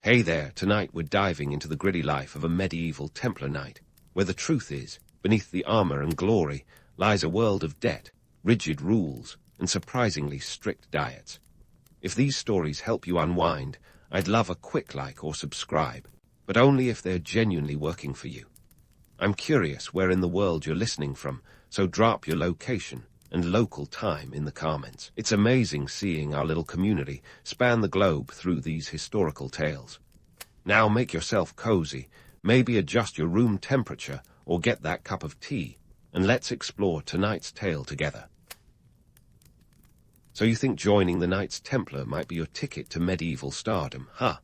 Hey there, tonight we're diving into the gritty life of a medieval Templar knight, where the truth is, beneath the armor and glory lies a world of debt, rigid rules, and surprisingly strict diets. If these stories help you unwind, I'd love a quick like or subscribe, but only if they're genuinely working for you. I'm curious where in the world you're listening from, so drop your location and local time in the comments. It's amazing seeing our little community span the globe through these historical tales. Now make yourself cozy, maybe adjust your room temperature or get that cup of tea, and let's explore tonight's tale together. So you think joining the Knights Templar might be your ticket to medieval stardom, huh?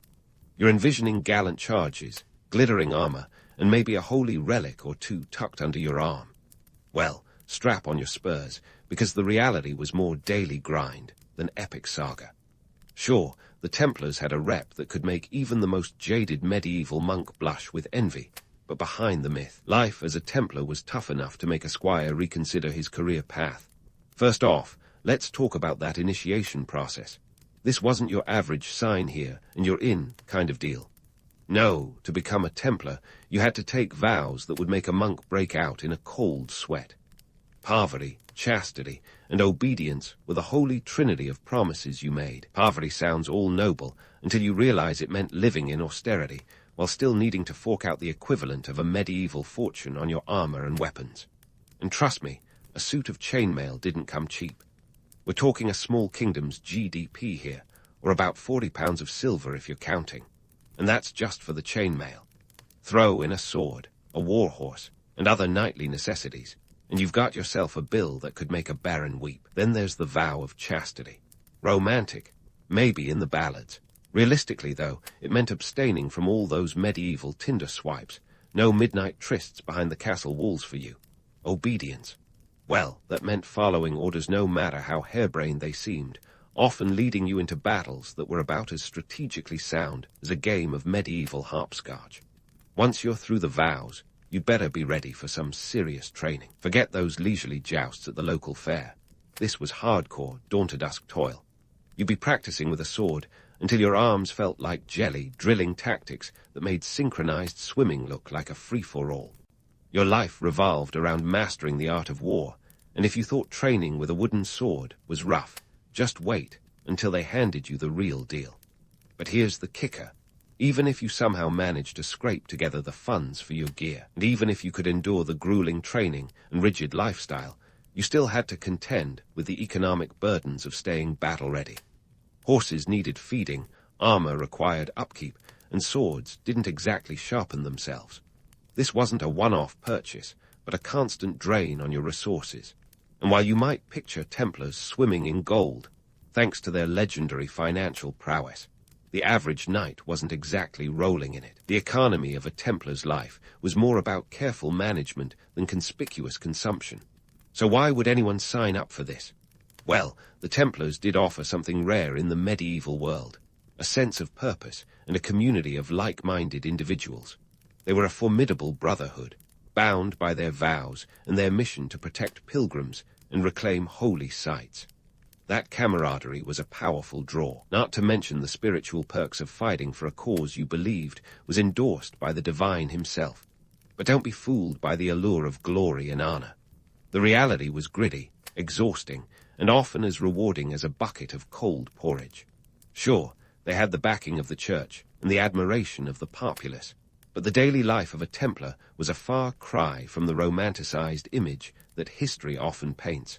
You're envisioning gallant charges, glittering armor, and maybe a holy relic or two tucked under your arm. Well, strap on your spurs, because the reality was more daily grind than epic saga. Sure, the Templars had a rep that could make even the most jaded medieval monk blush with envy, but behind the myth, life as a Templar was tough enough to make a squire reconsider his career path. First off, let's talk about that initiation process. This wasn't your average sign here, and you're in kind of deal. No, to become a Templar, you had to take vows that would make a monk break out in a cold sweat. Poverty, chastity, and obedience were the holy trinity of promises you made. Poverty sounds all noble until you realize it meant living in austerity, while still needing to fork out the equivalent of a medieval fortune on your armor and weapons. And trust me, a suit of chainmail didn't come cheap. We're talking a small kingdom's GDP here, or about 40 pounds of silver if you're counting. And that's just for the chainmail. Throw in a sword, a war horse, and other knightly necessities, and you've got yourself a bill that could make a baron weep. Then there's the vow of chastity. Romantic, maybe in the ballads. Realistically, though, it meant abstaining from all those medieval Tinder swipes, no midnight trysts behind the castle walls for you. Obedience. Well, that meant following orders no matter how harebrained they seemed, often leading you into battles that were about as strategically sound as a game of medieval hopscotch. Once you're through the vows, you'd better be ready for some serious training. Forget those leisurely jousts at the local fair. This was hardcore, dawn-to-dusk toil. You'd be practicing with a sword until your arms felt like jelly, drilling tactics that made synchronized swimming look like a free-for-all. Your life revolved around mastering the art of war, and if you thought training with a wooden sword was rough, just wait until they handed you the real deal. But here's the kicker. Even if you somehow managed to scrape together the funds for your gear, and even if you could endure the grueling training and rigid lifestyle, you still had to contend with the economic burdens of staying battle-ready. Horses needed feeding, armor required upkeep, and swords didn't exactly sharpen themselves. This wasn't a one-off purchase, but a constant drain on your resources. And while you might picture Templars swimming in gold, thanks to their legendary financial prowess, the average knight wasn't exactly rolling in it. The economy of a Templar's life was more about careful management than conspicuous consumption. So why would anyone sign up for this? Well, the Templars did offer something rare in the medieval world, a sense of purpose and a community of like-minded individuals. They were a formidable brotherhood, bound by their vows and their mission to protect pilgrims and reclaim holy sites. That camaraderie was a powerful draw, not to mention the spiritual perks of fighting for a cause you believed was endorsed by the divine himself. But don't be fooled by the allure of glory and honor. The reality was gritty, exhausting, and often as rewarding as a bucket of cold porridge. Sure, they had the backing of the church and the admiration of the populace, but the daily life of a Templar was a far cry from the romanticized image that history often paints.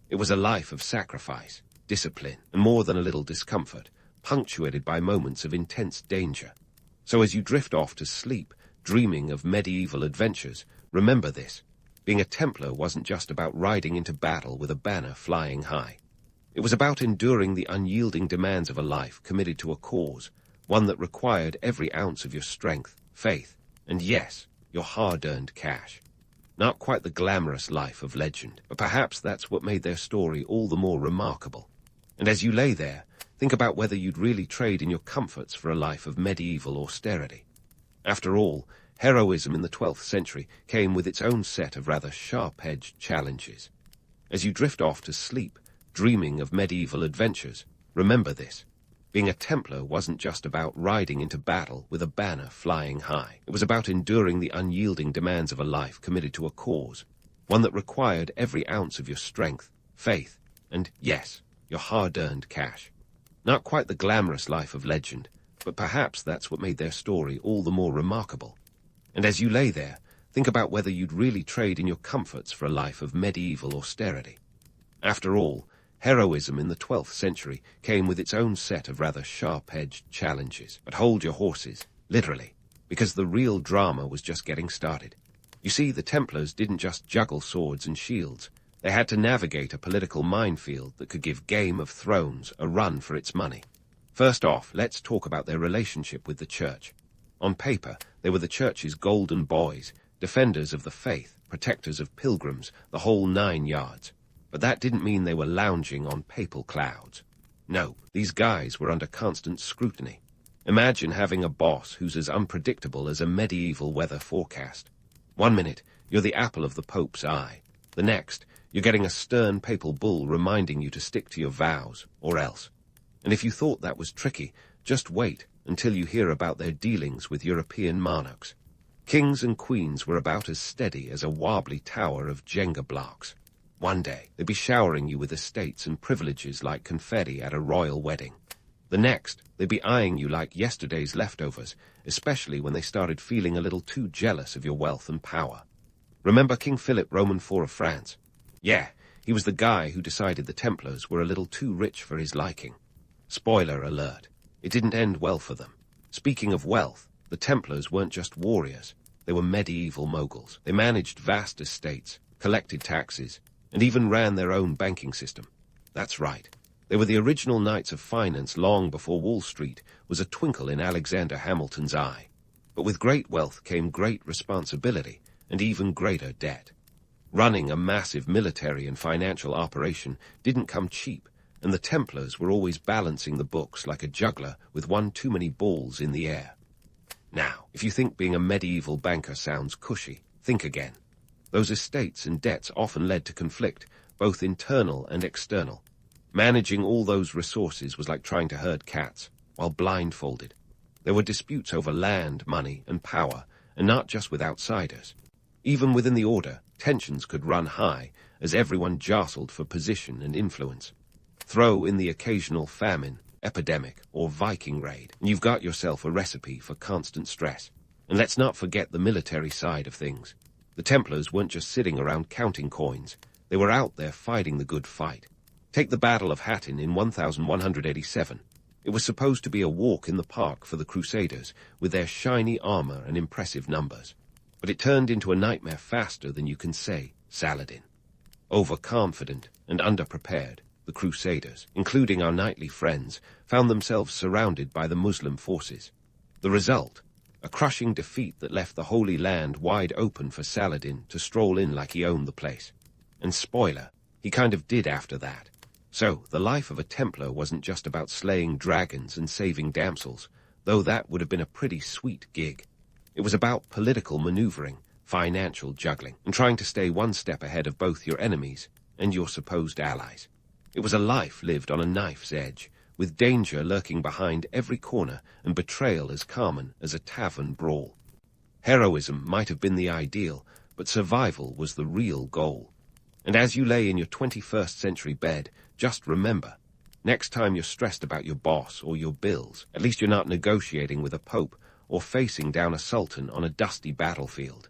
It was a life of sacrifice, discipline, and more than a little discomfort, punctuated by moments of intense danger. So as you drift off to sleep, dreaming of medieval adventures, remember this. Being a Templar wasn't just about riding into battle with a banner flying high. It was about enduring the unyielding demands of a life committed to a cause, one that required every ounce of your strength, faith, and yes, your hard-earned cash. Not quite the glamorous life of legend, but perhaps that's what made their story all the more remarkable. And as you lay there, think about whether you'd really trade in your comforts for a life of medieval austerity. After all, heroism in the 12th century came with its own set of rather sharp-edged challenges. As you drift off to sleep, dreaming of medieval adventures, remember this. Being a Templar wasn't just about riding into battle with a banner flying high. It was about enduring the unyielding demands of a life committed to a cause, one that required every ounce of your strength, faith, and, yes, your hard-earned cash. Not quite the glamorous life of legend, but perhaps that's what made their story all the more remarkable. And as you lay there, think about whether you'd really trade in your comforts for a life of medieval austerity. After all, heroism in the 12th century came with its own set of rather sharp-edged challenges. But hold your horses, literally, because the real drama was just getting started. You see, the Templars didn't just juggle swords and shields. They had to navigate a political minefield that could give Game of Thrones a run for its money. First off, let's talk about their relationship with the Church. On paper, they were the Church's golden boys, defenders of the faith, protectors of pilgrims, the whole 9 yards. But that didn't mean they were lounging on papal clouds. No, these guys were under constant scrutiny. Imagine having a boss who's as unpredictable as a medieval weather forecast. One minute, you're the apple of the Pope's eye. The next, you're getting a stern papal bull reminding you to stick to your vows, or else. And if you thought that was tricky, just wait until you hear about their dealings with European monarchs. Kings and queens were about as steady as a wobbly tower of Jenga blocks. One day, they'd be showering you with estates and privileges like confetti at a royal wedding. The next, they'd be eyeing you like yesterday's leftovers, especially when they started feeling a little too jealous of your wealth and power. Remember King Philip Roman IV of France? Yeah, he was the guy who decided the Templars were a little too rich for his liking. Spoiler alert, it didn't end well for them. Speaking of wealth, the Templars weren't just warriors, they were medieval moguls. They managed vast estates, collected taxes, and even ran their own banking system. That's right. They were the original knights of finance long before Wall Street was a twinkle in Alexander Hamilton's eye. But with great wealth came great responsibility and even greater debt. Running a massive military and financial operation didn't come cheap, and the Templars were always balancing the books like a juggler with one too many balls in the air. Now, if you think being a medieval banker sounds cushy, think again. Those estates and debts often led to conflict, both internal and external. Managing all those resources was like trying to herd cats, while blindfolded. There were disputes over land, money, and power, and not just with outsiders. Even within the order, tensions could run high as everyone jostled for position and influence. Throw in the occasional famine, epidemic, or Viking raid, and you've got yourself a recipe for constant stress. And let's not forget the military side of things. The Templars weren't just sitting around counting coins. They were out there fighting the good fight. Take the Battle of Hattin in 1187. It was supposed to be a walk in the park for the Crusaders, with their shiny armor and impressive numbers. But it turned into a nightmare faster than you can say, Saladin. Overconfident and underprepared, the Crusaders, including our knightly friends, found themselves surrounded by the Muslim forces. The result? A crushing defeat that left the Holy Land wide open for Saladin to stroll in like he owned the place. And spoiler, he kind of did after that. So, the life of a Templar wasn't just about slaying dragons and saving damsels, though that would have been a pretty sweet gig. It was about political maneuvering, financial juggling, and trying to stay one step ahead of both your enemies and your supposed allies. It was a life lived on a knife's edge, with danger lurking behind every corner and betrayal as common as a tavern brawl. Heroism might have been the ideal, but survival was the real goal. And as you lay in your 21st century bed, just remember, next time you're stressed about your boss or your bills, at least you're not negotiating with a pope or facing down a sultan on a dusty battlefield.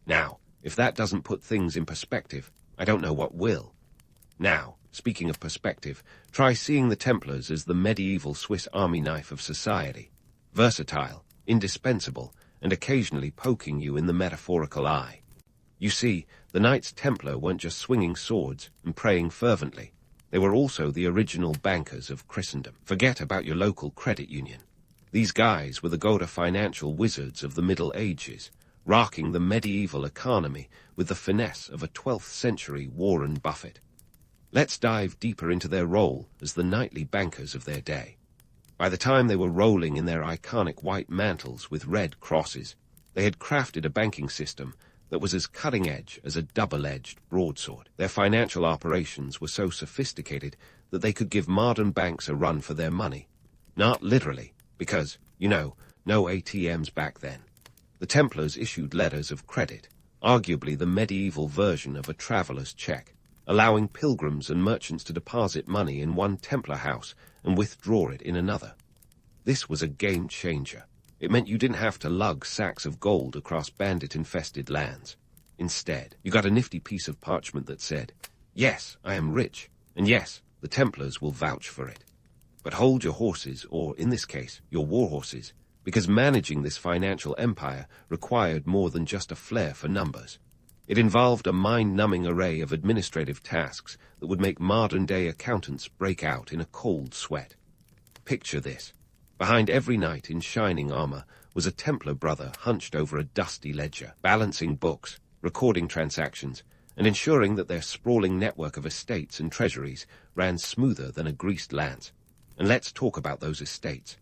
Now, if that doesn't put things in perspective, I don't know what will. Now, speaking of perspective, try seeing the Templars as the medieval Swiss army knife of society. Versatile, indispensable, and occasionally poking you in the metaphorical eye. You see, the Knights Templar weren't just swinging swords and praying fervently. They were also the original bankers of Christendom. Forget about your local credit union. These guys were the Gotha financial wizards of the Middle Ages, rocking the medieval economy with the finesse of a 12th century Warren Buffett. Let's dive deeper into their role as the knightly bankers of their day. By the time they were rolling in their iconic white mantles with red crosses, they had crafted a banking system that was as cutting-edge as a double-edged broadsword. Their financial operations were so sophisticated that they could give modern banks a run for their money. Not literally, because, no ATMs back then. The Templars issued letters of credit, arguably the medieval version of a traveler's check, allowing pilgrims and merchants to deposit money in one Templar house and withdraw it in another. This was a game changer. It meant you didn't have to lug sacks of gold across bandit-infested lands. Instead, you got a nifty piece of parchment that said, "Yes, I am rich, and yes, the Templars will vouch for it." But hold your horses, or in this case, your war horses, because managing this financial empire required more than just a flair for numbers. It involved a mind-numbing array of administrative tasks that would make modern-day accountants break out in a cold sweat. Picture this. Behind every knight in shining armor was a Templar brother hunched over a dusty ledger, balancing books, recording transactions, and ensuring that their sprawling network of estates and treasuries ran smoother than a greased lance. And let's talk about those estates.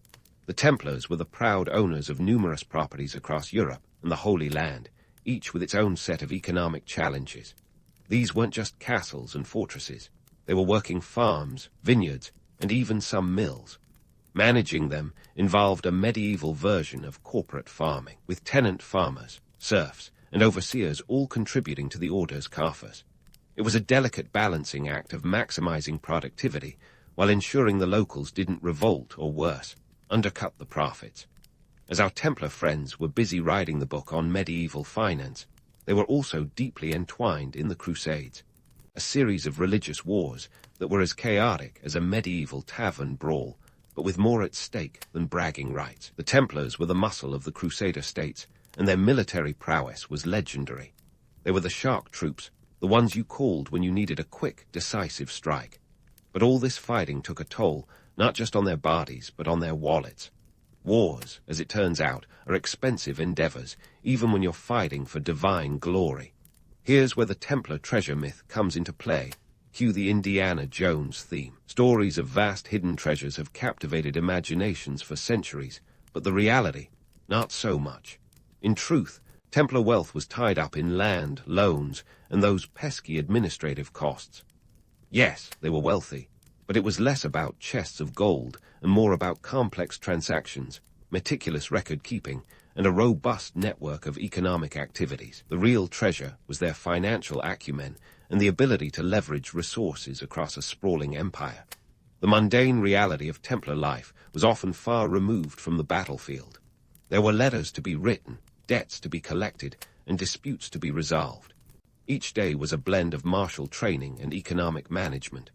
The Templars were the proud owners of numerous properties across Europe and the Holy Land, each with its own set of economic challenges. These weren't just castles and fortresses. They were working farms, vineyards, and even some mills. Managing them involved a medieval version of corporate farming, with tenant farmers, serfs, and overseers all contributing to the order's coffers. It was a delicate balancing act of maximizing productivity while ensuring the locals didn't revolt or worse, undercut the profits. As our Templar friends were busy writing the book on medieval finance, they were also deeply entwined in the Crusades, a series of religious wars that were as chaotic as a medieval tavern brawl, but with more at stake than bragging rights. The Templars were the muscle of the Crusader states, and their military prowess was legendary. They were the shark troops, the ones you called when you needed a quick, decisive strike. But all this fighting took a toll, not just on their bodies, but on their wallets. Wars, as it turns out, are expensive endeavors, even when you're fighting for divine glory. Here's where the Templar treasure myth comes into play. Cue the Indiana Jones theme. Stories of vast hidden treasures have captivated imaginations for centuries, but the reality, not so much. In truth, Templar wealth was tied up in land, loans, and those pesky administrative costs. Yes, they were wealthy, but it was less about chests of gold and more about complex transactions, meticulous record-keeping, and a robust network of economic activities. The real treasure was their financial acumen and the ability to leverage resources across a sprawling empire. The mundane reality of Templar life was often far removed from the battlefield. There were letters to be written, debts to be collected, and disputes to be resolved. Each day was a blend of martial training and economic management.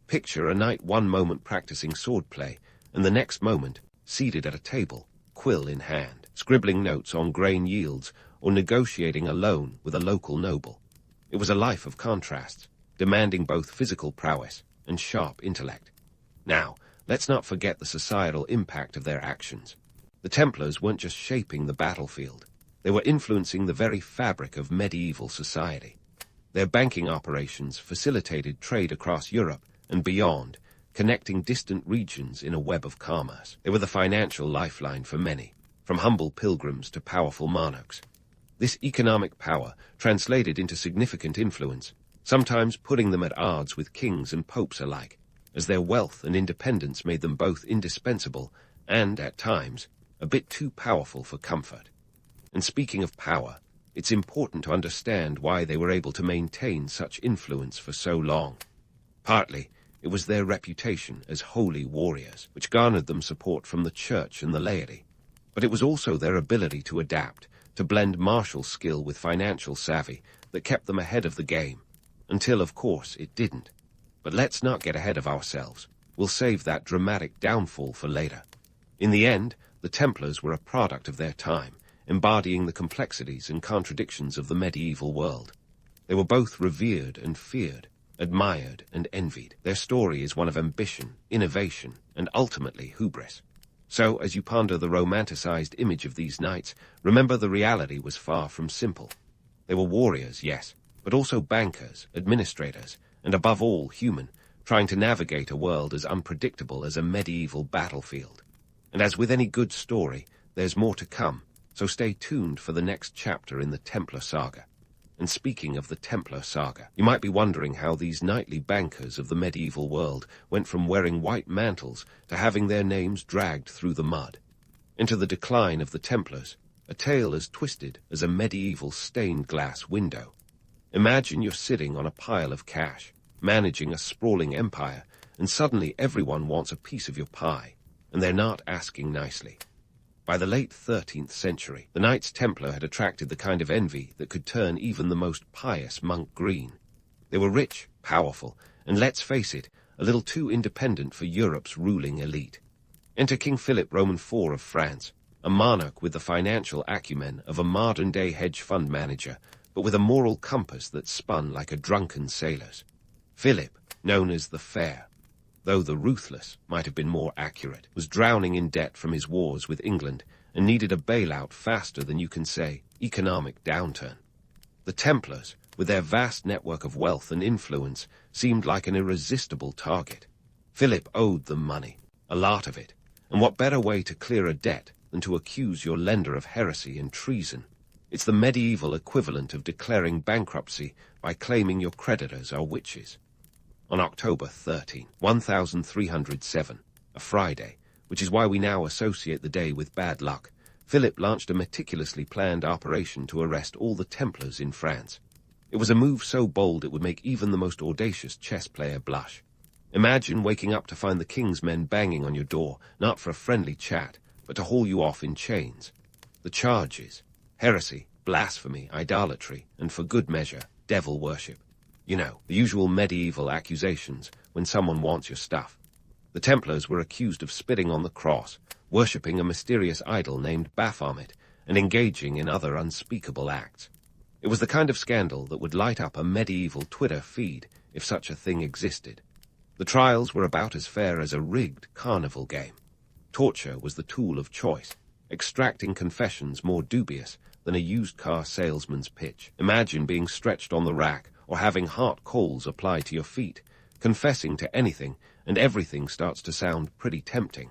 Picture a knight one moment practicing swordplay, and the next moment seated at a table, quill in hand, scribbling notes on grain yields or negotiating a loan with a local noble. It was a life of contrasts, demanding both physical prowess and sharp intellect. Now, let's not forget the societal impact of their actions. The Templars weren't just shaping the battlefield. They were influencing the very fabric of medieval society. Their banking operations facilitated trade across Europe and beyond, connecting distant regions in a web of commerce. They were the financial lifeline for many, from humble pilgrims to powerful monarchs. This economic power translated into significant influence, sometimes putting them at odds with kings and popes alike, as their wealth and independence made them both indispensable and, at times, a bit too powerful for comfort. And speaking of power, it's important to understand why they were able to maintain such influence for so long. Partly, it was their reputation as holy warriors, which garnered them support from the church and the laity. But it was also their ability to adapt, to blend martial skill with financial savvy, that kept them ahead of the game. Until, of course, it didn't. But let's not get ahead of ourselves. We'll save that dramatic downfall for later. In the end, the Templars were a product of their time, embodying the complexities and contradictions of the medieval world. They were both revered and feared, admired and envied. Their story is one of ambition, innovation, and ultimately hubris. So, as you ponder the romanticized image of these knights, remember the reality was far from simple. They were warriors, yes, but also bankers, administrators, and above all human, trying to navigate a world as unpredictable as a medieval battlefield. And as with any good story, there's more to come, so stay tuned for the next chapter in the Templar saga. And speaking of the Templar saga, you might be wondering how these knightly bankers of the medieval world went from wearing white mantles to having their names dragged through the mud. Into the decline of the Templars, a tale as twisted as a medieval stained glass window. Imagine you're sitting on a pile of cash, managing a sprawling empire, and suddenly everyone wants a piece of your pie, and they're not asking nicely. By the late 13th century, the Knights Templar had attracted the kind of envy that could turn even the most pious monk green. They were rich, powerful, and let's face it, a little too independent for Europe's ruling elite. Enter King Philip Roman IV of France, a monarch with the financial acumen of a modern-day hedge fund manager, but with a moral compass that spun like a drunken sailor's. Philip, known as the Fair, though the Ruthless might have been more accurate, was drowning in debt from his wars with England and needed a bailout faster than you can say economic downturn. The Templars, with their vast network of wealth and influence, seemed like an irresistible target. Philip owed them money, a lot of it, and what better way to clear a debt than to accuse your lender of heresy and treason? It's the medieval equivalent of declaring bankruptcy by claiming your creditors are witches. On October 13, 1307, a Friday, which is why we now associate the day with bad luck, Philip launched a meticulously planned operation to arrest all the Templars in France. It was a move so bold it would make even the most audacious chess player blush. Imagine waking up to find the king's men banging on your door, not for a friendly chat, but to haul you off in chains. The charges: heresy, blasphemy, idolatry, and for good measure, devil worship. You know, the usual medieval accusations when someone wants your stuff. The Templars were accused of spitting on the cross, worshipping a mysterious idol named Baphomet, and engaging in other unspeakable acts. It was the kind of scandal that would light up a medieval Twitter feed if such a thing existed. The trials were about as fair as a rigged carnival game. Torture was the tool of choice, extracting confessions more dubious than a used car salesman's pitch. Imagine being stretched on the rack or having hot coals applied to your feet, confessing to anything, and everything starts to sound pretty tempting.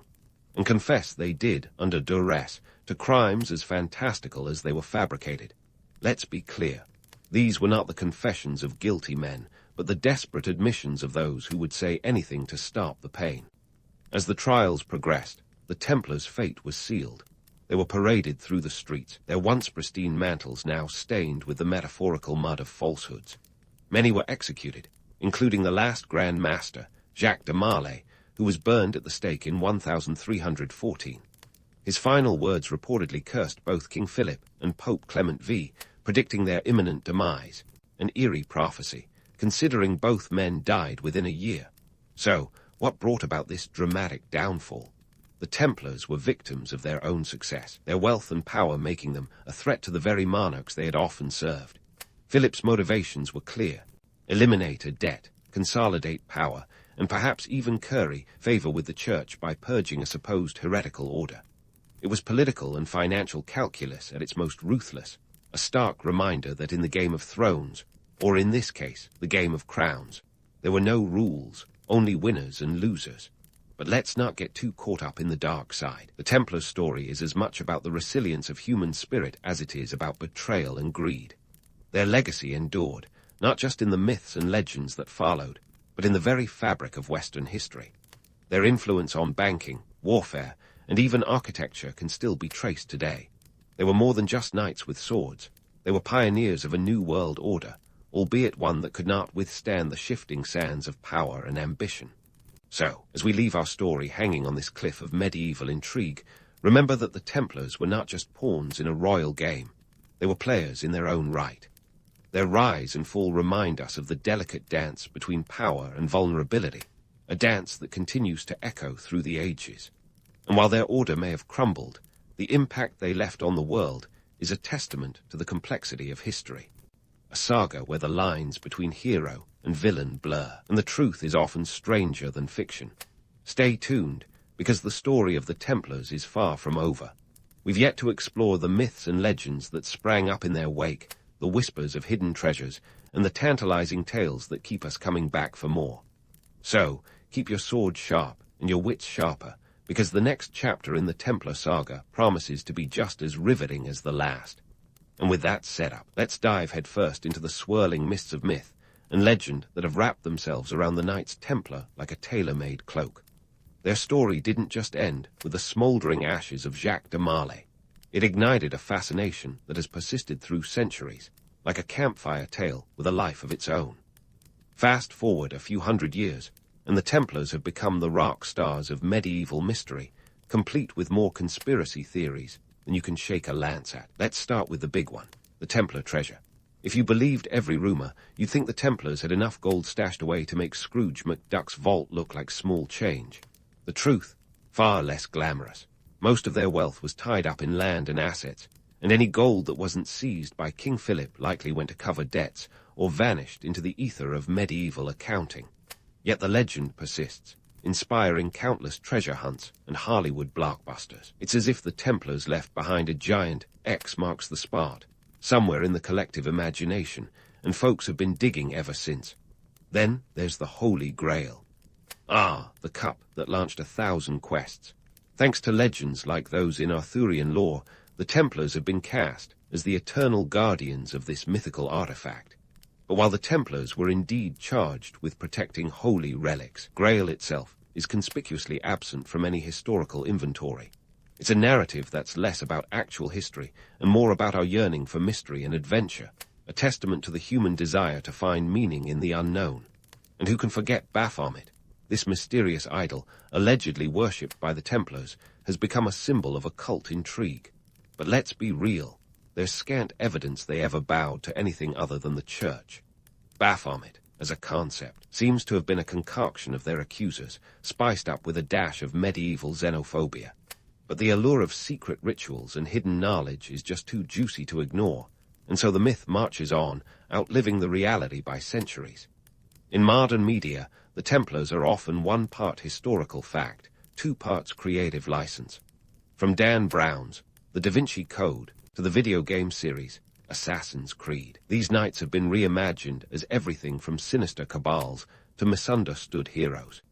And confess they did, under duress, to crimes as fantastical as they were fabricated. Let's be clear. These were not the confessions of guilty men, but the desperate admissions of those who would say anything to stop the pain. As the trials progressed, the Templars' fate was sealed. They were paraded through the streets, their once pristine mantles now stained with the metaphorical mud of falsehoods. Many were executed, including the last Grand Master, Jacques de Marley, who was burned at the stake in 1314. His final words reportedly cursed both King Philip and Pope Clement V, predicting their imminent demise, an eerie prophecy, considering both men died within a year. So, what brought about this dramatic downfall? The Templars were victims of their own success, their wealth and power making them a threat to the very monarchs they had often served. Philip's motivations were clear: eliminate a debt, consolidate power, and perhaps even curry favor with the church by purging a supposed heretical order. It was political and financial calculus at its most ruthless, a stark reminder that in the Game of Thrones, or in this case, the Game of Crowns, there were no rules, only winners and losers. But let's not get too caught up in the dark side. The Templar's story is as much about the resilience of human spirit as it is about betrayal and greed. Their legacy endured, not just in the myths and legends that followed, but in the very fabric of Western history. Their influence on banking, warfare, and even architecture can still be traced today. They were more than just knights with swords. They were pioneers of a new world order, albeit one that could not withstand the shifting sands of power and ambition. So, as we leave our story hanging on this cliff of medieval intrigue, remember that the Templars were not just pawns in a royal game. They were players in their own right. Their rise and fall remind us of the delicate dance between power and vulnerability, a dance that continues to echo through the ages. And while their order may have crumbled, the impact they left on the world is a testament to the complexity of history. A saga where the lines between hero and villain blur, and the truth is often stranger than fiction. Stay tuned, because the story of the Templars is far from over. We've yet to explore the myths and legends that sprang up in their wake, the whispers of hidden treasures, and the tantalizing tales that keep us coming back for more. So, keep your sword sharp and your wits sharper, because the next chapter in the Templar saga promises to be just as riveting as the last. And with that setup, let's dive headfirst into the swirling mists of myth and legend that have wrapped themselves around the Knights Templar like a tailor-made cloak. Their story didn't just end with the smouldering ashes of Jacques de Marley. It ignited a fascination that has persisted through centuries, like a campfire tale with a life of its own. Fast forward a few hundred years, and the Templars have become the rock stars of medieval mystery, complete with more conspiracy theories than you can shake a lance at. Let's start with the big one, the Templar treasure. If you believed every rumor, you'd think the Templars had enough gold stashed away to make Scrooge McDuck's vault look like small change. The truth, far less glamorous. Most of their wealth was tied up in land and assets, and any gold that wasn't seized by King Philip likely went to cover debts or vanished into the ether of medieval accounting. Yet the legend persists, inspiring countless treasure hunts and Hollywood blockbusters. It's as if the Templars left behind a giant X marks the spot, somewhere in the collective imagination, and folks have been digging ever since. Then there's the Holy Grail. Ah, the cup that launched 1,000 quests. Thanks to legends like those in Arthurian lore, the Templars have been cast as the eternal guardians of this mythical artifact. But while the Templars were indeed charged with protecting holy relics, Grail itself is conspicuously absent from any historical inventory. It's a narrative that's less about actual history and more about our yearning for mystery and adventure, a testament to the human desire to find meaning in the unknown. And who can forget Baphomet? This mysterious idol, allegedly worshipped by the Templars, has become a symbol of occult intrigue. But let's be real. There's scant evidence they ever bowed to anything other than the church. Baphomet, as a concept, seems to have been a concoction of their accusers, spiced up with a dash of medieval xenophobia. But the allure of secret rituals and hidden knowledge is just too juicy to ignore, and so the myth marches on, outliving the reality by centuries. In modern media, the Templars are often one part historical fact, 2 parts creative license. From Dan Brown's The Da Vinci Code to the video game series Assassin's Creed, these knights have been reimagined as everything from sinister cabals to misunderstood heroes.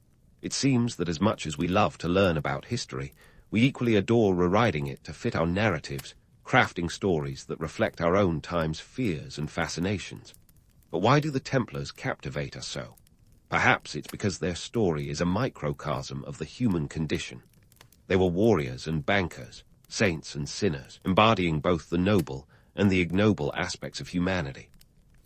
It seems that as much as we love to learn about history, we equally adore rewriting it to fit our narratives, crafting stories that reflect our own time's fears and fascinations. But why do the Templars captivate us so? Perhaps it's because their story is a microcosm of the human condition. They were warriors and bankers, saints and sinners, embodying both the noble and the ignoble aspects of humanity.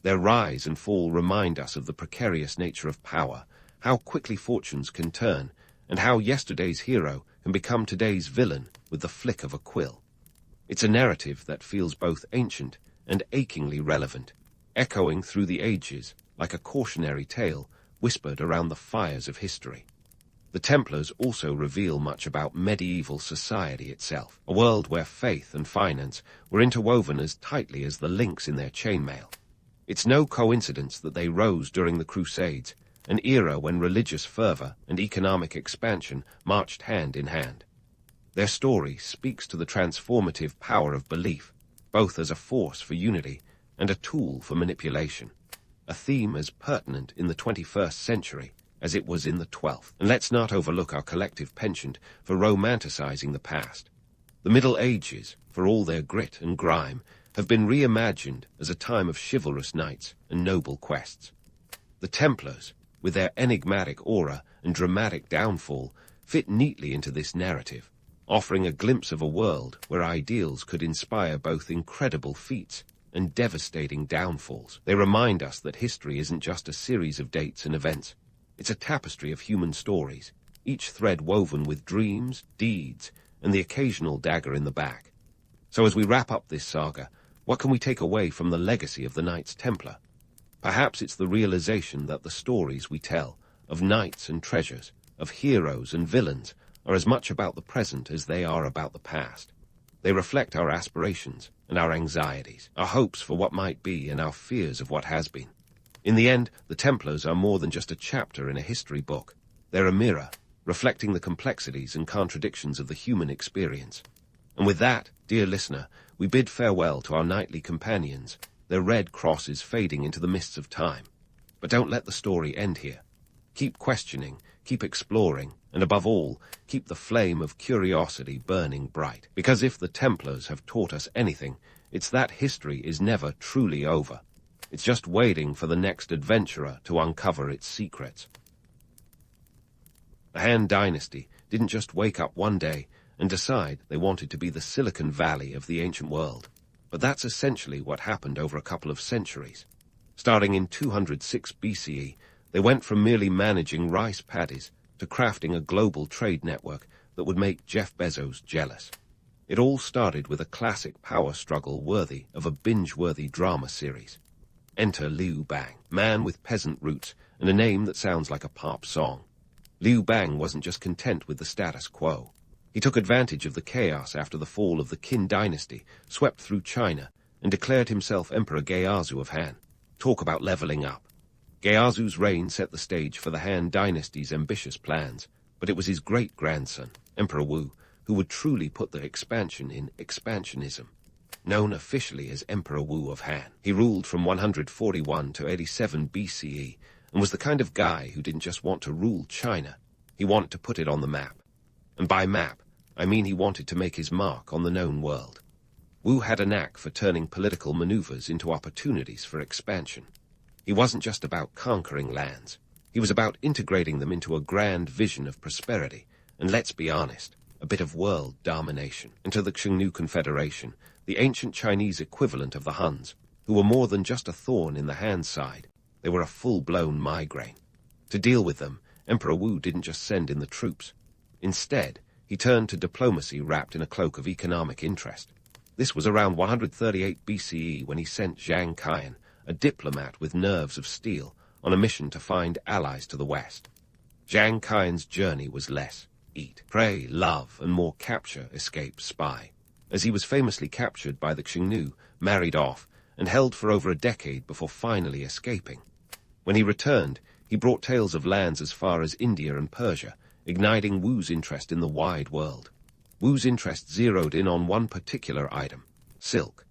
Their rise and fall remind us of the precarious nature of power, how quickly fortunes can turn, and how yesterday's hero can become today's villain with the flick of a quill. It's a narrative that feels both ancient and achingly relevant, echoing through the ages like a cautionary tale whispered around the fires of history. The Templars also reveal much about medieval society itself, a world where faith and finance were interwoven as tightly as the links in their chainmail. It's no coincidence that they rose during the Crusades, an era when religious fervor and economic expansion marched hand in hand. Their story speaks to the transformative power of belief, both as a force for unity and a tool for manipulation, a theme as pertinent in the 21st century as it was in the 12th. And let's not overlook our collective penchant for romanticizing the past. The Middle Ages, for all their grit and grime, have been reimagined as a time of chivalrous knights and noble quests. The Templars, with their enigmatic aura and dramatic downfall, fit neatly into this narrative, offering a glimpse of a world where ideals could inspire both incredible feats and devastating downfalls. They remind us that history isn't just a series of dates and events. It's a tapestry of human stories, each thread woven with dreams, deeds, and the occasional dagger in the back. So as we wrap up this saga, what can we take away from the legacy of the Knights Templar? Perhaps it's the realization that the stories we tell, of knights and treasures, of heroes and villains, are as much about the present as they are about the past. They reflect our aspirations and our anxieties, our hopes for what might be and our fears of what has been. In the end, the Templars are more than just a chapter in a history book. They're a mirror, reflecting the complexities and contradictions of the human experience. And with that, dear listener, we bid farewell to our knightly companions, their red crosses fading into the mists of time. But don't let the story end here. Keep questioning, keep exploring, and above all, keep the flame of curiosity burning bright. Because if the Templars have taught us anything, it's that history is never truly over. It's just waiting for the next adventurer to uncover its secrets. The Han Dynasty didn't just wake up one day and decide they wanted to be the Silicon Valley of the ancient world. But that's essentially what happened over a couple of centuries. Starting in 206 BCE, they went from merely managing rice paddies to crafting a global trade network that would make Jeff Bezos jealous. It all started with a classic power struggle worthy of a binge-worthy drama series. Enter Liu Bang, man with peasant roots and a name that sounds like a pop song. Liu Bang wasn't just content with the status quo. He took advantage of the chaos after the fall of the Qin dynasty, swept through China, and declared himself Emperor Geazu of Han. Talk about leveling up. Geazu's reign set the stage for the Han dynasty's ambitious plans, but it was his great-grandson, Emperor Wu, who would truly put the expansion in expansionism. Known officially as Emperor Wu of Han, he ruled from 141 to 87 BCE and was the kind of guy who didn't just want to rule China, he wanted to put it on the map. And by map, I mean he wanted to make his mark on the known world. Wu had a knack for turning political maneuvers into opportunities for expansion. He wasn't just about conquering lands. He was about integrating them into a grand vision of prosperity, and let's be honest, a bit of world domination. Into the Xiongnu Confederation, the ancient Chinese equivalent of the Huns, who were more than just a thorn in the Han side. They were a full-blown migraine. To deal with them, Emperor Wu didn't just send in the troops. Instead, he turned to diplomacy wrapped in a cloak of economic interest. This was around 138 BCE when he sent Zhang Qian, a diplomat with nerves of steel, on a mission to find allies to the west. Zhang Qian's journey was less eat, pray, love, and more capture, escape, spy, as he was famously captured by the Xiongnu, married off, and held for over a decade before finally escaping. When he returned, he brought tales of lands as far as India and Persia, igniting Wu's interest in the wide world. Wu's interest zeroed in on one particular item, silk.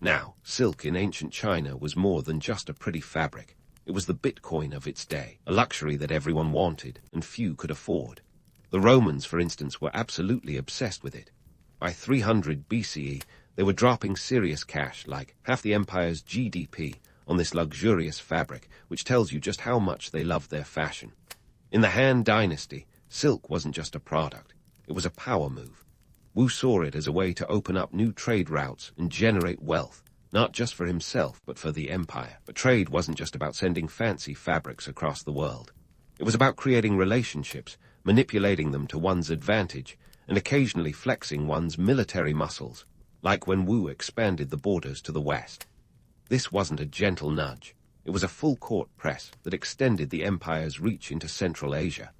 Now, silk in ancient China was more than just a pretty fabric. It was the Bitcoin of its day, a luxury that everyone wanted and few could afford. The Romans, for instance, were absolutely obsessed with it. By 300 BCE, they were dropping serious cash, like half the empire's GDP, on this luxurious fabric, which tells you just how much they loved their fashion. In the Han Dynasty, silk wasn't just a product. It was a power move. Wu saw it as a way to open up new trade routes and generate wealth, not just for himself, but for the empire. But trade wasn't just about sending fancy fabrics across the world. It was about creating relationships, manipulating them to one's advantage, and occasionally flexing one's military muscles, like when Wu expanded the borders to the west. This wasn't a gentle nudge. It was a full-court press that extended the empire's reach into Central Asia.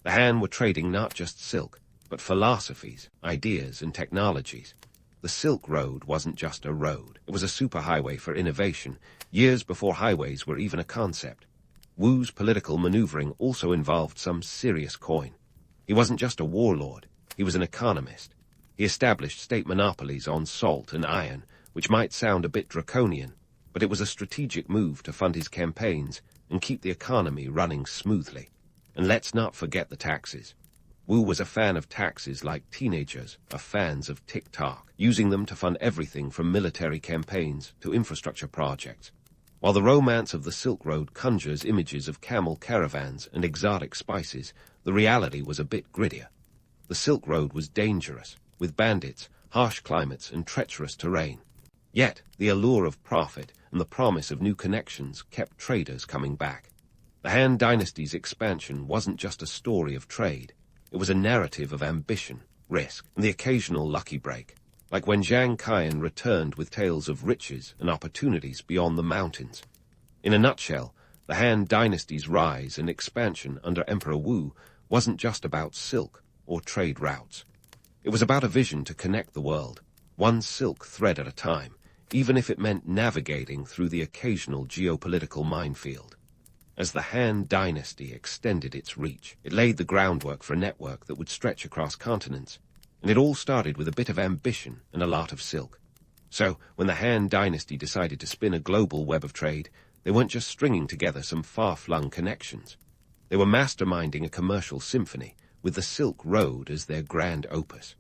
The Han were trading not just silk, but philosophies, ideas, and technologies. The Silk Road wasn't just a road. It was a superhighway for innovation, years before highways were even a concept. Wu's political maneuvering also involved some serious coin. He wasn't just a warlord, he was an economist. He established state monopolies on salt and iron, which might sound a bit draconian, but it was a strategic move to fund his campaigns and keep the economy running smoothly. And let's not forget the taxes. Wu was a fan of taxes like teenagers are fans of TikTok, using them to fund everything from military campaigns to infrastructure projects. While the romance of the Silk Road conjures images of camel caravans and exotic spices, the reality was a bit grittier. The Silk Road was dangerous, with bandits, harsh climates, and treacherous terrain. Yet, the allure of profit and the promise of new connections kept traders coming back. The Han Dynasty's expansion wasn't just a story of trade. It was a narrative of ambition, risk, and the occasional lucky break, like when Zhang Qian returned with tales of riches and opportunities beyond the mountains. In a nutshell, the Han Dynasty's rise and expansion under Emperor Wu wasn't just about silk or trade routes. It was about a vision to connect the world, one silk thread at a time, even if it meant navigating through the occasional geopolitical minefield. As the Han Dynasty extended its reach, it laid the groundwork for a network that would stretch across continents, and it all started with a bit of ambition and a lot of silk. So, when the Han Dynasty decided to spin a global web of trade, they weren't just stringing together some far-flung connections. They were masterminding a commercial symphony, with the Silk Road as their grand opus.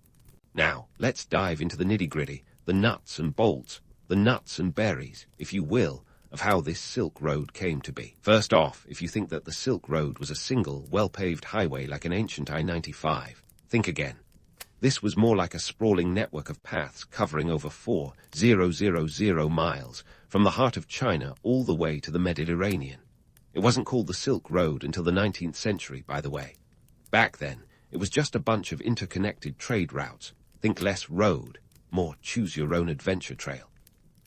Now, let's dive into the nitty-gritty, the nuts and bolts, the nuts and berries, if you will, of how this Silk Road came to be. First off, if you think that the Silk Road was a single, well-paved highway like an ancient I-95, think again. This was more like a sprawling network of paths covering over 4,000 miles from the heart of China all the way to the Mediterranean. It wasn't called the Silk Road until the 19th century, by the way. Back then, it was just a bunch of interconnected trade routes. Think less road, more choose-your-own-adventure trail.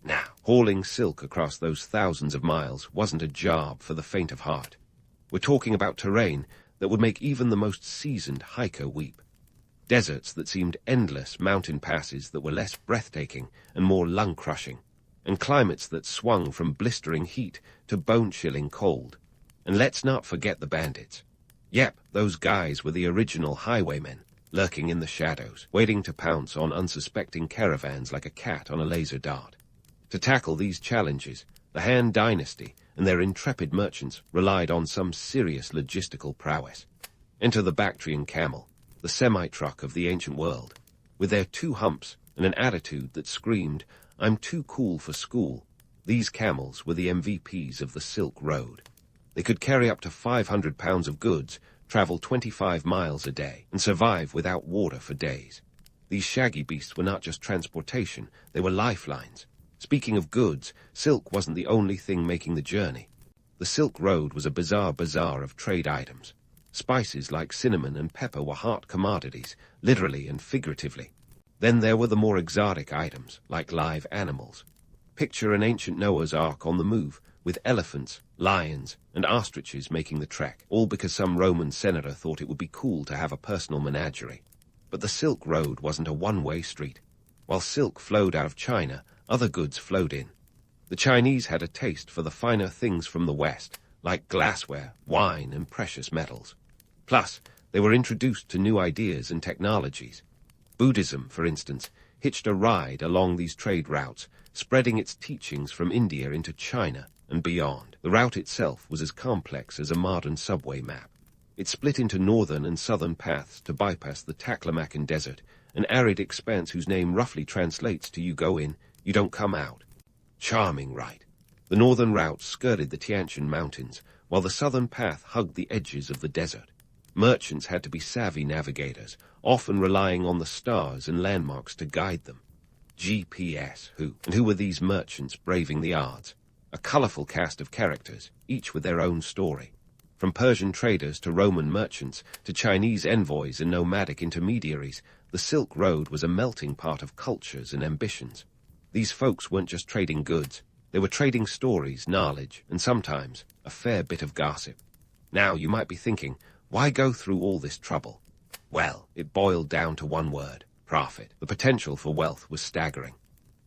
Now, hauling silk across those thousands of miles wasn't a job for the faint of heart. We're talking about terrain that would make even the most seasoned hiker weep. Deserts that seemed endless, mountain passes that were less breathtaking and more lung-crushing, and climates that swung from blistering heat to bone-chilling cold. And let's not forget the bandits. Yep, those guys were the original highwaymen, lurking in the shadows, waiting to pounce on unsuspecting caravans like a cat on a laser dart. To tackle these challenges, the Han Dynasty and their intrepid merchants relied on some serious logistical prowess. Enter the Bactrian camel, the semi-truck of the ancient world. With their 2 humps and an attitude that screamed, "I'm too cool for school," these camels were the MVPs of the Silk Road. They could carry up to 500 pounds of goods, travel 25 miles a day, and survive without water for days. These shaggy beasts were not just transportation, they were lifelines. Speaking of goods, silk wasn't the only thing making the journey. The Silk Road was a bizarre bazaar of trade items. Spices like cinnamon and pepper were hot commodities, literally and figuratively. Then there were the more exotic items, like live animals. Picture an ancient Noah's Ark on the move, with elephants, lions, and ostriches making the trek, all because some Roman senator thought it would be cool to have a personal menagerie. But the Silk Road wasn't a one-way street. While silk flowed out of China, other goods flowed in. The Chinese had a taste for the finer things from the West, like glassware, wine, and precious metals. Plus, they were introduced to new ideas and technologies. Buddhism, for instance, hitched a ride along these trade routes, spreading its teachings from India into China and beyond. The route itself was as complex as a modern subway map. It split into northern and southern paths to bypass the Taklamakan Desert, an arid expanse whose name roughly translates to "you go in, you don't come out." Charming, right? The northern route skirted the Tian Shan Mountains, while the southern path hugged the edges of the desert. Merchants had to be savvy navigators, often relying on the stars and landmarks to guide them. GPS, who? And who were these merchants braving the odds? A colorful cast of characters, each with their own story. From Persian traders to Roman merchants to Chinese envoys and nomadic intermediaries, the Silk Road was a melting pot of cultures and ambitions. These folks weren't just trading goods. They were trading stories, knowledge, and sometimes a fair bit of gossip. Now, you might be thinking, why go through all this trouble? Well, it boiled down to one word: profit. The potential for wealth was staggering.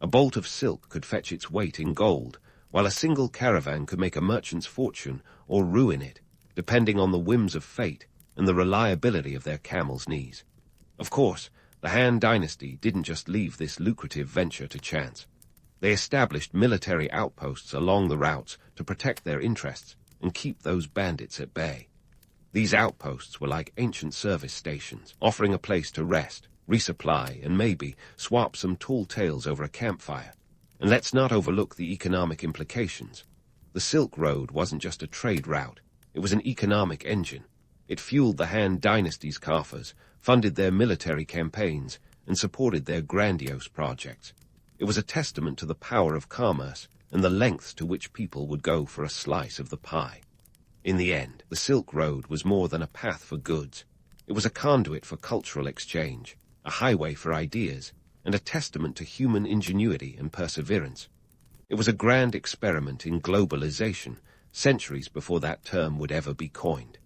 A bolt of silk could fetch its weight in gold, while a single caravan could make a merchant's fortune or ruin it, depending on the whims of fate and the reliability of their camel's knees. Of course, the Han Dynasty didn't just leave this lucrative venture to chance. They established military outposts along the routes to protect their interests and keep those bandits at bay. These outposts were like ancient service stations, offering a place to rest, resupply, and maybe swap some tall tales over a campfire. And let's not overlook the economic implications. The Silk Road wasn't just a trade route. It was an economic engine. It fueled the Han Dynasty's coffers, funded their military campaigns, and supported their grandiose projects. It was a testament to the power of commerce and the lengths to which people would go for a slice of the pie. In the end, the Silk Road was more than a path for goods. It was a conduit for cultural exchange, a highway for ideas, and a testament to human ingenuity and perseverance. It was a grand experiment in globalization, centuries before that term would ever be coined.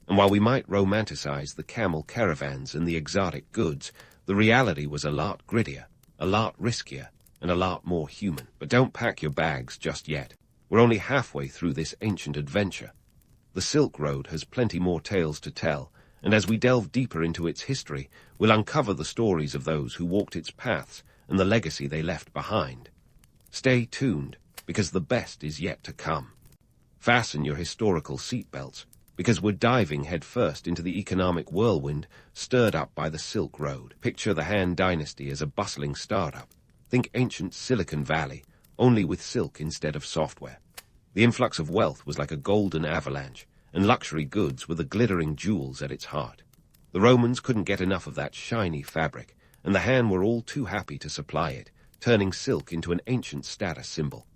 And while we might romanticize the camel caravans and the exotic goods, the reality was a lot grittier, a lot riskier, and a lot more human. But don't pack your bags just yet. We're only halfway through this ancient adventure. The Silk Road has plenty more tales to tell, and as we delve deeper into its history, we'll uncover the stories of those who walked its paths and the legacy they left behind. Stay tuned, because the best is yet to come. Fasten your historical seatbelts, because we're diving headfirst into the economic whirlwind stirred up by the Silk Road. Picture the Han Dynasty as a bustling startup. Think ancient Silicon Valley, only with silk instead of software. The influx of wealth was like a golden avalanche, and luxury goods were the glittering jewels at its heart. The Romans couldn't get enough of that shiny fabric, and the Han were all too happy to supply it, turning silk into an ancient status symbol.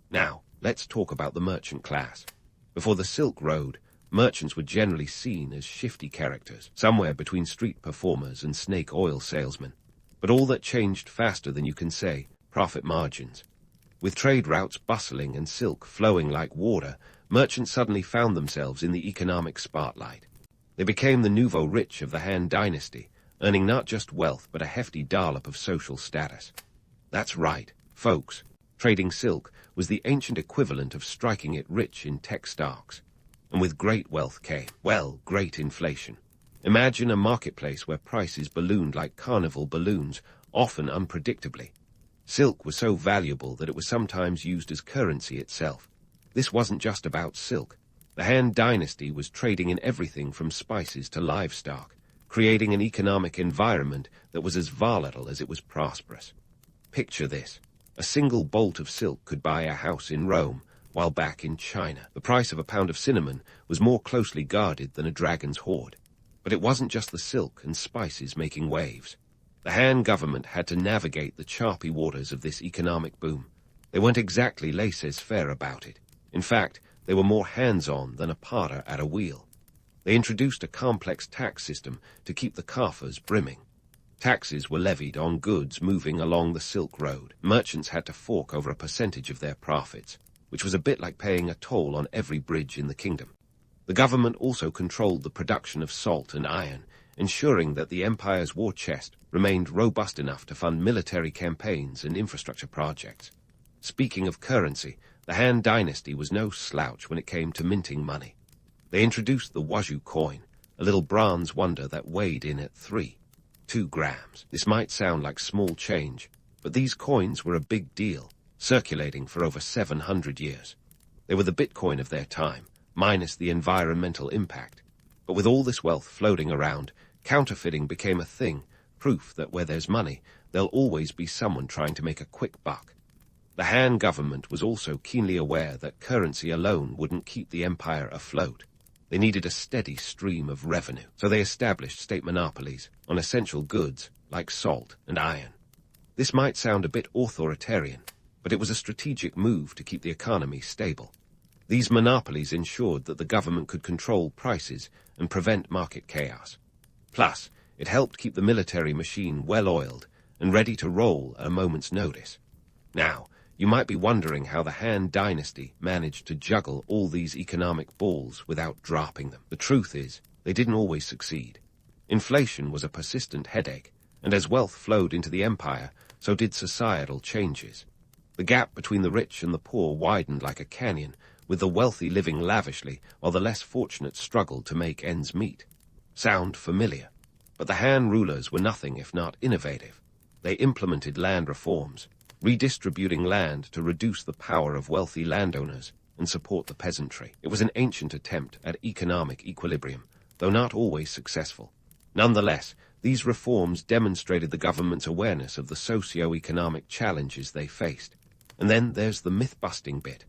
Now, let's talk about the merchant class. Before the Silk Road, merchants were generally seen as shifty characters, somewhere between street performers and snake oil salesmen. But all that changed faster than you can say: profit margins. With trade routes bustling and silk flowing like water, merchants suddenly found themselves in the economic spotlight. They became the nouveau rich of the Han Dynasty, earning not just wealth but a hefty dollop of social status. That's right, folks. Trading silk was the ancient equivalent of striking it rich in tech stocks. And with great wealth came, well, great inflation. Imagine a marketplace where prices ballooned like carnival balloons, often unpredictably. Silk was so valuable that it was sometimes used as currency itself. This wasn't just about silk. The Han Dynasty was trading in everything from spices to livestock, creating an economic environment that was as volatile as it was prosperous. Picture this. A single bolt of silk could buy a house in Rome, while back in China, the price of a pound of cinnamon was more closely guarded than a dragon's hoard. But it wasn't just the silk and spices making waves. The Han government had to navigate the choppy waters of this economic boom. They weren't exactly laissez-faire about it. In fact, they were more hands-on than a potter at a wheel. They introduced a complex tax system to keep the coffers brimming. Taxes were levied on goods moving along the Silk Road. Merchants had to fork over a percentage of their profits, which was a bit like paying a toll on every bridge in the kingdom. The government also controlled the production of salt and iron, ensuring that the empire's war chest remained robust enough to fund military campaigns and infrastructure projects. Speaking of currency, the Han Dynasty was no slouch when it came to minting money. They introduced the Wazhu coin, a little bronze wonder that weighed in at 2 grams. This might sound like small change, but these coins were a big deal, circulating for over 700 years. They were the Bitcoin of their time, minus the environmental impact. But with all this wealth floating around, counterfeiting became a thing, proof that where there's money, there'll always be someone trying to make a quick buck. The Han government was also keenly aware that currency alone wouldn't keep the empire afloat. They needed a steady stream of revenue, so they established state monopolies on essential goods like salt and iron. This might sound a bit authoritarian, but it was a strategic move to keep the economy stable. These monopolies ensured that the government could control prices and prevent market chaos. Plus, it helped keep the military machine well-oiled and ready to roll at a moment's notice. Now, you might be wondering how the Han Dynasty managed to juggle all these economic balls without dropping them. The truth is, they didn't always succeed. Inflation was a persistent headache, and as wealth flowed into the empire, so did societal changes. The gap between the rich and the poor widened like a canyon, with the wealthy living lavishly while the less fortunate struggled to make ends meet. Sound familiar? But the Han rulers were nothing if not innovative. They implemented land reforms, redistributing land to reduce the power of wealthy landowners and support the peasantry. It was an ancient attempt at economic equilibrium, though not always successful. Nonetheless, these reforms demonstrated the government's awareness of the socio-economic challenges they faced. And then there's the myth-busting bit.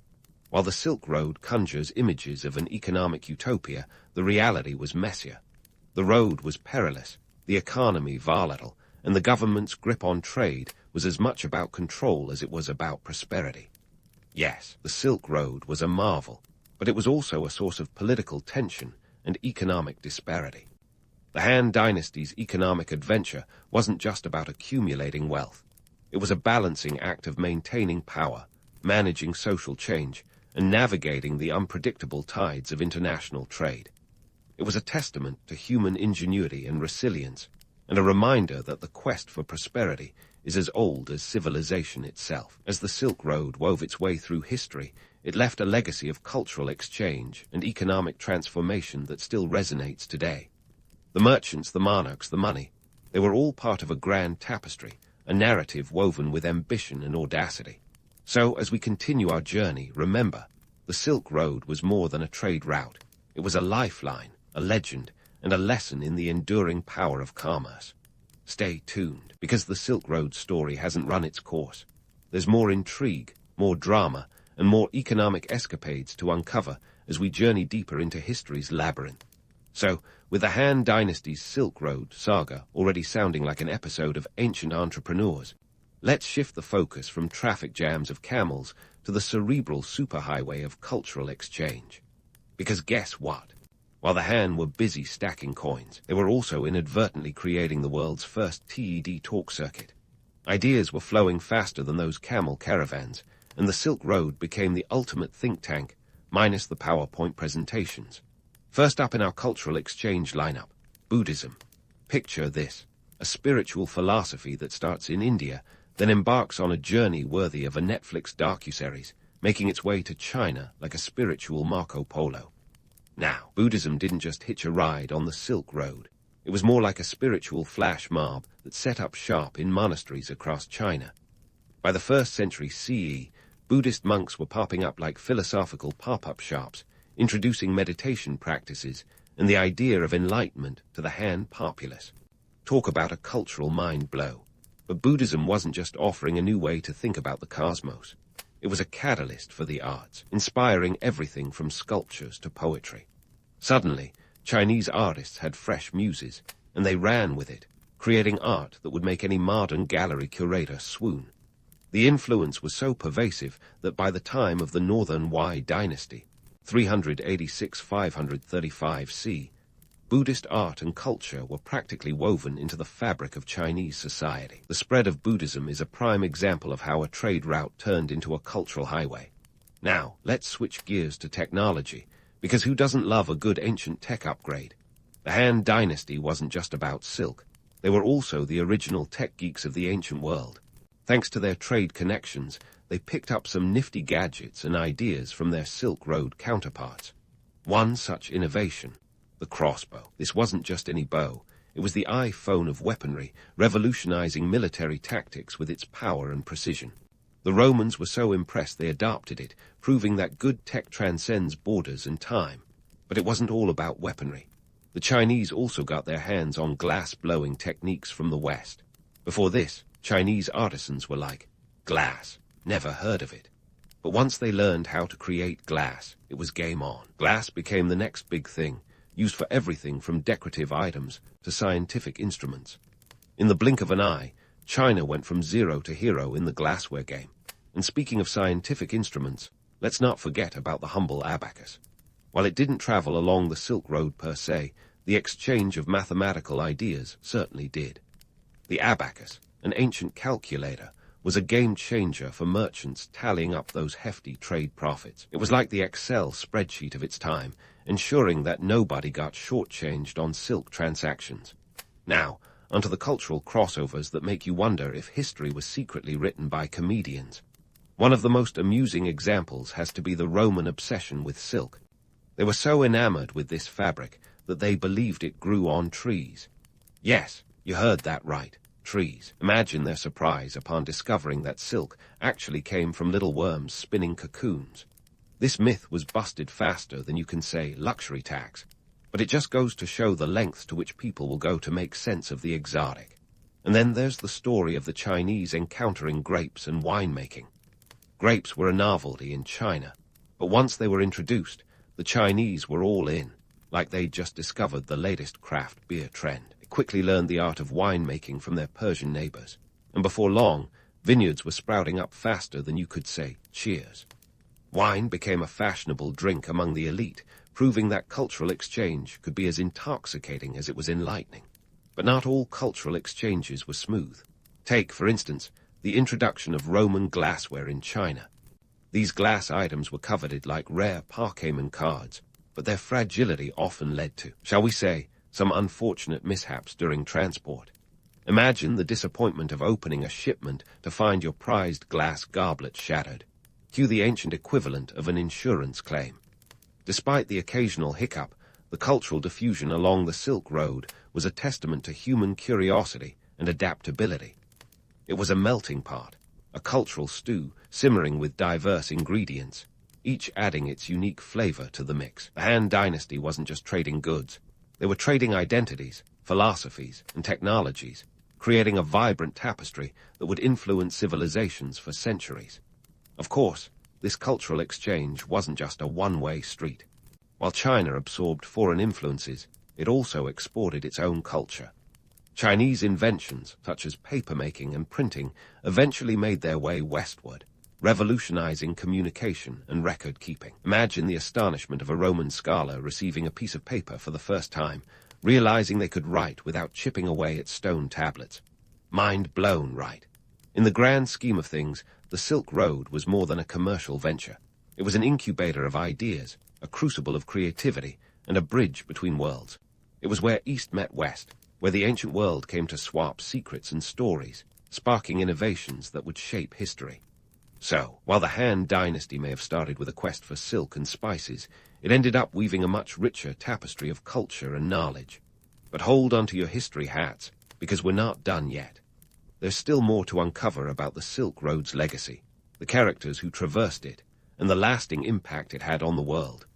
While the Silk Road conjures images of an economic utopia, the reality was messier. The road was perilous, the economy volatile, and the government's grip on trade was as much about control as it was about prosperity. Yes, the Silk Road was a marvel, but it was also a source of political tension and economic disparity. The Han Dynasty's economic adventure wasn't just about accumulating wealth. It was a balancing act of maintaining power, managing social change, and navigating the unpredictable tides of international trade. It was a testament to human ingenuity and resilience, and a reminder that the quest for prosperity is as old as civilization itself. As the Silk Road wove its way through history, it left a legacy of cultural exchange and economic transformation that still resonates today. The merchants, the monarchs, the money, they were all part of a grand tapestry, a narrative woven with ambition and audacity. So, as we continue our journey, remember, the Silk Road was more than a trade route. It was a lifeline, a legend, and a lesson in the enduring power of commerce. Stay tuned, because the Silk Road story hasn't run its course. There's more intrigue, more drama, and more economic escapades to uncover as we journey deeper into history's labyrinth. So, with the Han Dynasty's Silk Road saga already sounding like an episode of Ancient Entrepreneurs, let's shift the focus from traffic jams of camels to the cerebral superhighway of cultural exchange. Because guess what? While the Han were busy stacking coins, they were also inadvertently creating the world's first TED talk circuit. Ideas were flowing faster than those camel caravans, and the Silk Road became the ultimate think tank, minus the PowerPoint presentations. First up in our cultural exchange lineup, Buddhism. Picture this, a spiritual philosophy that starts in India, then embarks on a journey worthy of a Netflix docuseries, making its way to China like a spiritual Marco Polo. Now, Buddhism didn't just hitch a ride on the Silk Road. It was more like a spiritual flash mob that set up shop in monasteries across China. By the 1st century CE, Buddhist monks were popping up like philosophical pop-up shops, introducing meditation practices and the idea of enlightenment to the Han populace. Talk about a cultural mind blow. But Buddhism wasn't just offering a new way to think about the cosmos. It was a catalyst for the arts, inspiring everything from sculptures to poetry. Suddenly, Chinese artists had fresh muses, and they ran with it, creating art that would make any modern gallery curator swoon. The influence was so pervasive that by the time of the Northern Wei Dynasty, 386–535 C, Buddhist art and culture were practically woven into the fabric of Chinese society. The spread of Buddhism is a prime example of how a trade route turned into a cultural highway. Now, let's switch gears to technology, because who doesn't love a good ancient tech upgrade? The Han Dynasty wasn't just about silk. They were also the original tech geeks of the ancient world. Thanks to their trade connections, they picked up some nifty gadgets and ideas from their Silk Road counterparts. One such innovation, the crossbow. This wasn't just any bow. It was the iPhone of weaponry, revolutionizing military tactics with its power and precision. The Romans were so impressed they adopted it, proving that good tech transcends borders and time. But it wasn't all about weaponry. The Chinese also got their hands on glass-blowing techniques from the West. Before this, Chinese artisans were like, glass, never heard of it. But once they learned how to create glass, it was game on. Glass became the next big thing, used for everything from decorative items to scientific instruments. In the blink of an eye, China went from zero to hero in the glassware game. And speaking of scientific instruments, let's not forget about the humble abacus. While it didn't travel along the Silk Road per se, the exchange of mathematical ideas certainly did. The abacus, an ancient calculator, was a game-changer for merchants tallying up those hefty trade profits. It was like the Excel spreadsheet of its time, ensuring that nobody got shortchanged on silk transactions. Now, onto the cultural crossovers that make you wonder if history was secretly written by comedians. One of the most amusing examples has to be the Roman obsession with silk. They were so enamored with this fabric that they believed it grew on trees. Yes, you heard that right. Trees. Imagine their surprise upon discovering that silk actually came from little worms spinning cocoons. This myth was busted faster than you can say luxury tax, but it just goes to show the lengths to which people will go to make sense of the exotic. And then there's the story of the Chinese encountering grapes and winemaking. Grapes were a novelty in China, but once they were introduced, the Chinese were all in, like they'd just discovered the latest craft beer trend. Quickly learned the art of winemaking from their Persian neighbors, and before long, vineyards were sprouting up faster than you could say cheers. Wine became a fashionable drink among the elite, proving that cultural exchange could be as intoxicating as it was enlightening. But not all cultural exchanges were smooth. Take, for instance, the introduction of Roman glassware in China. These glass items were coveted like rare Parkman cards, but their fragility often led to, shall we say, some unfortunate mishaps during transport. Imagine the disappointment of opening a shipment to find your prized glass goblet shattered. Cue the ancient equivalent of an insurance claim. Despite the occasional hiccup, the cultural diffusion along the Silk Road was a testament to human curiosity and adaptability. It was a melting pot, a cultural stew simmering with diverse ingredients, each adding its unique flavor to the mix. The Han Dynasty wasn't just trading goods. They were trading identities, philosophies, and technologies, creating a vibrant tapestry that would influence civilizations for centuries. Of course, this cultural exchange wasn't just a one-way street. While China absorbed foreign influences, it also exported its own culture. Chinese inventions, such as papermaking and printing, eventually made their way westward, revolutionizing communication and record-keeping. Imagine the astonishment of a Roman scholar receiving a piece of paper for the first time, realizing they could write without chipping away at stone tablets. Mind blown, right? In the grand scheme of things, the Silk Road was more than a commercial venture. It was an incubator of ideas, a crucible of creativity, and a bridge between worlds. It was where East met West, where the ancient world came to swap secrets and stories, sparking innovations that would shape history. So, while the Han Dynasty may have started with a quest for silk and spices, it ended up weaving a much richer tapestry of culture and knowledge. But hold on to your history hats, because we're not done yet. There's still more to uncover about the Silk Road's legacy, the characters who traversed it, and the lasting impact it had on the world.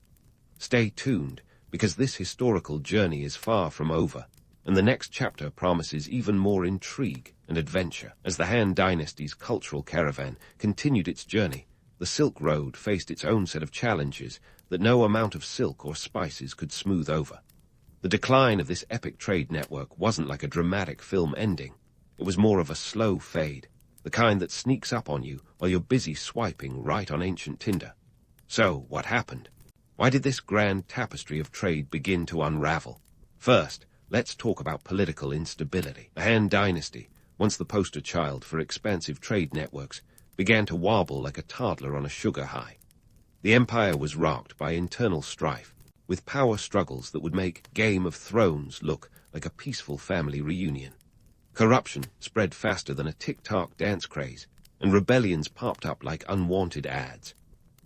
Stay tuned, because this historical journey is far from over, and the next chapter promises even more intrigue and adventure. As the Han Dynasty's cultural caravan continued its journey, the Silk Road faced its own set of challenges that no amount of silk or spices could smooth over. The decline of this epic trade network wasn't like a dramatic film ending. It was more of a slow fade, the kind that sneaks up on you while you're busy swiping right on ancient tinder. So, what happened? Why did this grand tapestry of trade begin to unravel? First, let's talk about political instability. The Han Dynasty, once the poster child for expansive trade networks, began to wobble like a toddler on a sugar high. The empire was rocked by internal strife, with power struggles that would make Game of Thrones look like a peaceful family reunion. Corruption spread faster than a TikTok dance craze, and rebellions popped up like unwanted ads.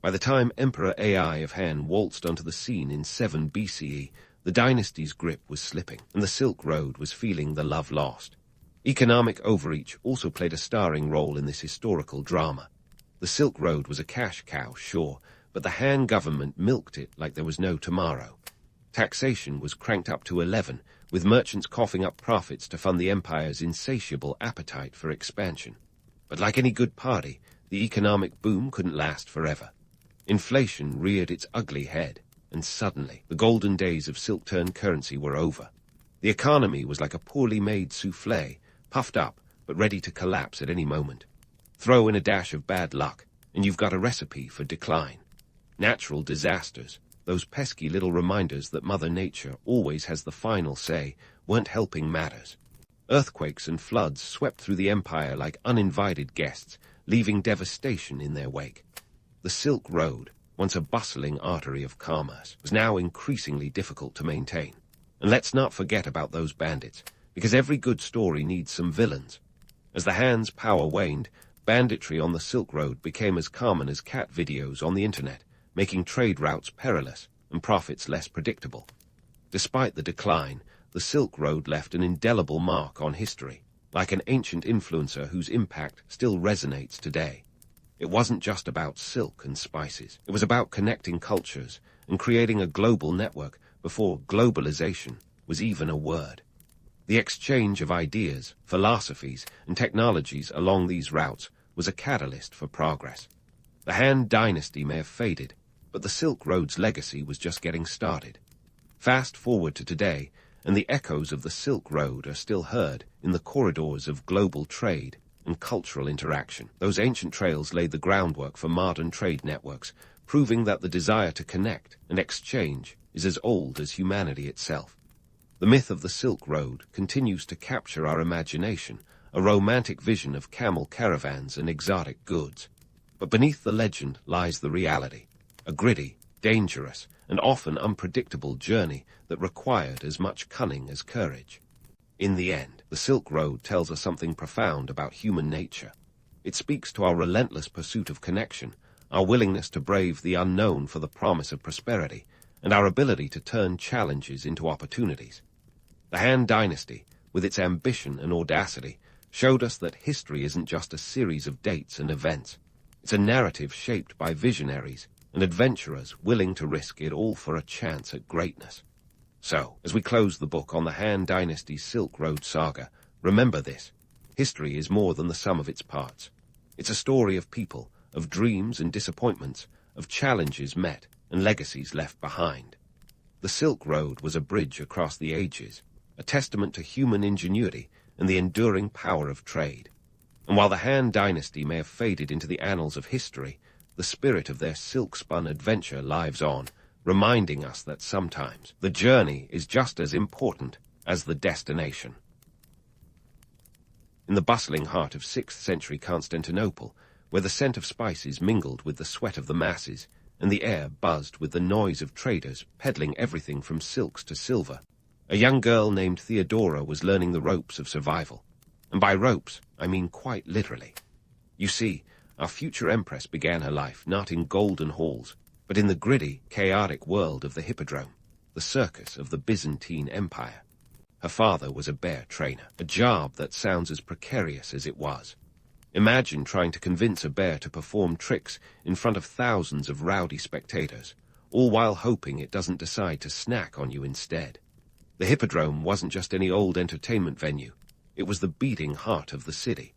By the time Emperor AI of Han waltzed onto the scene in 7 BCE, the dynasty's grip was slipping, and the Silk Road was feeling the love lost. Economic overreach also played a starring role in this historical drama. The Silk Road was a cash cow, sure, but the Han government milked it like there was no tomorrow. Taxation was cranked up to 11, with merchants coughing up profits to fund the empire's insatiable appetite for expansion. But like any good party, the economic boom couldn't last forever. Inflation reared its ugly head, and suddenly the golden days of silk-turned currency were over. The economy was like a poorly made soufflé, puffed up but ready to collapse at any moment. Throw in a dash of bad luck, and you've got a recipe for decline. Natural disasters, those pesky little reminders that Mother Nature always has the final say, weren't helping matters. Earthquakes and floods swept through the empire like uninvited guests, leaving devastation in their wake. The Silk Road, once a bustling artery of commerce, was now increasingly difficult to maintain. And let's not forget about those bandits, because every good story needs some villains. As the Han's power waned, banditry on the Silk Road became as common as cat videos on the internet, making trade routes perilous and profits less predictable. Despite the decline, the Silk Road left an indelible mark on history, like an ancient influencer whose impact still resonates today. It wasn't just about silk and spices. It was about connecting cultures and creating a global network before globalization was even a word. The exchange of ideas, philosophies, and technologies along these routes was a catalyst for progress. The Han Dynasty may have faded, but the Silk Road's legacy was just getting started. Fast forward to today, and the echoes of the Silk Road are still heard in the corridors of global trade and cultural interaction. Those ancient trails laid the groundwork for modern trade networks, proving that the desire to connect and exchange is as old as humanity itself. The myth of the Silk Road continues to capture our imagination, a romantic vision of camel caravans and exotic goods. But beneath the legend lies the reality, a gritty, dangerous, and often unpredictable journey that required as much cunning as courage. In the end, the Silk Road tells us something profound about human nature. It speaks to our relentless pursuit of connection, our willingness to brave the unknown for the promise of prosperity, and our ability to turn challenges into opportunities. The Han Dynasty, with its ambition and audacity, showed us that history isn't just a series of dates and events. It's a narrative shaped by visionaries and adventurers willing to risk it all for a chance at greatness. So, as we close the book on the Han Dynasty's Silk Road saga, remember this: history is more than the sum of its parts. It's a story of people, of dreams and disappointments, of challenges met and legacies left behind. The Silk Road was a bridge across the ages, a testament to human ingenuity and the enduring power of trade. And while the Han Dynasty may have faded into the annals of history, the spirit of their silk-spun adventure lives on, reminding us that sometimes the journey is just as important as the destination. In the bustling heart of 6th century Constantinople, where the scent of spices mingled with the sweat of the masses, and the air buzzed with the noise of traders peddling everything from silks to silver, a young girl named Theodora was learning the ropes of survival. And by ropes, I mean quite literally. You see, our future Empress began her life not in golden halls, but in the gritty, chaotic world of the Hippodrome, the circus of the Byzantine Empire. Her father was a bear trainer, a job that sounds as precarious as it was. Imagine trying to convince a bear to perform tricks in front of thousands of rowdy spectators, all while hoping it doesn't decide to snack on you instead. The Hippodrome wasn't just any old entertainment venue. It was the beating heart of the city.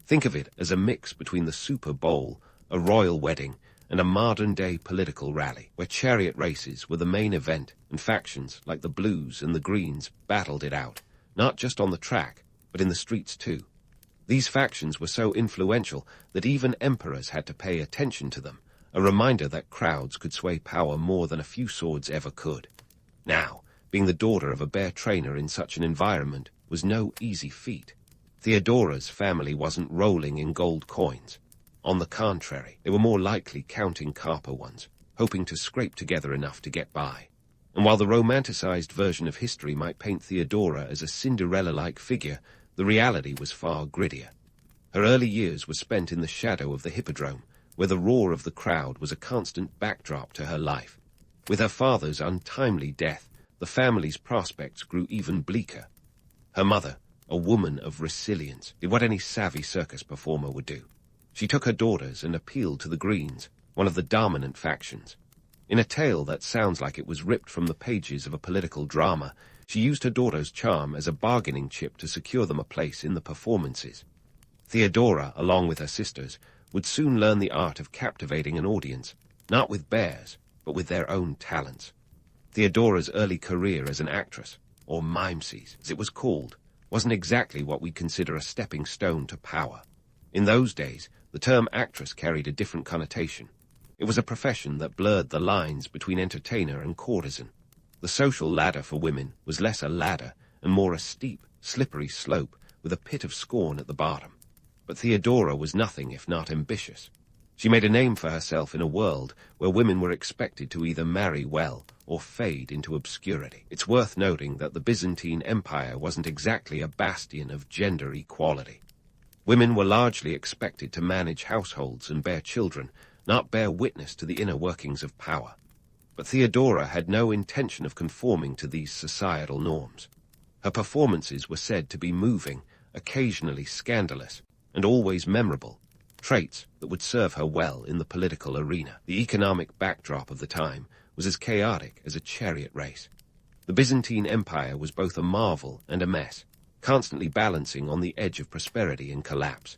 Think of it as a mix between the Super Bowl, a royal wedding, and a modern-day political rally, where chariot races were the main event and factions like the Blues and the Greens battled it out, not just on the track, but in the streets too. These factions were so influential that even emperors had to pay attention to them, a reminder that crowds could sway power more than a few swords ever could. Now, being the daughter of a bear trainer in such an environment was no easy feat. Theodora's family wasn't rolling in gold coins. On the contrary, they were more likely counting copper ones, hoping to scrape together enough to get by. And while the romanticized version of history might paint Theodora as a Cinderella-like figure, the reality was far grittier. Her early years were spent in the shadow of the Hippodrome, where the roar of the crowd was a constant backdrop to her life. With her father's untimely death, the family's prospects grew even bleaker. Her mother, a woman of resilience, did what any savvy circus performer would do. She took her daughters and appealed to the Greens, one of the dominant factions. In a tale that sounds like it was ripped from the pages of a political drama, she used her daughter's charm as a bargaining chip to secure them a place in the performances. Theodora, along with her sisters, would soon learn the art of captivating an audience, not with bears, but with their own talents. Theodora's early career as an actress, or mimesis, as it was called, wasn't exactly what we consider a stepping stone to power. In those days, the term actress carried a different connotation. It was a profession that blurred the lines between entertainer and courtesan. The social ladder for women was less a ladder and more a steep, slippery slope with a pit of scorn at the bottom. But Theodora was nothing if not ambitious. She made a name for herself in a world where women were expected to either marry well or fade into obscurity. It's worth noting that the Byzantine Empire wasn't exactly a bastion of gender equality. Women were largely expected to manage households and bear children, not bear witness to the inner workings of power. But Theodora had no intention of conforming to these societal norms. Her performances were said to be moving, occasionally scandalous, and always memorable, traits that would serve her well in the political arena. The economic backdrop of the time was as chaotic as a chariot race. The Byzantine Empire was both a marvel and a mess, constantly balancing on the edge of prosperity and collapse.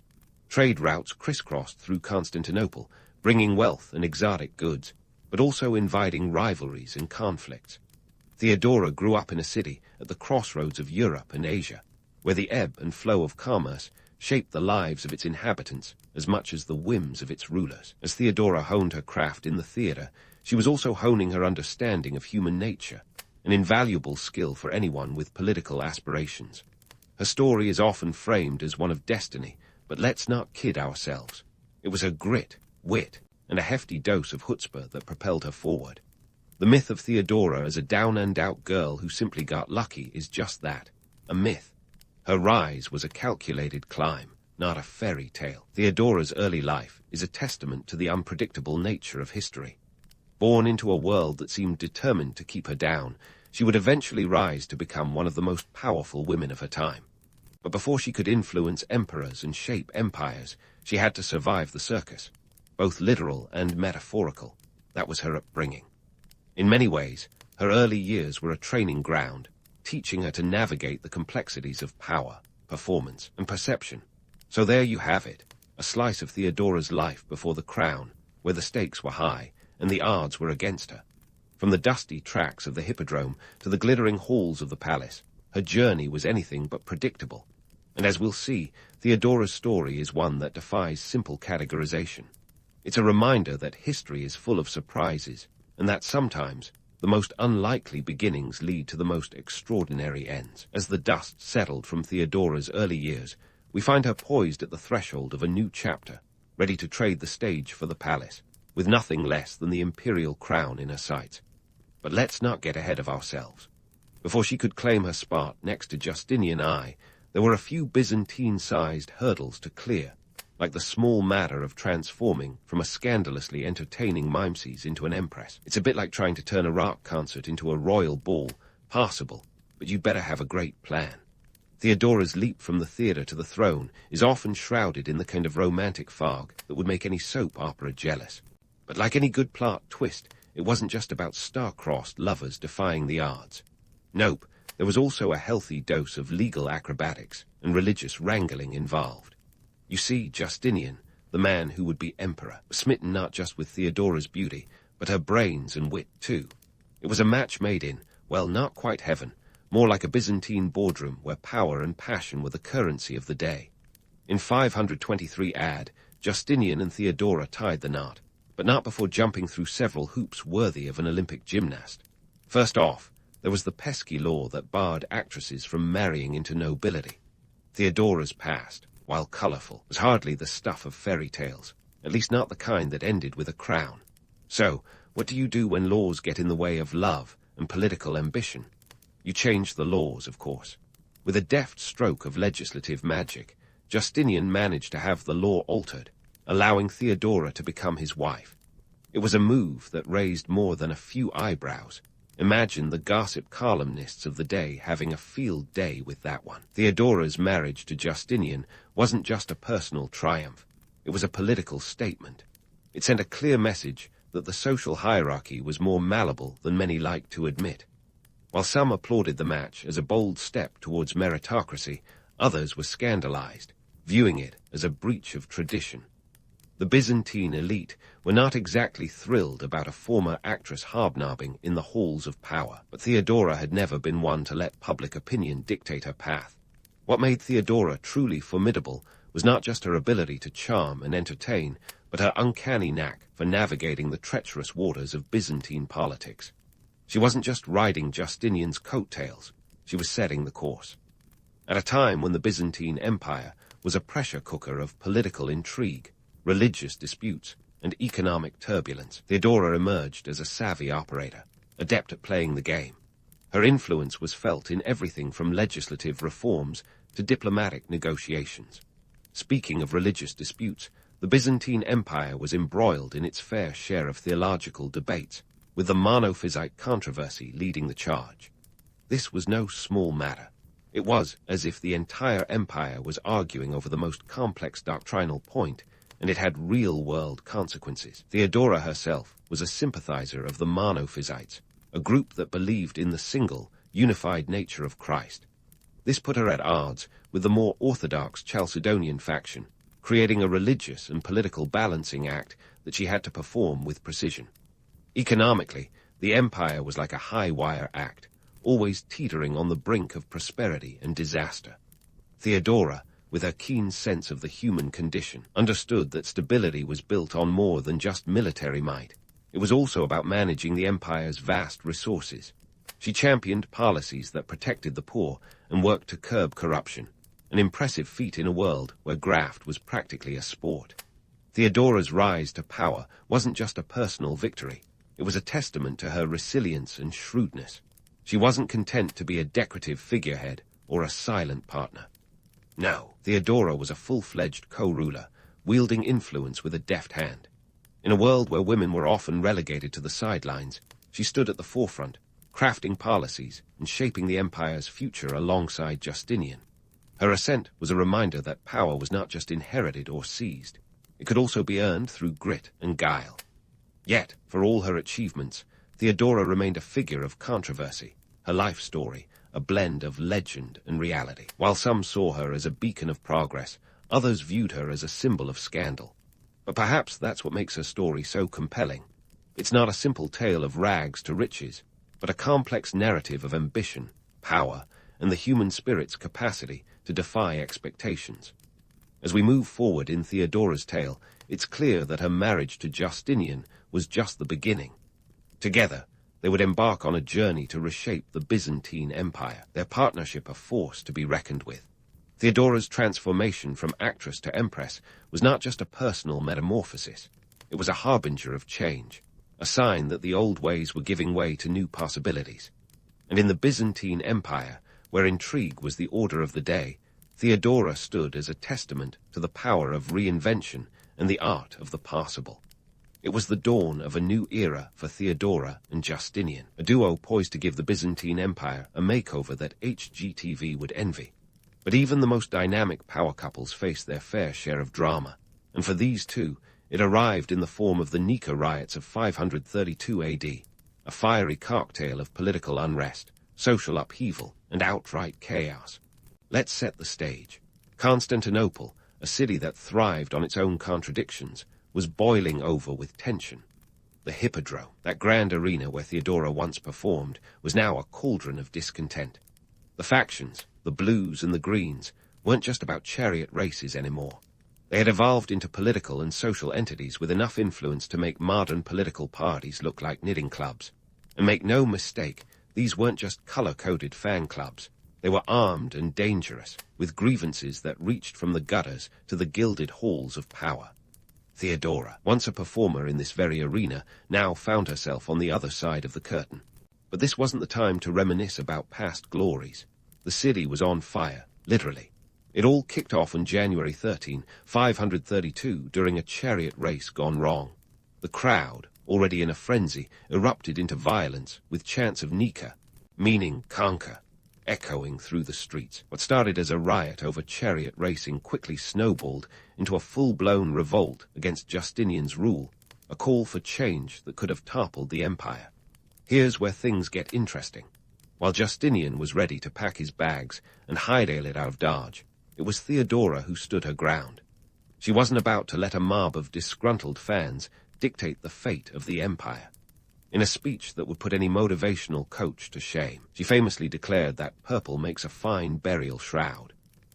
Trade routes crisscrossed through Constantinople, bringing wealth and exotic goods, but also inviting rivalries and conflicts. Theodora grew up in a city at the crossroads of Europe and Asia, where the ebb and flow of commerce shaped the lives of its inhabitants as much as the whims of its rulers. As Theodora honed her craft in the theater, she was also honing her understanding of human nature, an invaluable skill for anyone with political aspirations. Her story is often framed as one of destiny, but let's not kid ourselves. It was her grit, wit, and a hefty dose of chutzpah that propelled her forward. The myth of Theodora as a down-and-out girl who simply got lucky is just that, a myth. Her rise was a calculated climb, not a fairy tale. Theodora's early life is a testament to the unpredictable nature of history. Born into a world that seemed determined to keep her down, she would eventually rise to become one of the most powerful women of her time. But before she could influence emperors and shape empires, she had to survive the circus, both literal and metaphorical. That was her upbringing. In many ways, her early years were a training ground, teaching her to navigate the complexities of power, performance, and perception. So there you have it, a slice of Theodora's life before the crown, where the stakes were high and the odds were against her. From the dusty tracks of the hippodrome to the glittering halls of the palace, her journey was anything but predictable. And as we'll see, Theodora's story is one that defies simple categorization. It's a reminder that history is full of surprises, and that sometimes the most unlikely beginnings lead to the most extraordinary ends. As the dust settled from Theodora's early years, we find her poised at the threshold of a new chapter, ready to trade the stage for the palace, with nothing less than the imperial crown in her sights. But let's not get ahead of ourselves. Before she could claim her spot next to Justinian I, there were a few Byzantine-sized hurdles to clear, like the small matter of transforming from a scandalously entertaining mimesis into an empress. It's a bit like trying to turn a rock concert into a royal ball, passable, but you better have a great plan. Theodora's leap from the theatre to the throne is often shrouded in the kind of romantic fog that would make any soap opera jealous. But like any good plot twist, it wasn't just about star-crossed lovers defying the odds. Nope, there was also a healthy dose of legal acrobatics and religious wrangling involved. You see, Justinian, the man who would be emperor, was smitten not just with Theodora's beauty, but her brains and wit too. It was a match made in, well, not quite heaven, more like a Byzantine boardroom where power and passion were the currency of the day. In 523 AD, Justinian and Theodora tied the knot, but not before jumping through several hoops worthy of an Olympic gymnast. First off, there was the pesky law that barred actresses from marrying into nobility. Theodora's past, while colorful, was hardly the stuff of fairy tales, at least not the kind that ended with a crown. So, what do you do when laws get in the way of love and political ambition? You change the laws, of course. With a deft stroke of legislative magic, Justinian managed to have the law altered, allowing Theodora to become his wife. It was a move that raised more than a few eyebrows. Imagine the gossip columnists of the day having a field day with that one. Theodora's marriage to Justinian wasn't just a personal triumph. It was a political statement. It sent a clear message that the social hierarchy was more malleable than many liked to admit. While some applauded the match as a bold step towards meritocracy, others were scandalized, viewing it as a breach of tradition. The Byzantine elite were not exactly thrilled about a former actress hobnobbing in the halls of power, but Theodora had never been one to let public opinion dictate her path. What made Theodora truly formidable was not just her ability to charm and entertain, but her uncanny knack for navigating the treacherous waters of Byzantine politics. She wasn't just riding Justinian's coattails, she was setting the course. At a time when the Byzantine Empire was a pressure cooker of political intrigue, religious disputes, and economic turbulence, Theodora emerged as a savvy operator, adept at playing the game. Her influence was felt in everything from legislative reforms to diplomatic negotiations. Speaking of religious disputes, the Byzantine Empire was embroiled in its fair share of theological debates, with the monophysite controversy leading the charge. This was no small matter. It was as if the entire empire was arguing over the most complex doctrinal point, and it had real-world consequences. Theodora herself was a sympathizer of the monophysites, a group that believed in the single, unified nature of Christ. This put her at odds with the more orthodox Chalcedonian faction, creating a religious and political balancing act that she had to perform with precision. Economically, the empire was like a high-wire act, always teetering on the brink of prosperity and disaster. Theodora, with her keen sense of the human condition, understood that stability was built on more than just military might. It was also about managing the empire's vast resources. She championed policies that protected the poor and worked to curb corruption, an impressive feat in a world where graft was practically a sport. Theodora's rise to power wasn't just a personal victory. It was a testament to her resilience and shrewdness. She wasn't content to be a decorative figurehead or a silent partner. No, Theodora was a full-fledged co-ruler, wielding influence with a deft hand. In a world where women were often relegated to the sidelines, she stood at the forefront, crafting policies and shaping the empire's future alongside Justinian. Her ascent was a reminder that power was not just inherited or seized. It could also be earned through grit and guile. Yet, for all her achievements, Theodora remained a figure of controversy, her life story a blend of legend and reality. While some saw her as a beacon of progress, others viewed her as a symbol of scandal. But perhaps that's what makes her story so compelling. It's not a simple tale of rags to riches, but a complex narrative of ambition, power, and the human spirit's capacity to defy expectations. As we move forward in Theodora's tale, it's clear that her marriage to Justinian was just the beginning. Together, they would embark on a journey to reshape the Byzantine Empire, their partnership a force to be reckoned with. Theodora's transformation from actress to empress was not just a personal metamorphosis. It was a harbinger of change, a sign that the old ways were giving way to new possibilities. And in the Byzantine Empire, where intrigue was the order of the day, Theodora stood as a testament to the power of reinvention and the art of the possible. It was the dawn of a new era for Theodora and Justinian, a duo poised to give the Byzantine Empire a makeover that HGTV would envy. But even the most dynamic power couples faced their fair share of drama, and for these two, it arrived in the form of the Nika riots of 532 AD, a fiery cocktail of political unrest, social upheaval, and outright chaos. Let's set the stage. Constantinople, a city that thrived on its own contradictions, was boiling over with tension. The Hippodrome, that grand arena where Theodora once performed, was now a cauldron of discontent. The factions, the blues and the greens, weren't just about chariot races anymore. They had evolved into political and social entities with enough influence to make modern political parties look like knitting clubs. And make no mistake, these weren't just color-coded fan clubs. They were armed and dangerous, with grievances that reached from the gutters to the gilded halls of power. Theodora, once a performer in this very arena, now found herself on the other side of the curtain. But this wasn't the time to reminisce about past glories. The city was on fire, literally. It all kicked off on January 13, 532, during a chariot race gone wrong. The crowd, already in a frenzy, erupted into violence with chants of Nika, meaning conquer, echoing through the streets. What started as a riot over chariot racing quickly snowballed into a full-blown revolt against Justinian's rule, a call for change that could have toppled the empire. Here's where things get interesting. While Justinian was ready to pack his bags and hightail it out of Dodge, it was Theodora who stood her ground. She wasn't about to let a mob of disgruntled fans dictate the fate of the empire. In a speech that would put any motivational coach to shame, she famously declared that purple makes a fine burial shroud.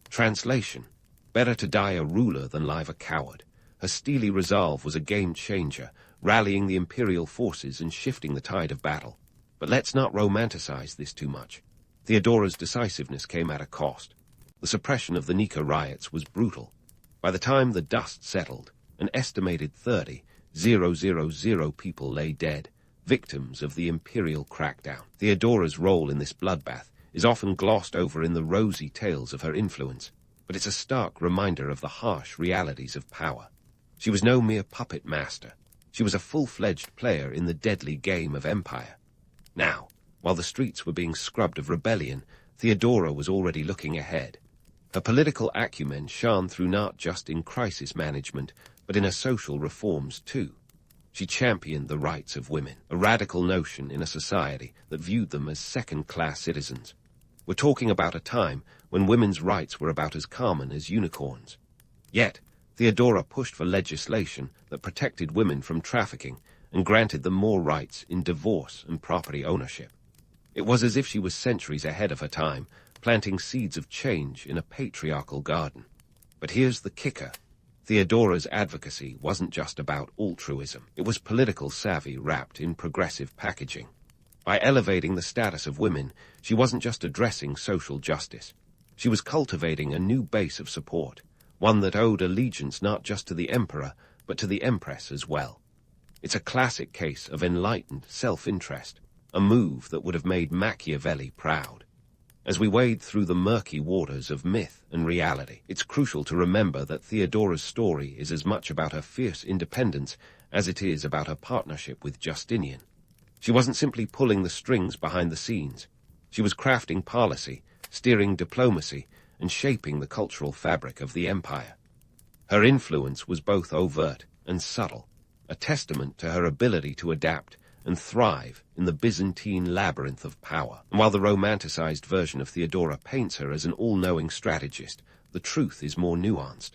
Translation: better to die a ruler than live a coward. Her steely resolve was a game-changer, rallying the imperial forces and shifting the tide of battle. But let's not romanticize this too much. Theodora's decisiveness came at a cost. The suppression of the Nika riots was brutal. By the time the dust settled, an estimated 30,000 people lay dead, victims of the imperial crackdown. Theodora's role in this bloodbath is often glossed over in the rosy tales of her influence, but it's a stark reminder of the harsh realities of power. She was no mere puppet master. She was a full-fledged player in the deadly game of empire. Now, while the streets were being scrubbed of rebellion, Theodora was already looking ahead. Her political acumen shone through not just in crisis management, but in her social reforms too. She championed the rights of women, a radical notion in a society that viewed them as second-class citizens. We're talking about a time when women's rights were about as common as unicorns. Yet, Theodora pushed for legislation that protected women from trafficking and granted them more rights in divorce and property ownership. It was as if she was centuries ahead of her time, planting seeds of change in a patriarchal garden. But here's the kicker. Theodora's advocacy wasn't just about altruism. It was political savvy wrapped in progressive packaging. By elevating the status of women, she wasn't just addressing social justice. She was cultivating a new base of support, one that owed allegiance not just to the emperor, but to the empress as well. It's a classic case of enlightened self-interest, a move that would have made Machiavelli proud. As we wade through the murky waters of myth and reality, it's crucial to remember that Theodora's story is as much about her fierce independence as it is about her partnership with Justinian. She wasn't simply pulling the strings behind the scenes. She was crafting policy, steering diplomacy, and shaping the cultural fabric of the empire. Her influence was both overt and subtle. a testament to her ability to adapt and thrive in the Byzantine labyrinth of power. And while the romanticized version of Theodora paints her as an all-knowing strategist, the truth is more nuanced.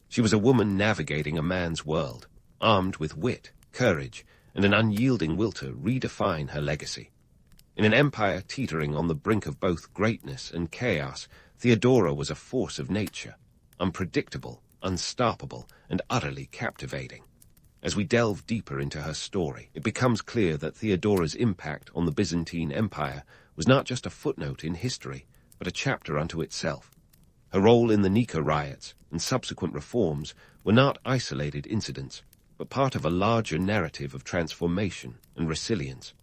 She was a woman navigating a man's world, armed with wit, courage, and an unyielding will to redefine her legacy. In an empire teetering on the brink of both greatness and chaos, Theodora was a force of nature, unpredictable, unstoppable, and utterly captivating. As we delve deeper into her story, it becomes clear that Theodora's impact on the Byzantine Empire was not just a footnote in history, but a chapter unto itself. Her role in the Nika riots and subsequent reforms were not isolated incidents, but part of a larger narrative of transformation and resilience.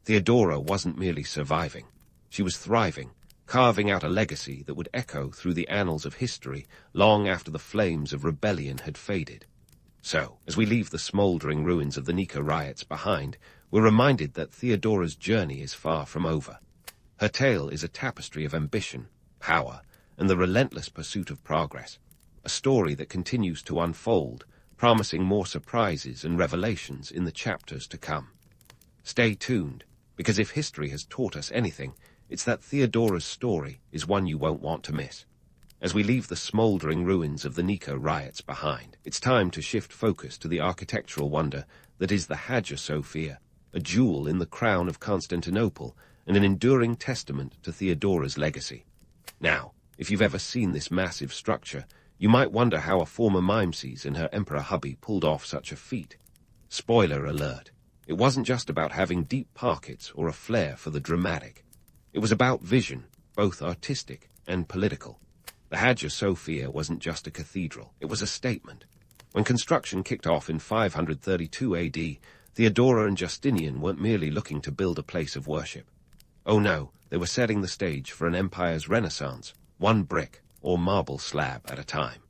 Theodora wasn't merely surviving. She was thriving, carving out a legacy that would echo through the annals of history long after the flames of rebellion had faded. So, as we leave the smoldering ruins of the Nika riots behind, we're reminded that Theodora's journey is far from over. Her tale is a tapestry of ambition, power, and the relentless pursuit of progress, a story that continues to unfold, promising more surprises and revelations in the chapters to come. Stay tuned, because if history has taught us anything, it's that Theodora's story is one you won't want to miss. As we leave the smoldering ruins of the Nika riots behind, it's time to shift focus to the architectural wonder that is the Hagia Sophia, a jewel in the crown of Constantinople and an enduring testament to Theodora's legacy. Now, if you've ever seen this massive structure, you might wonder how a former Mimesis and her emperor hubby pulled off such a feat. Spoiler alert, it wasn't just about having deep pockets or a flair for the dramatic. It was about vision, both artistic and political. The Hagia Sophia wasn't just a cathedral, it was a statement. When construction kicked off in 532 AD, Theodora and Justinian weren't merely looking to build a place of worship. Oh no, they were setting the stage for an empire's renaissance, one brick or marble slab at a time.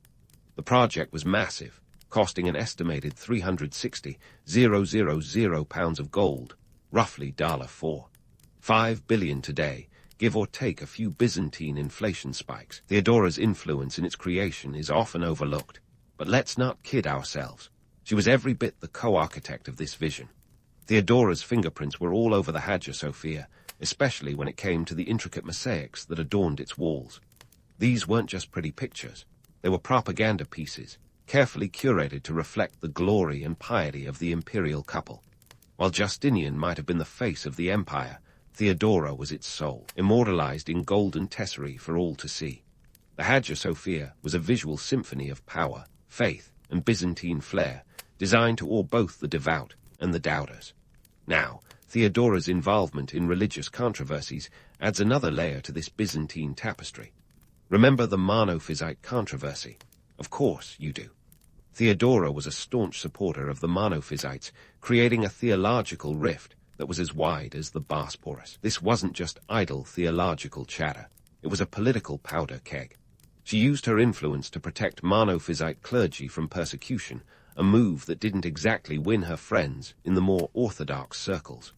The project was massive, costing an estimated 360,000 pounds of gold, roughly $4.5 billion today, give or take a few Byzantine inflation spikes. Theodora's influence in its creation is often overlooked, but let's not kid ourselves. She was every bit the co-architect of this vision. Theodora's fingerprints were all over the Hagia Sophia, especially when it came to the intricate mosaics that adorned its walls. These weren't just pretty pictures. They were propaganda pieces, carefully curated to reflect the glory and piety of the imperial couple. While Justinian might have been the face of the empire, Theodora was its soul, immortalized in golden tesserae for all to see. The Hagia Sophia was a visual symphony of power, faith, and Byzantine flair, designed to awe both the devout and the doubters. Now, Theodora's involvement in religious controversies adds another layer to this Byzantine tapestry. Remember the Monophysite controversy? Of course you do. Theodora was a staunch supporter of the Monophysites, creating a theological rift that was as wide as the Bosporus. This wasn't just idle theological chatter. It was a political powder keg. She used her influence to protect Monophysite clergy from persecution, a move that didn't exactly win her friends in the more orthodox circles.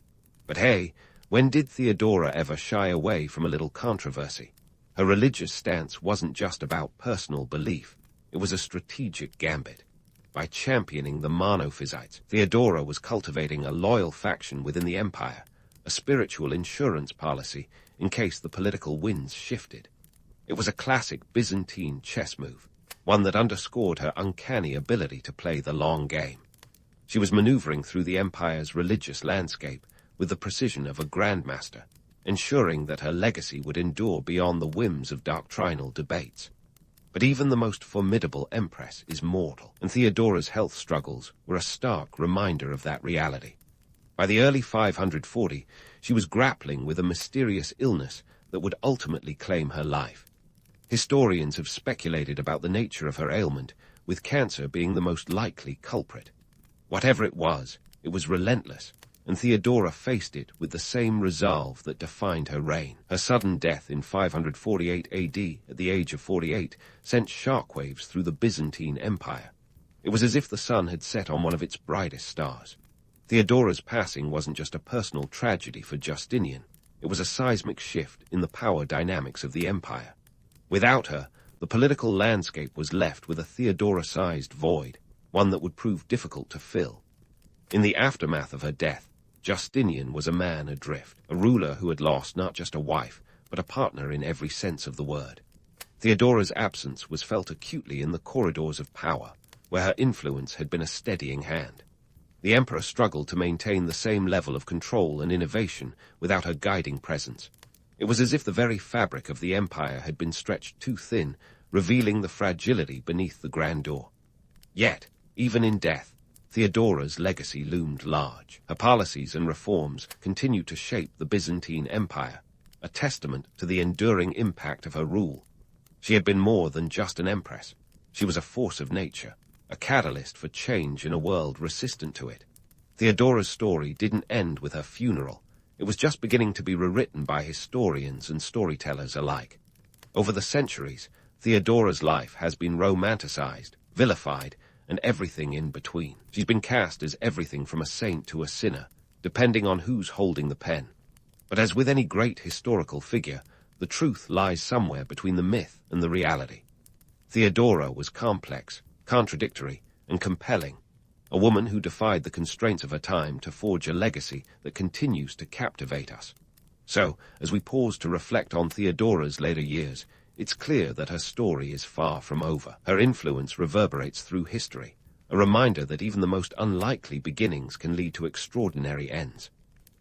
But hey, when did Theodora ever shy away from a little controversy? Her religious stance wasn't just about personal belief. It was a strategic gambit. By championing the Monophysites, Theodora was cultivating a loyal faction within the empire, a spiritual insurance policy in case the political winds shifted. It was a classic Byzantine chess move, one that underscored her uncanny ability to play the long game. She was maneuvering through the empire's religious landscape with the precision of a grandmaster, ensuring that her legacy would endure beyond the whims of doctrinal debates. But even the most formidable Empress is mortal, and Theodora's health struggles were a stark reminder of that reality. By the early 540, she was grappling with a mysterious illness that would ultimately claim her life. Historians have speculated about the nature of her ailment, with cancer being the most likely culprit. Whatever it was relentless, and Theodora faced it with the same resolve that defined her reign. Her sudden death in 548 AD at the age of 48 sent shockwaves through the Byzantine Empire. It was as if the sun had set on one of its brightest stars. Theodora's passing wasn't just a personal tragedy for Justinian. It was a seismic shift in the power dynamics of the empire. Without her, the political landscape was left with a Theodora-sized void, one that would prove difficult to fill. In the aftermath of her death, Justinian was a man adrift, a ruler who had lost not just a wife, but a partner in every sense of the word. Theodora's absence was felt acutely in the corridors of power, where her influence had been a steadying hand. The emperor struggled to maintain the same level of control and innovation without her guiding presence. It was as if the very fabric of the empire had been stretched too thin, revealing the fragility beneath the grandeur. Yet, even in death, Theodora's legacy loomed large. Her policies and reforms continued to shape the Byzantine Empire, a testament to the enduring impact of her rule. She had been more than just an empress. She was a force of nature, a catalyst for change in a world resistant to it. Theodora's story didn't end with her funeral. It was just beginning to be rewritten by historians and storytellers alike. Over the centuries, Theodora's life has been romanticized, vilified, and everything in between. She's been cast as everything from a saint to a sinner, depending on who's holding the pen. But as with any great historical figure, the truth lies somewhere between the myth and the reality. Theodora was complex, contradictory, and compelling, a woman who defied the constraints of her time to forge a legacy that continues to captivate us. So, as we pause to reflect on Theodora's later years, it's clear that her story is far from over. Her influence reverberates through history, a reminder that even the most unlikely beginnings can lead to extraordinary ends.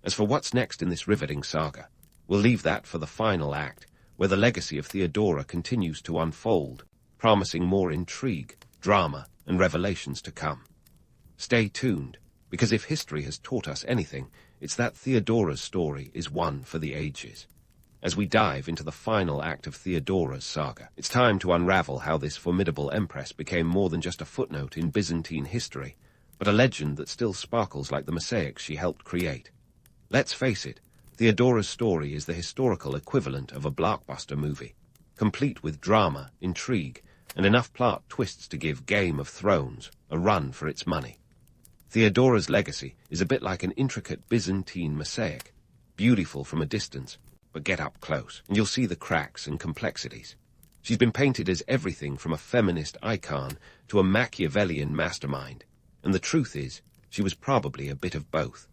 As for what's next in this riveting saga, we'll leave that for the final act, where the legacy of Theodora continues to unfold, promising more intrigue, drama, and revelations to come. Stay tuned, because if history has taught us anything, it's that Theodora's story is one for the ages. As we dive into the final act of Theodora's saga, it's time to unravel how this formidable empress became more than just a footnote in Byzantine history, but a legend that still sparkles like the mosaics she helped create. Let's face it, Theodora's story is the historical equivalent of a blockbuster movie, complete with drama, intrigue, and enough plot twists to give Game of Thrones a run for its money. Theodora's legacy is a bit like an intricate Byzantine mosaic, beautiful from a distance, but get up close, and you'll see the cracks and complexities. She's been painted as everything from a feminist icon to a Machiavellian mastermind, and the truth is, she was probably a bit of both.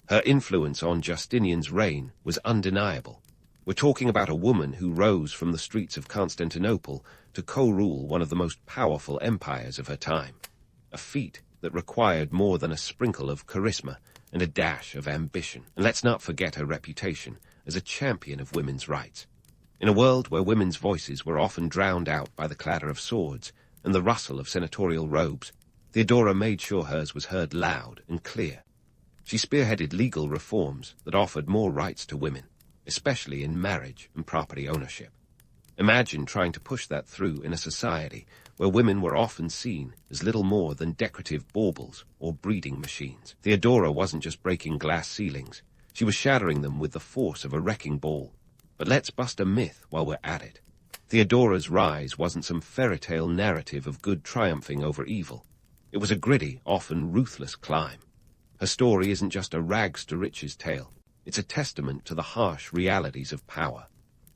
Her influence on Justinian's reign was undeniable. We're talking about a woman who rose from the streets of Constantinople to co-rule one of the most powerful empires of her time, a feat that required more than a sprinkle of charisma and a dash of ambition. And let's not forget her reputation as a champion of women's rights. In a world where women's voices were often drowned out by the clatter of swords and the rustle of senatorial robes, Theodora made sure hers was heard loud and clear. She spearheaded legal reforms that offered more rights to women, especially in marriage and property ownership. Imagine trying to push that through in a society where women were often seen as little more than decorative baubles or breeding machines. Theodora wasn't just breaking glass ceilings. She was shattering them with the force of a wrecking ball. But let's bust a myth while we're at it. Theodora's rise wasn't some fairy tale narrative of good triumphing over evil. It was a gritty, often ruthless climb. Her story isn't just a rags-to-riches tale. It's a testament to the harsh realities of power.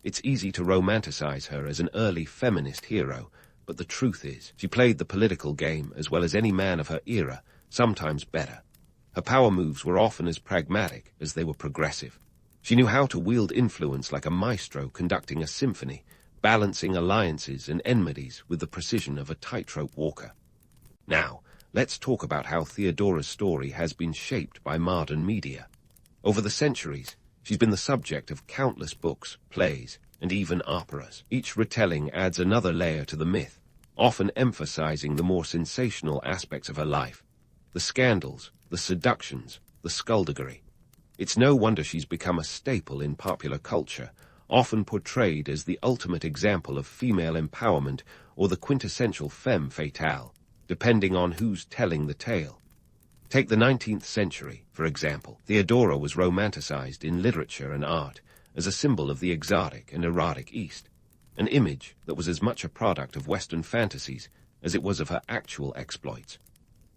It's easy to romanticize her as an early feminist hero, but the truth is, she played the political game as well as any man of her era, sometimes better. Her power moves were often as pragmatic as they were progressive. She knew how to wield influence like a maestro conducting a symphony, balancing alliances and enmities with the precision of a tightrope walker. Now, let's talk about how Theodora's story has been shaped by modern media. Over the centuries, she's been the subject of countless books, plays, and even operas. Each retelling adds another layer to the myth, often emphasizing the more sensational aspects of her life. The scandals, the seductions, the skullduggery. It's no wonder she's become a staple in popular culture, often portrayed as the ultimate example of female empowerment or the quintessential femme fatale, depending on who's telling the tale. Take the 19th century, for example. Theodora was romanticized in literature and art as a symbol of the exotic and erotic East, an image that was as much a product of Western fantasies as it was of her actual exploits.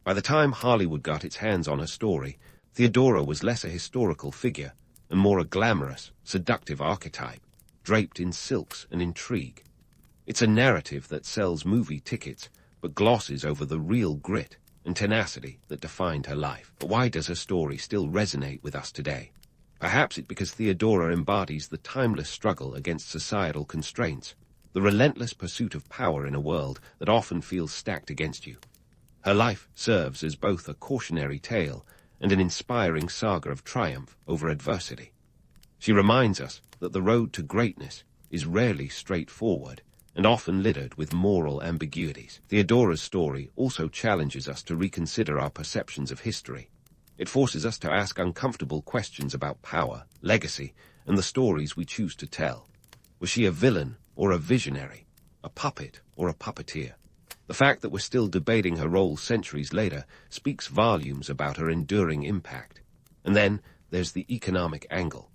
By the time Hollywood got its hands on her story, Theodora was less a historical figure and more a glamorous, seductive archetype, draped in silks and intrigue. It's a narrative that sells movie tickets but glosses over the real grit, and tenacity that defined her life. But why does her story still resonate with us today? Perhaps it's because Theodora embodies the timeless struggle against societal constraints, the relentless pursuit of power in a world that often feels stacked against you. Her life serves as both a cautionary tale and an inspiring saga of triumph over adversity. She reminds us that the road to greatness is rarely straightforward and often littered with moral ambiguities. Theodora's story also challenges us to reconsider our perceptions of history. It forces us to ask uncomfortable questions about power, legacy, and the stories we choose to tell. Was she a villain or a visionary, a puppet or a puppeteer? The fact that we're still debating her role centuries later speaks volumes about her enduring impact. And then there's the economic angle.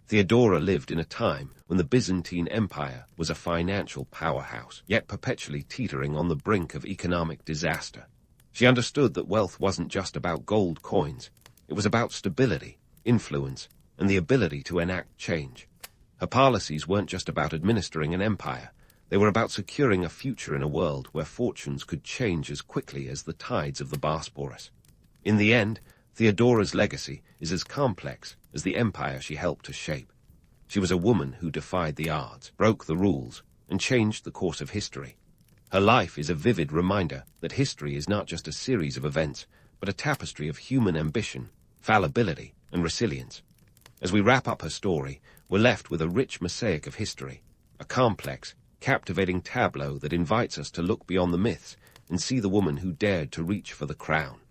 Theodora lived in a time when the Byzantine Empire was a financial powerhouse, yet perpetually teetering on the brink of economic disaster. She understood that wealth wasn't just about gold coins. It was about stability, influence, and the ability to enact change. Her policies weren't just about administering an empire. They were about securing a future in a world where fortunes could change as quickly as the tides of the Bosporus. In the end, Theodora's legacy is as complex as the empire she helped to shape. She was a woman who defied the odds, broke the rules, and changed the course of history. Her life is a vivid reminder that history is not just a series of events, but a tapestry of human ambition, fallibility, and resilience. As we wrap up her story, we're left with a rich mosaic of history, a complex, captivating tableau that invites us to look beyond the myths and see the woman who dared to reach for the crown.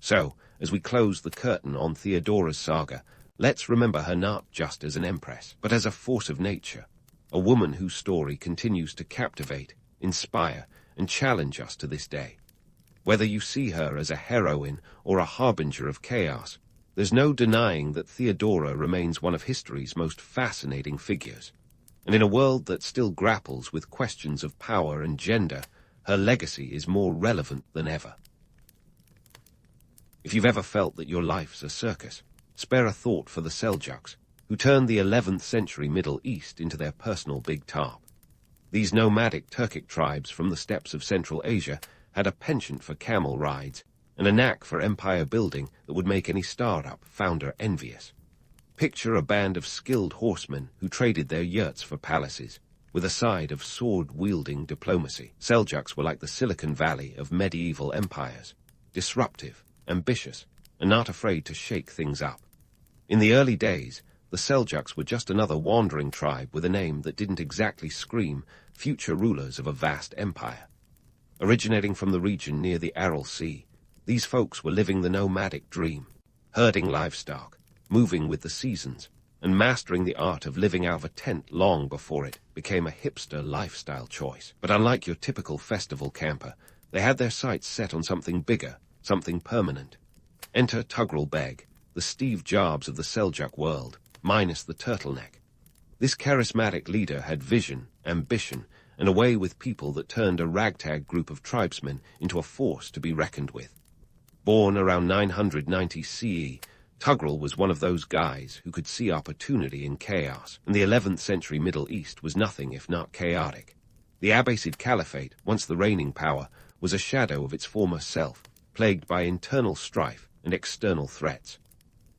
So, as we close the curtain on Theodora's saga, let's remember her not just as an empress, but as a force of nature, a woman whose story continues to captivate, inspire, and challenge us to this day. Whether you see her as a heroine or a harbinger of chaos, there's no denying that Theodora remains one of history's most fascinating figures. And in a world that still grapples with questions of power and gender, her legacy is more relevant than ever. If you've ever felt that your life's a circus, spare a thought for the Seljuks, who turned the 11th century Middle East into their personal big top. These nomadic Turkic tribes from the steppes of Central Asia had a penchant for camel rides and a knack for empire building that would make any startup founder envious. Picture a band of skilled horsemen who traded their yurts for palaces, with a side of sword-wielding diplomacy. Seljuks were like the Silicon Valley of medieval empires, disruptive, ambitious, and not afraid to shake things up. In the early days, the Seljuks were just another wandering tribe with a name that didn't exactly scream future rulers of a vast empire. Originating from the region near the Aral Sea, these folks were living the nomadic dream, herding livestock, moving with the seasons, and mastering the art of living out of a tent long before it became a hipster lifestyle choice. But unlike your typical festival camper, they had their sights set on something bigger, something permanent. Enter Tughril Beg, the Steve Jobs of the Seljuk world, minus the turtleneck. This charismatic leader had vision, ambition, and a way with people that turned a ragtag group of tribesmen into a force to be reckoned with. Born around 990 CE, Tughril was one of those guys who could see opportunity in chaos, and the 11th century Middle East was nothing if not chaotic. The Abbasid Caliphate, once the reigning power, was a shadow of its former self, plagued by internal strife and external threats.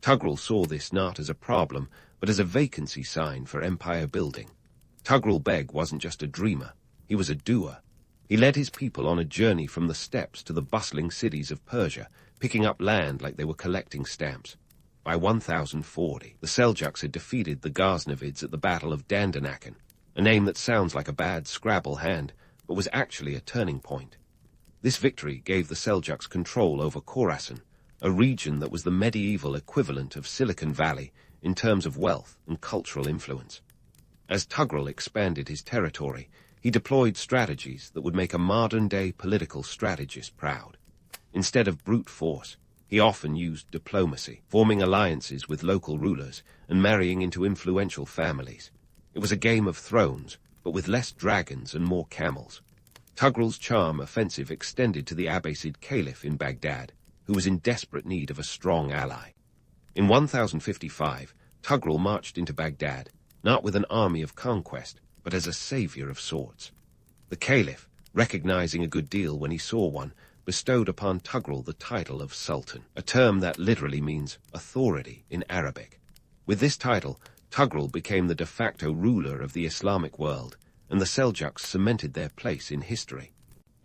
Tughril saw this not as a problem, but as a vacancy sign for empire building. Tughril Beg wasn't just a dreamer, he was a doer. He led his people on a journey from the steppes to the bustling cities of Persia, picking up land like they were collecting stamps. By 1040, the Seljuks had defeated the Ghaznavids at the Battle of Dandanakan, a name that sounds like a bad Scrabble hand, but was actually a turning point. This victory gave the Seljuks control over Khorasan, a region that was the medieval equivalent of Silicon Valley in terms of wealth and cultural influence. As Tughril expanded his territory, he deployed strategies that would make a modern-day political strategist proud. Instead of brute force, he often used diplomacy, forming alliances with local rulers and marrying into influential families. It was a game of thrones, but with less dragons and more camels. Tughril's charm offensive extended to the Abbasid Caliph in Baghdad, who was in desperate need of a strong ally. In 1055, Tughril marched into Baghdad, not with an army of conquest, but as a savior of sorts. The Caliph, recognizing a good deal when he saw one, bestowed upon Tughril the title of Sultan, a term that literally means authority in Arabic. With this title, Tughril became the de facto ruler of the Islamic world, and the Seljuks cemented their place in history.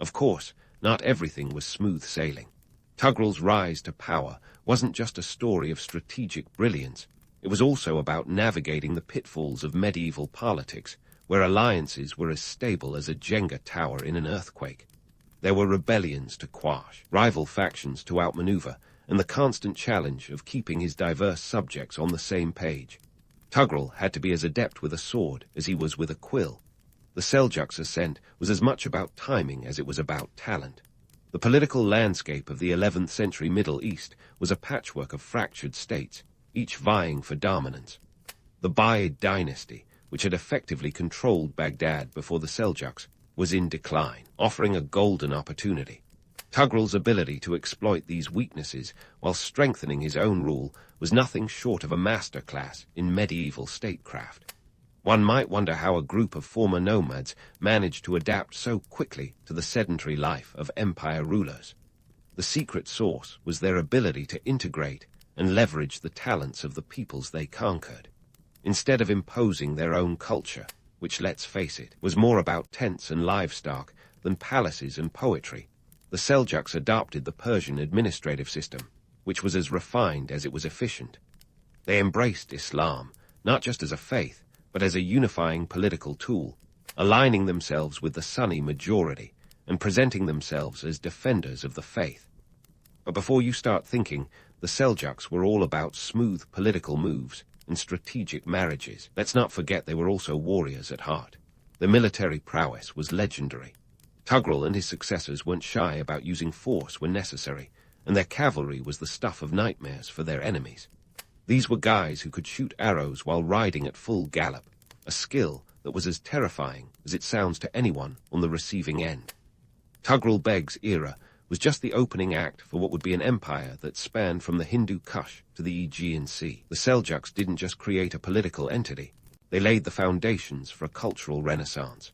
Of course, not everything was smooth sailing. Tughril's rise to power wasn't just a story of strategic brilliance. It was also about navigating the pitfalls of medieval politics, where alliances were as stable as a Jenga tower in an earthquake. There were rebellions to quash, rival factions to outmaneuver, and the constant challenge of keeping his diverse subjects on the same page. Tughril had to be as adept with a sword as he was with a quill. The Seljuks' ascent was as much about timing as it was about talent. The political landscape of the 11th century Middle East was a patchwork of fractured states, each vying for dominance. The Dynasty, which had effectively controlled Baghdad before the Seljuks, was in decline, offering a golden opportunity. Tughril's ability to exploit these weaknesses while strengthening his own rule was nothing short of a masterclass in medieval statecraft. One might wonder how a group of former nomads managed to adapt so quickly to the sedentary life of empire rulers. The secret sauce was their ability to integrate and leverage the talents of the peoples they conquered. Instead of imposing their own culture, which, let's face it, was more about tents and livestock than palaces and poetry, the Seljuks adopted the Persian administrative system, which was as refined as it was efficient. They embraced Islam, not just as a faith, but as a unifying political tool, aligning themselves with the Sunni majority and presenting themselves as defenders of the faith. But before you start thinking, the Seljuks were all about smooth political moves and strategic marriages, let's not forget they were also warriors at heart. Their military prowess was legendary. Tughril and his successors weren't shy about using force when necessary, and their cavalry was the stuff of nightmares for their enemies. These were guys who could shoot arrows while riding at full gallop, a skill that was as terrifying as it sounds to anyone on the receiving end. Tughril Beg's era was just the opening act for what would be an empire that spanned from the Hindu Kush to the Aegean Sea. The Seljuks didn't just create a political entity, they laid the foundations for a cultural renaissance.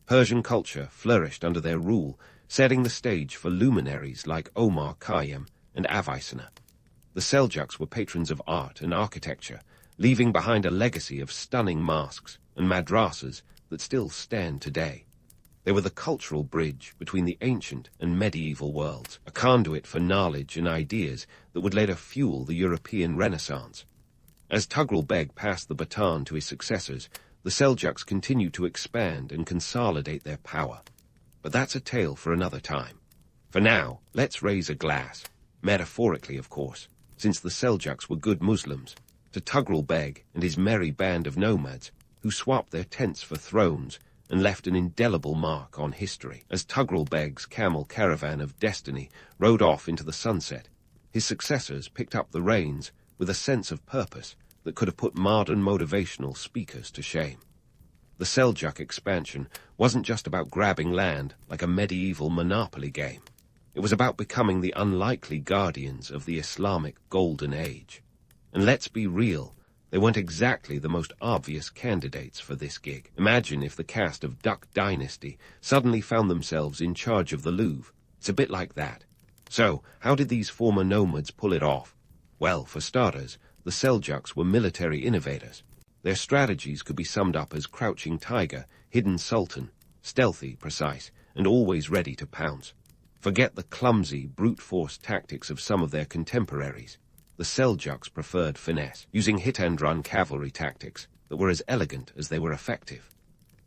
Persian culture flourished under their rule, setting the stage for luminaries like Omar Khayyam and Avicenna. The Seljuks were patrons of art and architecture, leaving behind a legacy of stunning mosques and madrasas that still stand today. They were the cultural bridge between the ancient and medieval worlds, a conduit for knowledge and ideas that would later fuel the European Renaissance. As Tughril Beg passed the baton to his successors, the Seljuks continued to expand and consolidate their power. But that's a tale for another time. For now, let's raise a glass, metaphorically of course, since the Seljuks were good Muslims, to Tughril Beg and his merry band of nomads who swapped their tents for thrones and left an indelible mark on history. As Tughril Beg's camel caravan of destiny rode off into the sunset, his successors picked up the reins with a sense of purpose that could have put modern motivational speakers to shame. The Seljuk expansion wasn't just about grabbing land like a medieval monopoly game. It was about becoming the unlikely guardians of the Islamic Golden Age. And let's be real, they weren't exactly the most obvious candidates for this gig. Imagine if the cast of Duck Dynasty suddenly found themselves in charge of the Louvre. It's a bit like that. So, how did these former nomads pull it off? Well, for starters, the Seljuks were military innovators. Their strategies could be summed up as crouching tiger, hidden sultan, stealthy, precise, and always ready to pounce. Forget the clumsy, brute-force tactics of some of their contemporaries. The Seljuks preferred finesse, using hit-and-run cavalry tactics that were as elegant as they were effective.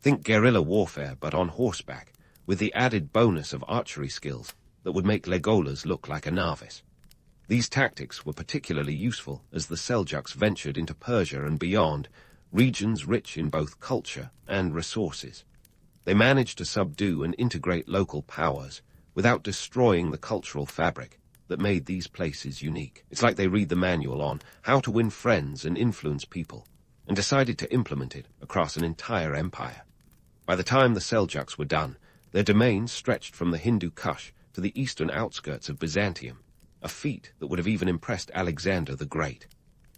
Think guerrilla warfare, but on horseback, with the added bonus of archery skills that would make Legolas look like a novice. These tactics were particularly useful as the Seljuks ventured into Persia and beyond, regions rich in both culture and resources. They managed to subdue and integrate local powers without destroying the cultural fabric that made these places unique. It's like they read the manual on how to win friends and influence people, and decided to implement it across an entire empire. By the time the Seljuks were done, their domains stretched from the Hindu Kush to the eastern outskirts of Byzantium, a feat that would have even impressed Alexander the Great.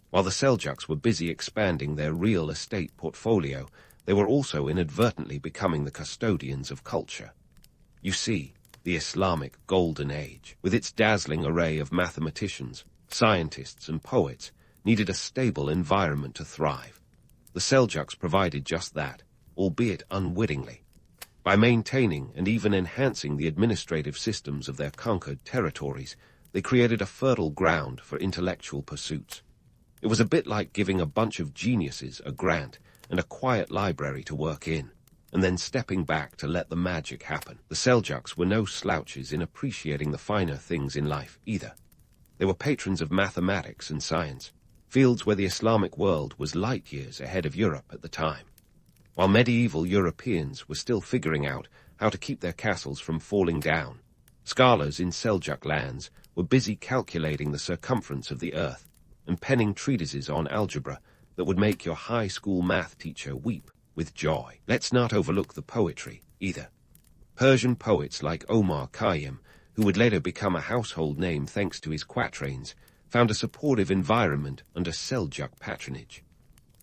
While the Seljuks were busy expanding their real estate portfolio, they were also inadvertently becoming the custodians of culture. You see, the Islamic Golden Age, with its dazzling array of mathematicians, scientists, and poets, needed a stable environment to thrive. The Seljuks provided just that, albeit unwittingly. By maintaining and even enhancing the administrative systems of their conquered territories, they created a fertile ground for intellectual pursuits. It was a bit like giving a bunch of geniuses a grant and a quiet library to work in, and then stepping back to let the magic happen. The Seljuks were no slouches in appreciating the finer things in life either. They were patrons of mathematics and science, fields where the Islamic world was light years ahead of Europe at the time. While medieval Europeans were still figuring out how to keep their castles from falling down, scholars in Seljuk lands were busy calculating the circumference of the earth and penning treatises on algebra that would make your high school math teacher weep with joy. Let's not overlook the poetry, either. Persian poets like Omar Khayyam, who would later become a household name thanks to his quatrains, found a supportive environment under Seljuk patronage.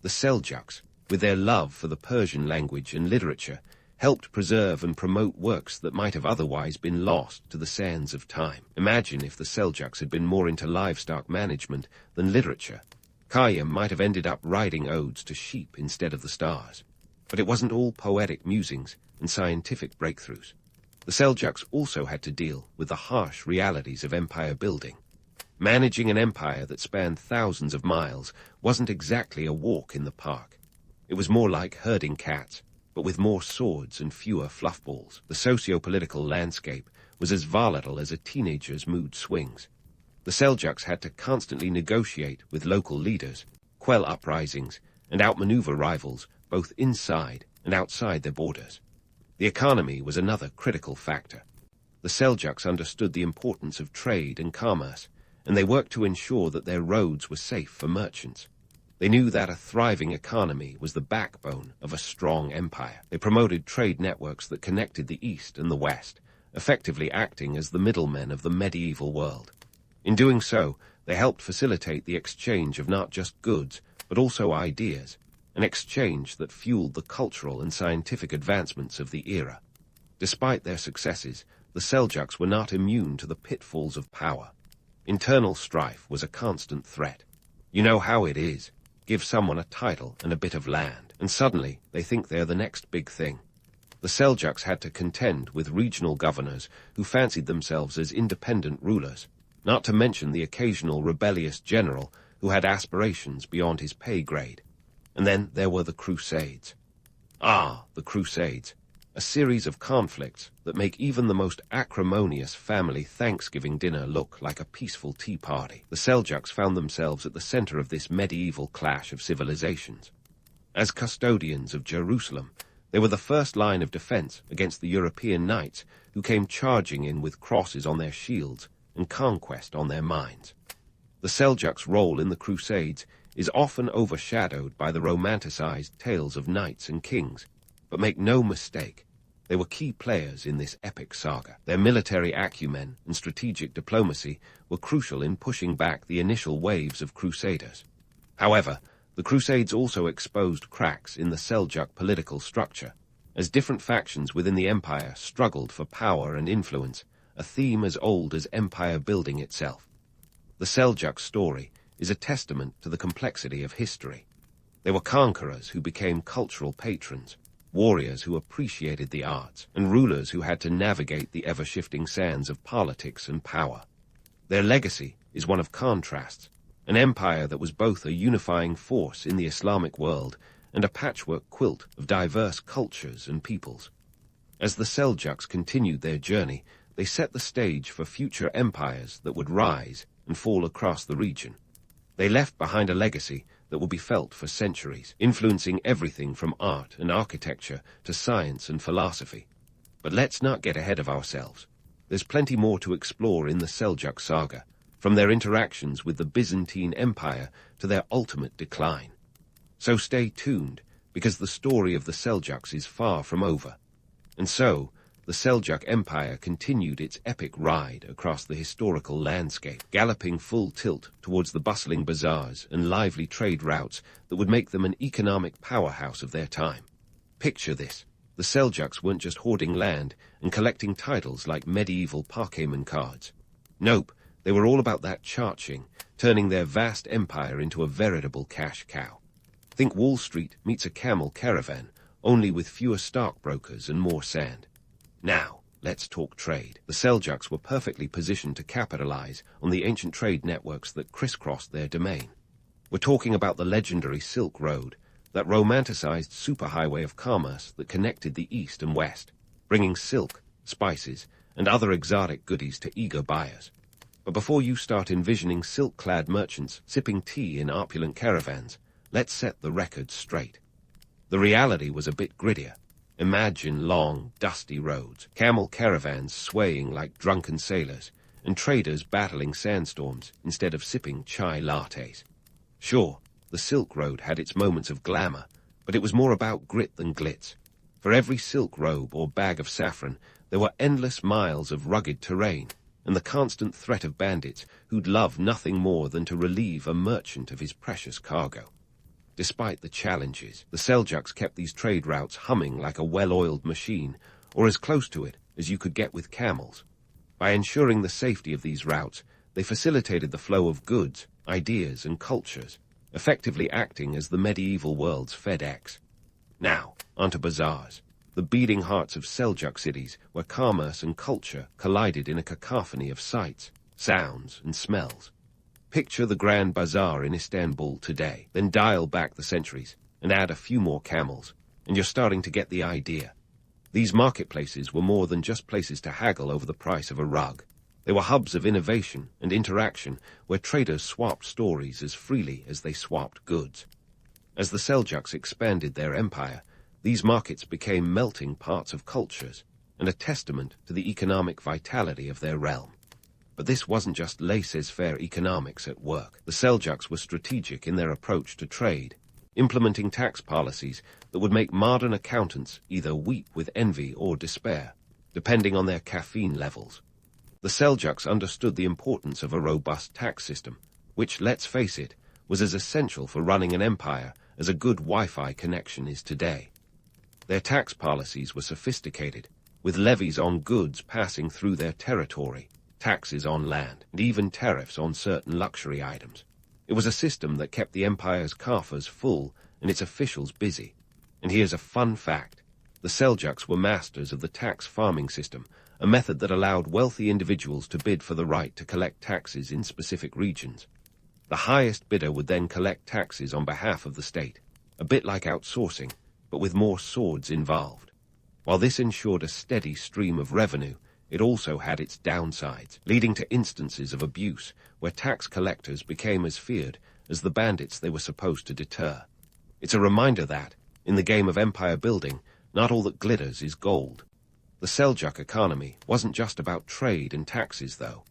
The Seljuks, with their love for the Persian language and literature, helped preserve and promote works that might have otherwise been lost to the sands of time. Imagine if the Seljuks had been more into livestock management than literature. Khayyam might have ended up writing odes to sheep instead of the stars. But it wasn't all poetic musings and scientific breakthroughs. The Seljuks also had to deal with the harsh realities of empire building. Managing an empire that spanned thousands of miles wasn't exactly a walk in the park. It was more like herding cats, but with more swords and fewer fluffballs. The socio-political landscape was as volatile as a teenager's mood swings. The Seljuks had to constantly negotiate with local leaders, quell uprisings, and outmaneuver rivals both inside and outside their borders. The economy was another critical factor. The Seljuks understood the importance of trade and commerce, and they worked to ensure that their roads were safe for merchants. They knew that a thriving economy was the backbone of a strong empire. They promoted trade networks that connected the East and the West, effectively acting as the middlemen of the medieval world. In doing so, they helped facilitate the exchange of not just goods, but also ideas, an exchange that fueled the cultural and scientific advancements of the era. Despite their successes, the Seljuks were not immune to the pitfalls of power. Internal strife was a constant threat. You know how it is. Give someone a title and a bit of land, and suddenly they think they're the next big thing. The Seljuks had to contend with regional governors who fancied themselves as independent rulers, not to mention the occasional rebellious general who had aspirations beyond his pay grade. And then there were the Crusades. Ah, the Crusades, a series of conflicts that make even the most acrimonious family Thanksgiving dinner look like a peaceful tea party. The Seljuks found themselves at the center of this medieval clash of civilizations. As custodians of Jerusalem, they were the first line of defense against the European knights who came charging in with crosses on their shields and conquest on their minds. The Seljuks' role in the Crusades is often overshadowed by the romanticized tales of knights and kings, but make no mistake, they were key players in this epic saga. Their military acumen and strategic diplomacy were crucial in pushing back the initial waves of crusaders. However, the Crusades also exposed cracks in the Seljuk political structure, as different factions within the empire struggled for power and influence, a theme as old as empire building itself. The Seljuk story is a testament to the complexity of history. They were conquerors who became cultural patrons, warriors who appreciated the arts, and rulers who had to navigate the ever-shifting sands of politics and power. Their legacy is one of contrasts, an empire that was both a unifying force in the Islamic world and a patchwork quilt of diverse cultures and peoples. As the Seljuks continued their journey, they set the stage for future empires that would rise and fall across the region. They left behind a legacy that will be felt for centuries, influencing everything from art and architecture to science and philosophy. But let's not get ahead of ourselves. There's plenty more to explore in the Seljuk saga, from their interactions with the Byzantine Empire to their ultimate decline. So stay tuned, because the story of the Seljuks is far from over. And so, the Seljuk Empire continued its epic ride across the historical landscape, galloping full tilt towards the bustling bazaars and lively trade routes that would make them an economic powerhouse of their time. Picture this: The Seljuks weren't just hoarding land and collecting titles like medieval Parkeman cards. Nope, they were all about that charging, turning their vast empire into a veritable cash cow. Think Wall Street meets a camel caravan, only with fewer stockbrokers and more sand. Now, let's talk trade. The Seljuks were perfectly positioned to capitalize on the ancient trade networks that crisscrossed their domain. We're talking about the legendary Silk Road, that romanticized superhighway of commerce that connected the East and West, bringing silk, spices, and other exotic goodies to eager buyers. But before you start envisioning silk-clad merchants sipping tea in opulent caravans, let's set the record straight. The reality was a bit grittier. Imagine long, dusty roads, camel caravans swaying like drunken sailors, and traders battling sandstorms instead of sipping chai lattes. Sure, the Silk Road had its moments of glamour, but it was more about grit than glitz. For every silk robe or bag of saffron, there were endless miles of rugged terrain, and the constant threat of bandits who'd love nothing more than to relieve a merchant of his precious cargo. Despite the challenges, the Seljuks kept these trade routes humming like a well-oiled machine, or as close to it as you could get with camels. By ensuring the safety of these routes, they facilitated the flow of goods, ideas, and cultures, effectively acting as the medieval world's FedEx. Now, onto bazaars, the beating hearts of Seljuk cities where commerce and culture collided in a cacophony of sights, sounds, and smells. Picture the Grand Bazaar in Istanbul today, then dial back the centuries and add a few more camels, and you're starting to get the idea. These marketplaces were more than just places to haggle over the price of a rug. They were hubs of innovation and interaction where traders swapped stories as freely as they swapped goods. As the Seljuks expanded their empire, these markets became melting pots of cultures and a testament to the economic vitality of their realm. But this wasn't just laissez-faire economics at work. The Seljuks were strategic in their approach to trade, implementing tax policies that would make modern accountants either weep with envy or despair, depending on their caffeine levels. The Seljuks understood the importance of a robust tax system, which, let's face it, was as essential for running an empire as a good Wi-Fi connection is today. Their tax policies were sophisticated, with levies on goods passing through their territory, taxes on land, and even tariffs on certain luxury items. It was a system that kept the empire's coffers full and its officials busy. And here's a fun fact. The Seljuks were masters of the tax farming system, a method that allowed wealthy individuals to bid for the right to collect taxes in specific regions. The highest bidder would then collect taxes on behalf of the state, a bit like outsourcing, but with more swords involved. While this ensured a steady stream of revenue, it also had its downsides, leading to instances of abuse where tax collectors became as feared as the bandits they were supposed to deter. It's a reminder that, in the game of empire building, not all that glitters is gold. The Seljuk economy wasn't just about trade and taxes, though.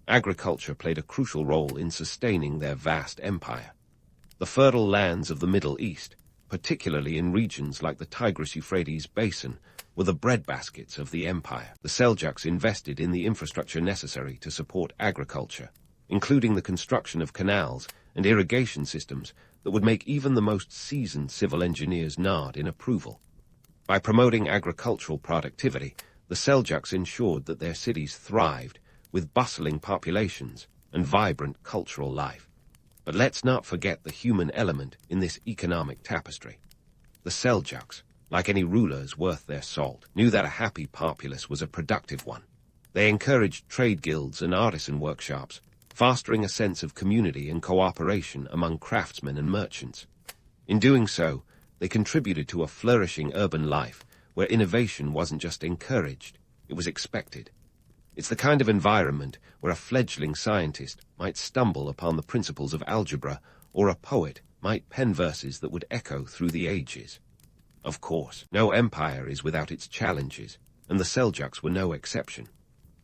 Agriculture played a crucial role in sustaining their vast empire. The fertile lands of the Middle East, particularly in regions like the Tigris-Euphrates basin, were the breadbaskets of the empire. The Seljuks invested in the infrastructure necessary to support agriculture, including the construction of canals and irrigation systems that would make even the most seasoned civil engineers nod in approval. By promoting agricultural productivity, the Seljuks ensured that their cities thrived, with bustling populations and vibrant cultural life. But let's not forget the human element in this economic tapestry. The Seljuks, like any rulers worth their salt, knew that a happy populace was a productive one. They encouraged trade guilds and artisan workshops, fostering a sense of community and cooperation among craftsmen and merchants. In doing so, they contributed to a flourishing urban life where innovation wasn't just encouraged, it was expected. It's the kind of environment where a fledgling scientist might stumble upon the principles of algebra, or a poet might pen verses that would echo through the ages. Of course, no empire is without its challenges, and the Seljuks were no exception.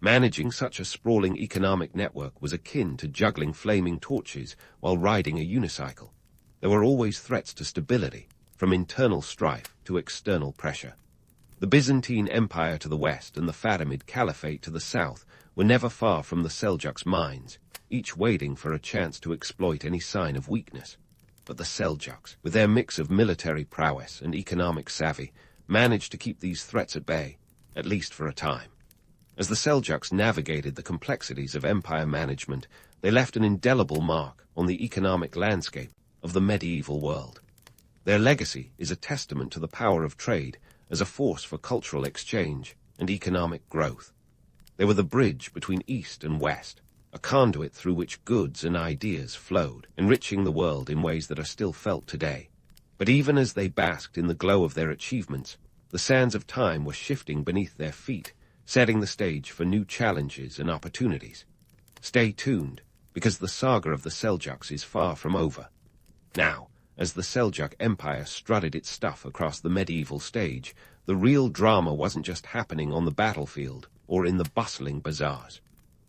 Managing such a sprawling economic network was akin to juggling flaming torches while riding a unicycle. There were always threats to stability, from internal strife to external pressure. The Byzantine Empire to the west and the Fatimid Caliphate to the south were never far from the Seljuks' minds, each waiting for a chance to exploit any sign of weakness. But the Seljuks, with their mix of military prowess and economic savvy, managed to keep these threats at bay, at least for a time. As the Seljuks navigated the complexities of empire management, they left an indelible mark on the economic landscape of the medieval world. Their legacy is a testament to the power of trade as a force for cultural exchange and economic growth. They were the bridge between East and West, a conduit through which goods and ideas flowed, enriching the world in ways that are still felt today. But even as they basked in the glow of their achievements, the sands of time were shifting beneath their feet, setting the stage for new challenges and opportunities. Stay tuned, because the saga of the Seljuks is far from over. Now, as the Seljuk Empire strutted its stuff across the medieval stage, the real drama wasn't just happening on the battlefield or in the bustling bazaars.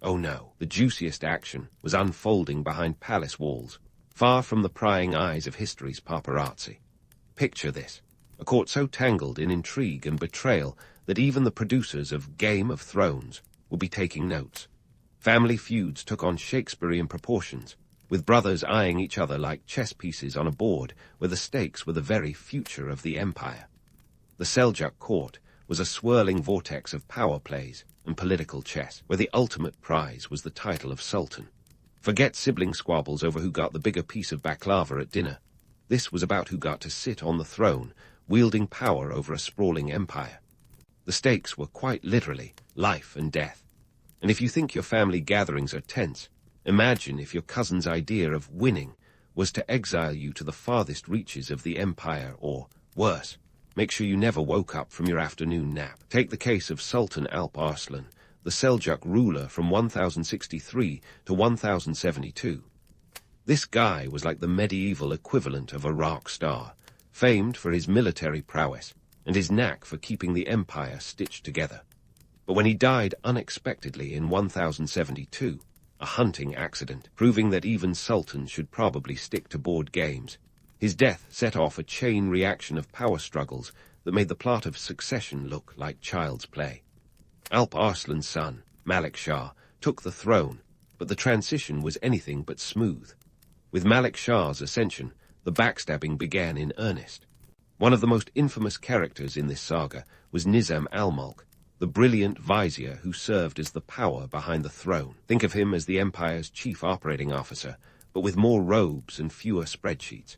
Oh no, the juiciest action was unfolding behind palace walls, far from the prying eyes of history's paparazzi. Picture this, a court so tangled in intrigue and betrayal that even the producers of Game of Thrones would be taking notes. Family feuds took on Shakespearean proportions, with brothers eyeing each other like chess pieces on a board where the stakes were the very future of the empire. The Seljuk court was a swirling vortex of power plays and political chess, where the ultimate prize was the title of sultan. Forget sibling squabbles over who got the bigger piece of baklava at dinner. This was about who got to sit on the throne, wielding power over a sprawling empire. The stakes were quite literally life and death. And if you think your family gatherings are tense, imagine if your cousin's idea of winning was to exile you to the farthest reaches of the empire, or, worse, make sure you never woke up from your afternoon nap. Take the case of Sultan Alp Arslan, the Seljuk ruler from 1063 to 1072. This guy was like the medieval equivalent of a rock star, famed for his military prowess and his knack for keeping the empire stitched together. But when he died unexpectedly in 1072, a hunting accident, proving that even sultans should probably stick to board games, his death set off a chain reaction of power struggles that made the plot of succession look like child's play. Alp Arslan's son, Malik Shah, took the throne, but the transition was anything but smooth. With Malik Shah's ascension, the backstabbing began in earnest. One of the most infamous characters in this saga was Nizam al-Mulk, the brilliant vizier who served as the power behind the throne. Think of him as the empire's chief operating officer, but with more robes and fewer spreadsheets.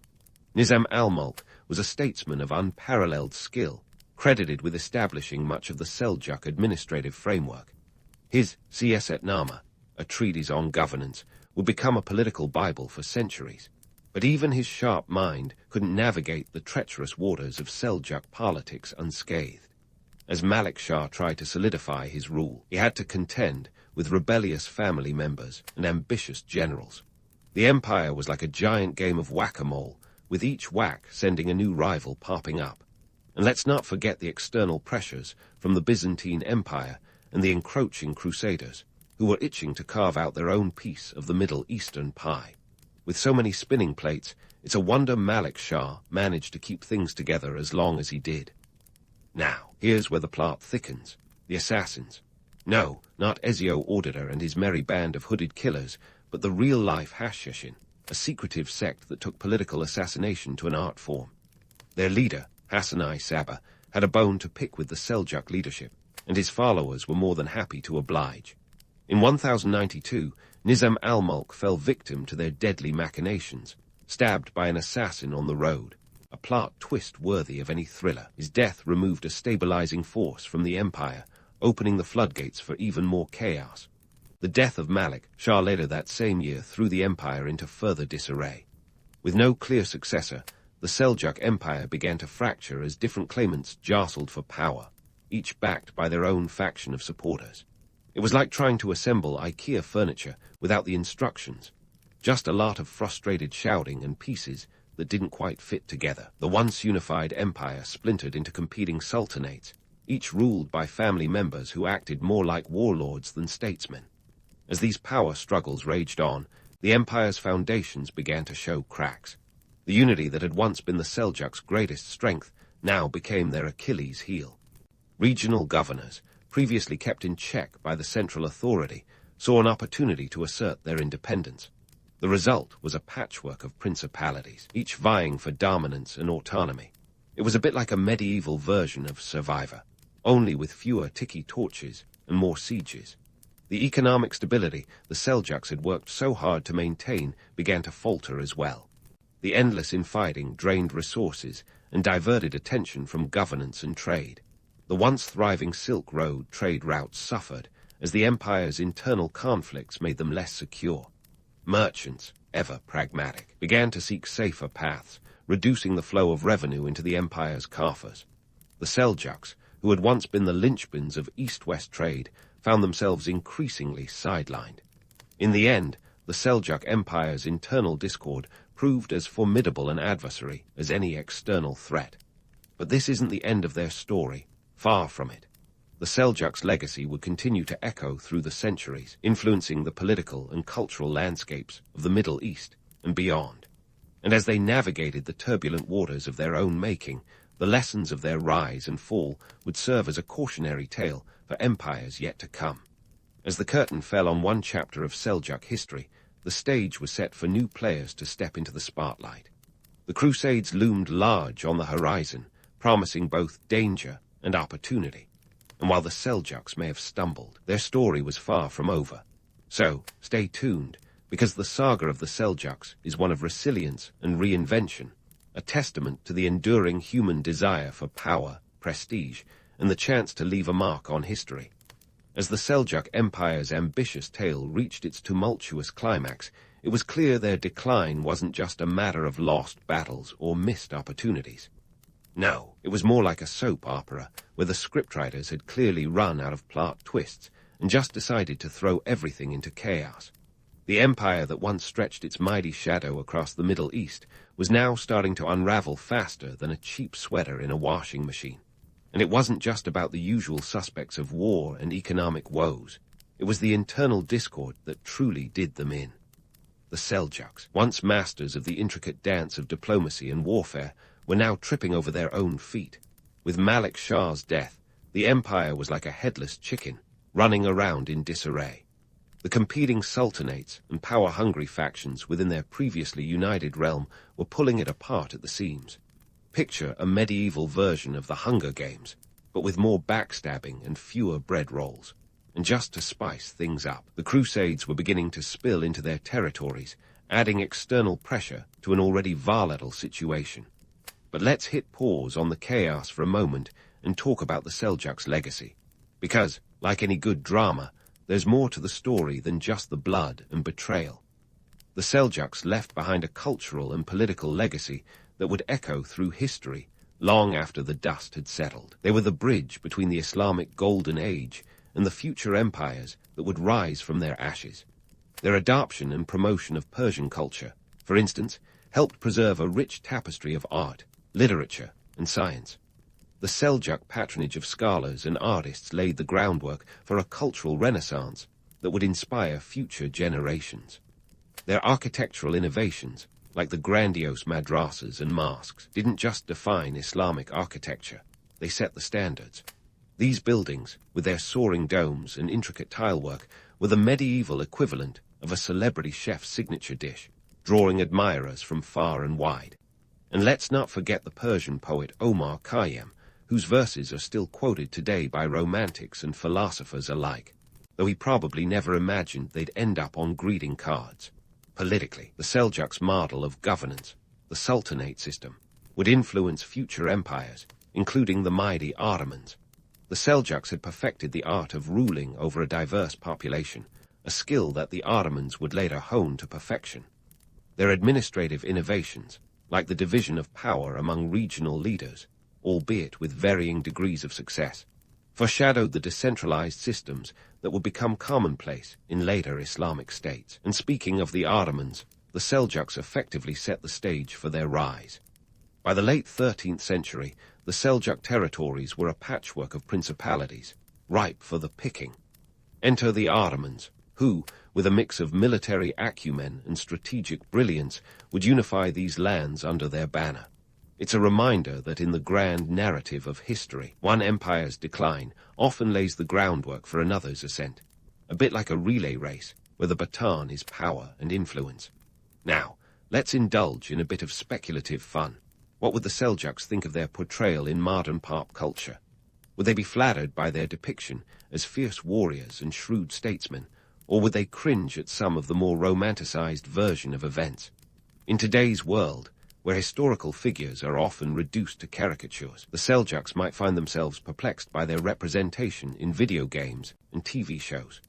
Nizam al-Mulk was a statesman of unparalleled skill, credited with establishing much of the Seljuk administrative framework. His Siyasatnama, a treatise on governance, would become a political Bible for centuries. But even his sharp mind couldn't navigate the treacherous waters of Seljuk politics unscathed. As Malik Shah tried to solidify his rule, he had to contend with rebellious family members and ambitious generals. The empire was like a giant game of whack-a-mole, with each whack sending a new rival popping up. And let's not forget the external pressures from the Byzantine Empire and the encroaching Crusaders, who were itching to carve out their own piece of the Middle Eastern pie. With so many spinning plates, it's a wonder Malik Shah managed to keep things together as long as he did. Now, here's where the plot thickens. The assassins. No, not Ezio Auditor and his merry band of hooded killers, but the real-life Hashashin, a secretive sect that took political assassination to an art form. Their leader, Hassanai Saba, had a bone to pick with the Seljuk leadership, and his followers were more than happy to oblige. In 1092, Nizam al-Mulk fell victim to their deadly machinations, stabbed by an assassin on the road, a plot twist worthy of any thriller. His death removed a stabilizing force from the empire, opening the floodgates for even more chaos. The death of Malik Shah later that same year threw the empire into further disarray. With no clear successor, the Seljuk Empire began to fracture as different claimants jostled for power, each backed by their own faction of supporters. It was like trying to assemble IKEA furniture without the instructions, just a lot of frustrated shouting and pieces that didn't quite fit together. The once unified empire splintered into competing sultanates, each ruled by family members who acted more like warlords than statesmen. As these power struggles raged on, the empire's foundations began to show cracks. The unity that had once been the Seljuks' greatest strength now became their Achilles' heel. Regional governors, previously kept in check by the central authority, saw an opportunity to assert their independence. The result was a patchwork of principalities, each vying for dominance and autonomy. It was a bit like a medieval version of Survivor, only with fewer tiki torches and more sieges. The economic stability the Seljuks had worked so hard to maintain began to falter as well. The endless infighting drained resources and diverted attention from governance and trade. The once thriving Silk Road trade routes suffered as the empire's internal conflicts made them less secure. Merchants, ever pragmatic, began to seek safer paths, reducing the flow of revenue into the empire's coffers. The Seljuks, who had once been the linchpins of east-west trade, found themselves increasingly sidelined. In the end, the Seljuk Empire's internal discord proved as formidable an adversary as any external threat. But this isn't the end of their story, far from it. The Seljuks' legacy would continue to echo through the centuries, influencing the political and cultural landscapes of the Middle East and beyond. And as they navigated the turbulent waters of their own making, the lessons of their rise and fall would serve as a cautionary tale for empires yet to come. As the curtain fell on one chapter of Seljuk history, the stage was set for new players to step into the spotlight. The Crusades loomed large on the horizon, promising both danger and opportunity. And while the Seljuks may have stumbled, their story was far from over. So, stay tuned, because the saga of the Seljuks is one of resilience and reinvention, a testament to the enduring human desire for power, prestige, and the chance to leave a mark on history. As the Seljuk Empire's ambitious tale reached its tumultuous climax, it was clear their decline wasn't just a matter of lost battles or missed opportunities. No, it was more like a soap opera, where the scriptwriters had clearly run out of plot twists and just decided to throw everything into chaos. The empire that once stretched its mighty shadow across the Middle East was now starting to unravel faster than a cheap sweater in a washing machine. And it wasn't just about the usual suspects of war and economic woes. It was the internal discord that truly did them in. The Seljuks, once masters of the intricate dance of diplomacy and warfare, were now tripping over their own feet. With Malik Shah's death, the empire was like a headless chicken, running around in disarray. The competing sultanates and power-hungry factions within their previously united realm were pulling it apart at the seams. Picture a medieval version of the Hunger Games, but with more backstabbing and fewer bread rolls. And just to spice things up, the Crusades were beginning to spill into their territories, adding external pressure to an already volatile situation. But let's hit pause on the chaos for a moment and talk about the Seljuks' legacy. Because, like any good drama, there's more to the story than just the blood and betrayal. The Seljuks left behind a cultural and political legacy that would echo through history long after the dust had settled. They were the bridge between the Islamic Golden Age and the future empires that would rise from their ashes. Their adoption and promotion of Persian culture, for instance, helped preserve a rich tapestry of art, literature, and science. The Seljuk patronage of scholars and artists laid the groundwork for a cultural renaissance that would inspire future generations. Their architectural innovations, like the grandiose madrasas and mosques, didn't just define Islamic architecture, they set the standards. These buildings, with their soaring domes and intricate tilework, were the medieval equivalent of a celebrity chef's signature dish, drawing admirers from far and wide. And let's not forget the Persian poet Omar Khayyam, whose verses are still quoted today by romantics and philosophers alike, though he probably never imagined they'd end up on greeting cards. Politically, the Seljuks' model of governance, the Sultanate system, would influence future empires, including the mighty Ottomans. The Seljuks had perfected the art of ruling over a diverse population, a skill that the Ottomans would later hone to perfection. Their administrative innovations, like the division of power among regional leaders, albeit with varying degrees of success, foreshadowed the decentralized systems that would become commonplace in later Islamic states. And speaking of the Ottomans, the Seljuks effectively set the stage for their rise. By the late 13th century, the Seljuk territories were a patchwork of principalities, ripe for the picking. Enter the Ottomans, who, with a mix of military acumen and strategic brilliance, would unify these lands under their banner. It's a reminder that in the grand narrative of history, one empire's decline often lays the groundwork for another's ascent, a bit like a relay race, where the baton is power and influence. Now, let's indulge in a bit of speculative fun. What would the Seljuks think of their portrayal in modern pop culture? Would they be flattered by their depiction as fierce warriors and shrewd statesmen, or would they cringe at some of the more romanticized version of events? In today's world, where historical figures are often reduced to caricatures, the Seljuks might find themselves perplexed by their representation in video games and TV shows.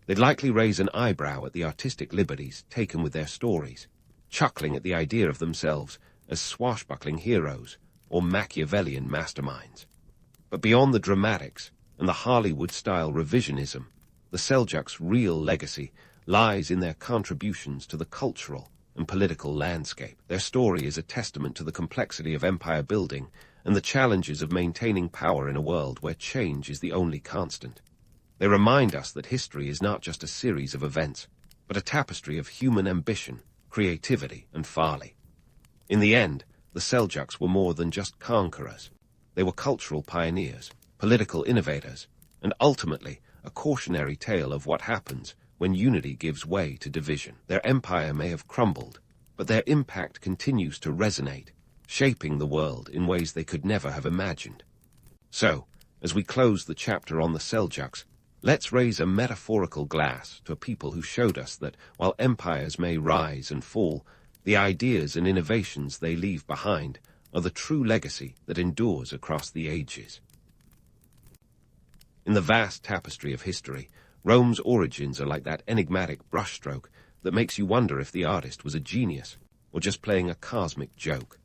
They'd likely raise an eyebrow at the artistic liberties taken with their stories, chuckling at the idea of themselves as swashbuckling heroes or Machiavellian masterminds. But beyond the dramatics and the Hollywood-style revisionism, the Seljuks' real legacy lies in their contributions to the cultural and political landscape. Their story is a testament to the complexity of empire building and the challenges of maintaining power in a world where change is the only constant. They remind us that history is not just a series of events, but a tapestry of human ambition, creativity, and folly. In the end, the Seljuks were more than just conquerors. They were cultural pioneers, political innovators, and ultimately a cautionary tale of what happens when unity gives way to division. Their empire may have crumbled, but their impact continues to resonate, shaping the world in ways they could never have imagined. So, as we close the chapter on the Seljuks, let's raise a metaphorical glass to a people who showed us that while empires may rise and fall, the ideas and innovations they leave behind are the true legacy that endures across the ages. In the vast tapestry of history, Rome's origins are like that enigmatic brushstroke that makes you wonder if the artist was a genius or just playing a cosmic joke.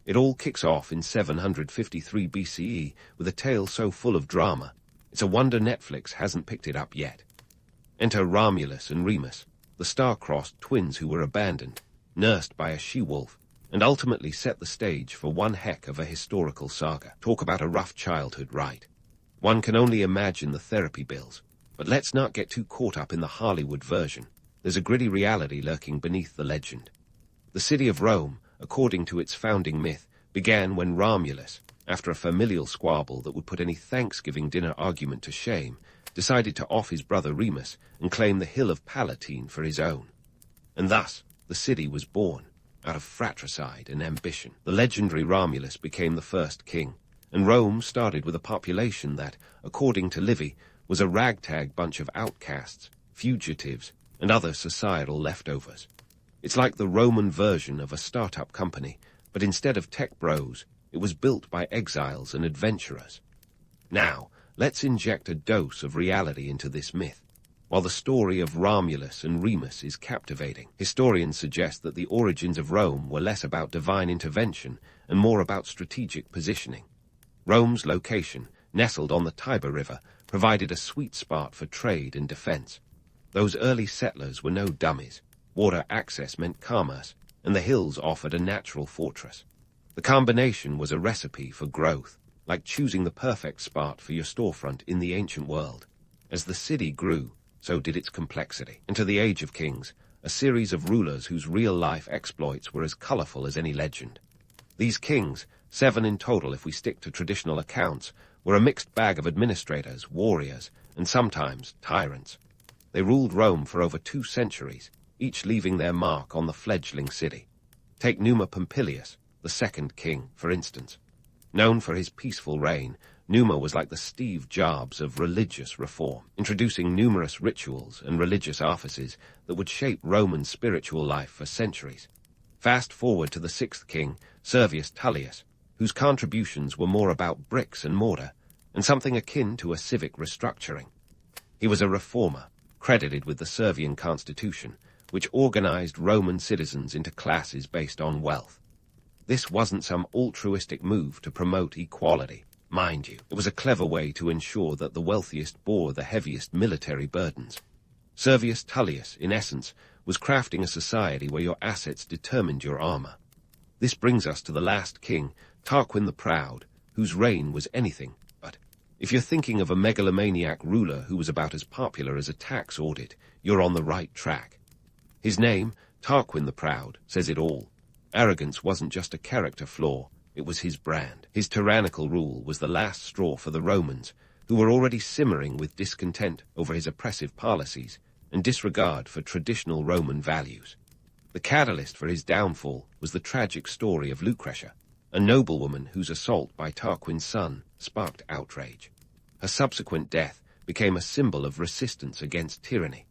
It all kicks off in 753 BCE with a tale so full of drama, it's a wonder Netflix hasn't picked it up yet. Enter Romulus and Remus, the star-crossed twins who were abandoned, nursed by a she-wolf, and ultimately set the stage for one heck of a historical saga. Talk about a rough childhood, right? One can only imagine the therapy bills. But let's not get too caught up in the Hollywood version. There's a gritty reality lurking beneath the legend. The city of Rome, according to its founding myth, began when Romulus, after a familial squabble that would put any Thanksgiving dinner argument to shame, decided to off his brother Remus and claim the Hill of Palatine for his own. And thus, the city was born, out of fratricide and ambition. The legendary Romulus became the first king, and Rome started with a population that, according to Livy, was a ragtag bunch of outcasts, fugitives, and other societal leftovers. It's like the Roman version of a startup company, but instead of tech bros, it was built by exiles and adventurers. Now, let's inject a dose of reality into this myth. While the story of Romulus and Remus is captivating, historians suggest that the origins of Rome were less about divine intervention and more about strategic positioning. Rome's location, nestled on the Tiber River, provided a sweet spot for trade and defense. Those early settlers were no dummies. Water access meant commerce, and the hills offered a natural fortress. The combination was a recipe for growth, like choosing the perfect spot for your storefront in the ancient world. As the city grew, so did its complexity. Into the Age of Kings, a series of rulers whose real-life exploits were as colorful as any legend. These kings, 7 in total if we stick to traditional accounts, were a mixed bag of administrators, warriors, and sometimes tyrants. They ruled Rome for over 2 centuries, each leaving their mark on the fledgling city. Take Numa Pompilius, the second king, for instance. Known for his peaceful reign, Numa was like the Steve Jobs of religious reform, introducing numerous rituals and religious offices that would shape Roman spiritual life for centuries. Fast forward to the 6th king, Servius Tullius, whose contributions were more about bricks and mortar, and something akin to a civic restructuring. He was a reformer, credited with the Servian constitution, which organized Roman citizens into classes based on wealth. This wasn't some altruistic move to promote equality. Mind you, it was a clever way to ensure that the wealthiest bore the heaviest military burdens. Servius Tullius, in essence, was crafting a society where your assets determined your armor. This brings us to the last king, Tarquin the Proud, whose reign was anything but. If you're thinking of a megalomaniac ruler who was about as popular as a tax audit, you're on the right track. His name, Tarquin the Proud, says it all. Arrogance wasn't just a character flaw, it was his brand. His tyrannical rule was the last straw for the Romans, who were already simmering with discontent over his oppressive policies and disregard for traditional Roman values. The catalyst for his downfall was the tragic story of Lucretia, a noblewoman whose assault by Tarquin's son sparked outrage. Her subsequent death became a symbol of resistance against tyranny.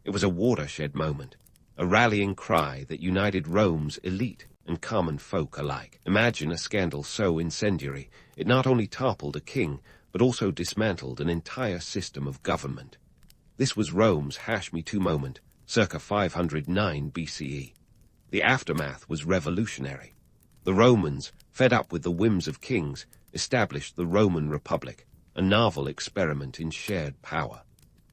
It was a watershed moment, a rallying cry that united Rome's elite and common folk alike. Imagine a scandal so incendiary, it not only toppled a king, but also dismantled an entire system of government. This was Rome's Hash Me Too moment, circa 509 BCE. The aftermath was revolutionary. The Romans, fed up with the whims of kings, established the Roman Republic, a novel experiment in shared power.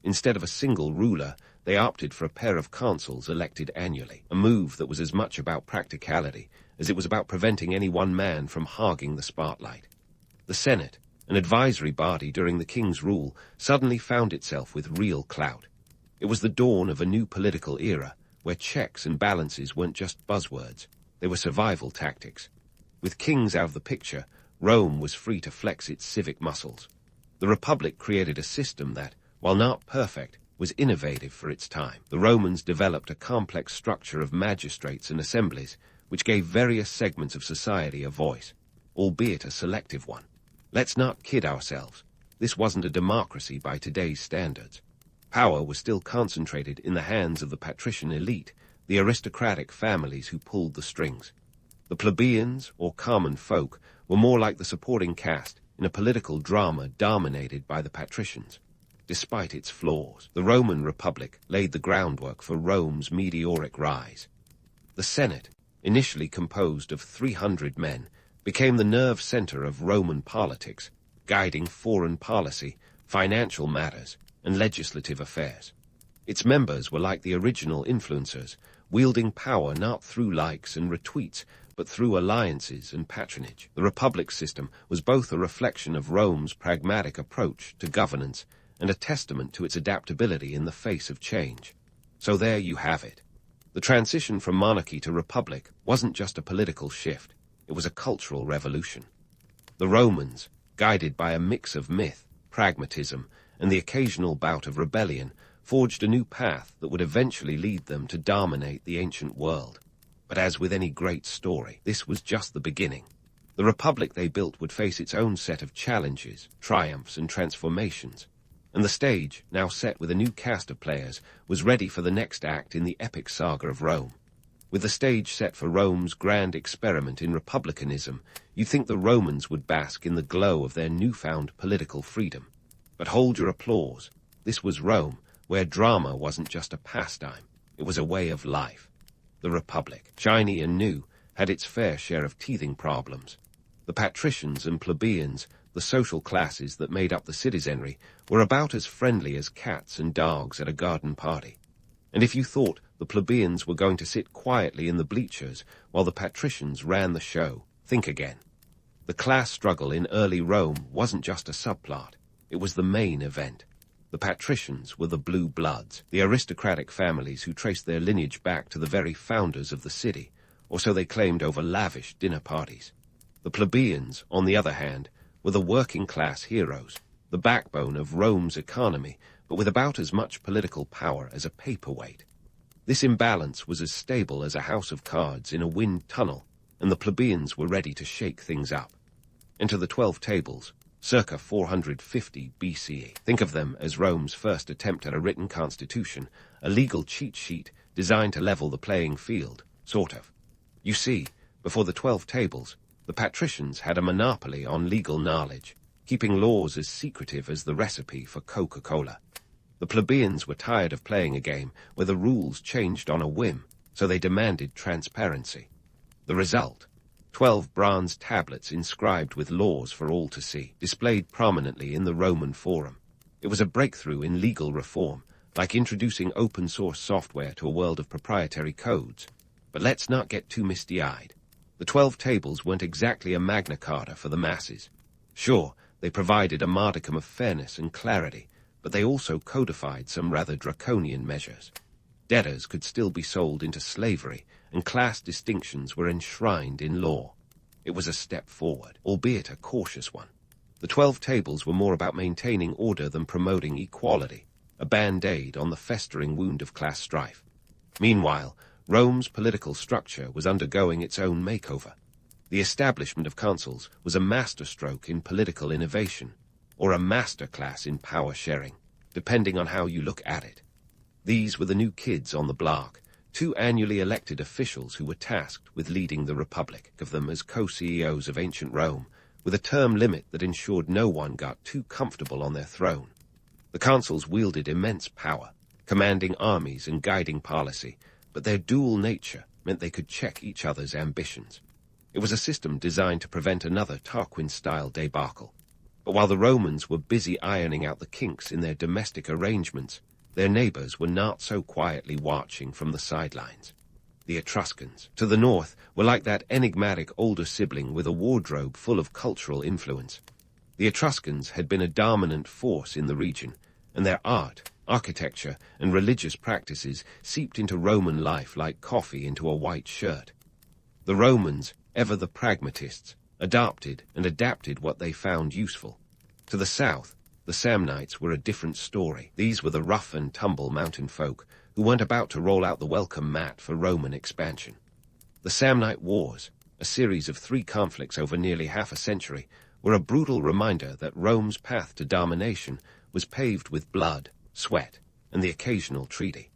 Instead of a single ruler, they opted for a pair of consuls elected annually, a move that was as much about practicality as it was about preventing any one man from hogging the spotlight. The Senate, an advisory body during the king's rule, suddenly found itself with real clout. It was the dawn of a new political era, where checks and balances weren't just buzzwords, they were survival tactics. With kings out of the picture, Rome was free to flex its civic muscles. The Republic created a system that, while not perfect, was innovative for its time. The Romans developed a complex structure of magistrates and assemblies, which gave various segments of society a voice, albeit a selective one. Let's not kid ourselves. This wasn't a democracy by today's standards. Power was still concentrated in the hands of the patrician elite, the aristocratic families who pulled the strings. The plebeians, or common folk, were more like the supporting cast in a political drama dominated by the patricians. Despite its flaws, the Roman Republic laid the groundwork for Rome's meteoric rise. The Senate, initially composed of 300 men, became the nerve center of Roman politics, guiding foreign policy, financial matters, and legislative affairs. Its members were like the original influencers, wielding power not through likes and retweets, but through alliances and patronage. The Republic system was both a reflection of Rome's pragmatic approach to governance and a testament to its adaptability in the face of change. So there you have it. The transition from monarchy to republic wasn't just a political shift, it was a cultural revolution. The Romans, guided by a mix of myth, pragmatism, and the occasional bout of rebellion, forged a new path that would eventually lead them to dominate the ancient world. But as with any great story, this was just the beginning. The republic they built would face its own set of challenges, triumphs, and transformations. And the stage, now set with a new cast of players, was ready for the next act in the epic saga of Rome. With the stage set for Rome's grand experiment in republicanism, you'd think the Romans would bask in the glow of their newfound political freedom. But hold your applause. This was Rome, where drama wasn't just a pastime, it was a way of life. The Republic, shiny and new, had its fair share of teething problems. The patricians and plebeians, the social classes that made up the citizenry, were about as friendly as cats and dogs at a garden party. And if you thought the plebeians were going to sit quietly in the bleachers while the patricians ran the show, think again. The class struggle in early Rome wasn't just a subplot, it was the main event. The patricians were the blue bloods, the aristocratic families who traced their lineage back to the very founders of the city, or so they claimed over lavish dinner parties. The plebeians, on the other hand, were the working-class heroes, the backbone of Rome's economy, but with about as much political power as a paperweight. This imbalance was as stable as a house of cards in a wind tunnel, and the plebeians were ready to shake things up. Enter the 12 tables, circa 450 BCE. Think of them as Rome's first attempt at a written constitution, a legal cheat sheet designed to level the playing field, sort of. You see, before the 12 tables, the patricians had a monopoly on legal knowledge, keeping laws as secretive as the recipe for Coca-Cola. The plebeians were tired of playing a game where the rules changed on a whim, so they demanded transparency. The result: 12 bronze tablets inscribed with laws for all to see, displayed prominently in the Roman Forum. It was a breakthrough in legal reform, like introducing open-source software to a world of proprietary codes. But let's not get too misty-eyed. The 12 tables weren't exactly a Magna Carta for the masses. Sure, they provided a modicum of fairness and clarity, but they also codified some rather draconian measures. Debtors could still be sold into slavery, and class distinctions were enshrined in law. It was a step forward, albeit a cautious one. The 12 tables were more about maintaining order than promoting equality, a band-aid on the festering wound of class strife. Meanwhile, Rome's political structure was undergoing its own makeover. The establishment of consuls was a masterstroke in political innovation, or a masterclass in power sharing, depending on how you look at it. These were the new kids on the block, two annually elected officials who were tasked with leading the Republic, of them as co-CEOs of ancient Rome, with a term limit that ensured no one got too comfortable on their throne. The consuls wielded immense power, commanding armies and guiding policy, but their dual nature meant they could check each other's ambitions. It was a system designed to prevent another Tarquin-style debacle. But while the Romans were busy ironing out the kinks in their domestic arrangements, their neighbors were not so quietly watching from the sidelines. The Etruscans, to the north, were like that enigmatic older sibling with a wardrobe full of cultural influence. The Etruscans had been a dominant force in the region, and their art, architecture, and religious practices seeped into Roman life like coffee into a white shirt. The Romans, ever the pragmatists, adopted and adapted what they found useful. To the south, the Samnites were a different story. These were the rough-and-tumble mountain folk who weren't about to roll out the welcome mat for Roman expansion. The Samnite Wars, a series of 3 conflicts over nearly half a century, were a brutal reminder that Rome's path to domination was paved with blood, sweat, and the occasional treaty.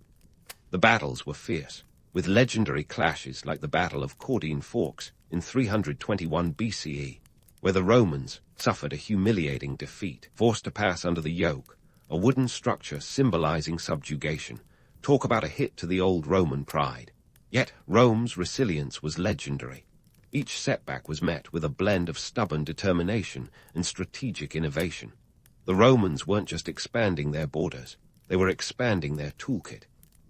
The battles were fierce, with legendary clashes like the Battle of Caudine Forks in 321 BCE, where the Romans suffered a humiliating defeat, forced to pass under the yoke, a wooden structure symbolizing subjugation. Talk about a hit to the old Roman pride. Yet Rome's resilience was legendary. Each setback was met with a blend of stubborn determination and strategic innovation. The Romans weren't just expanding their borders, they were expanding their toolkit.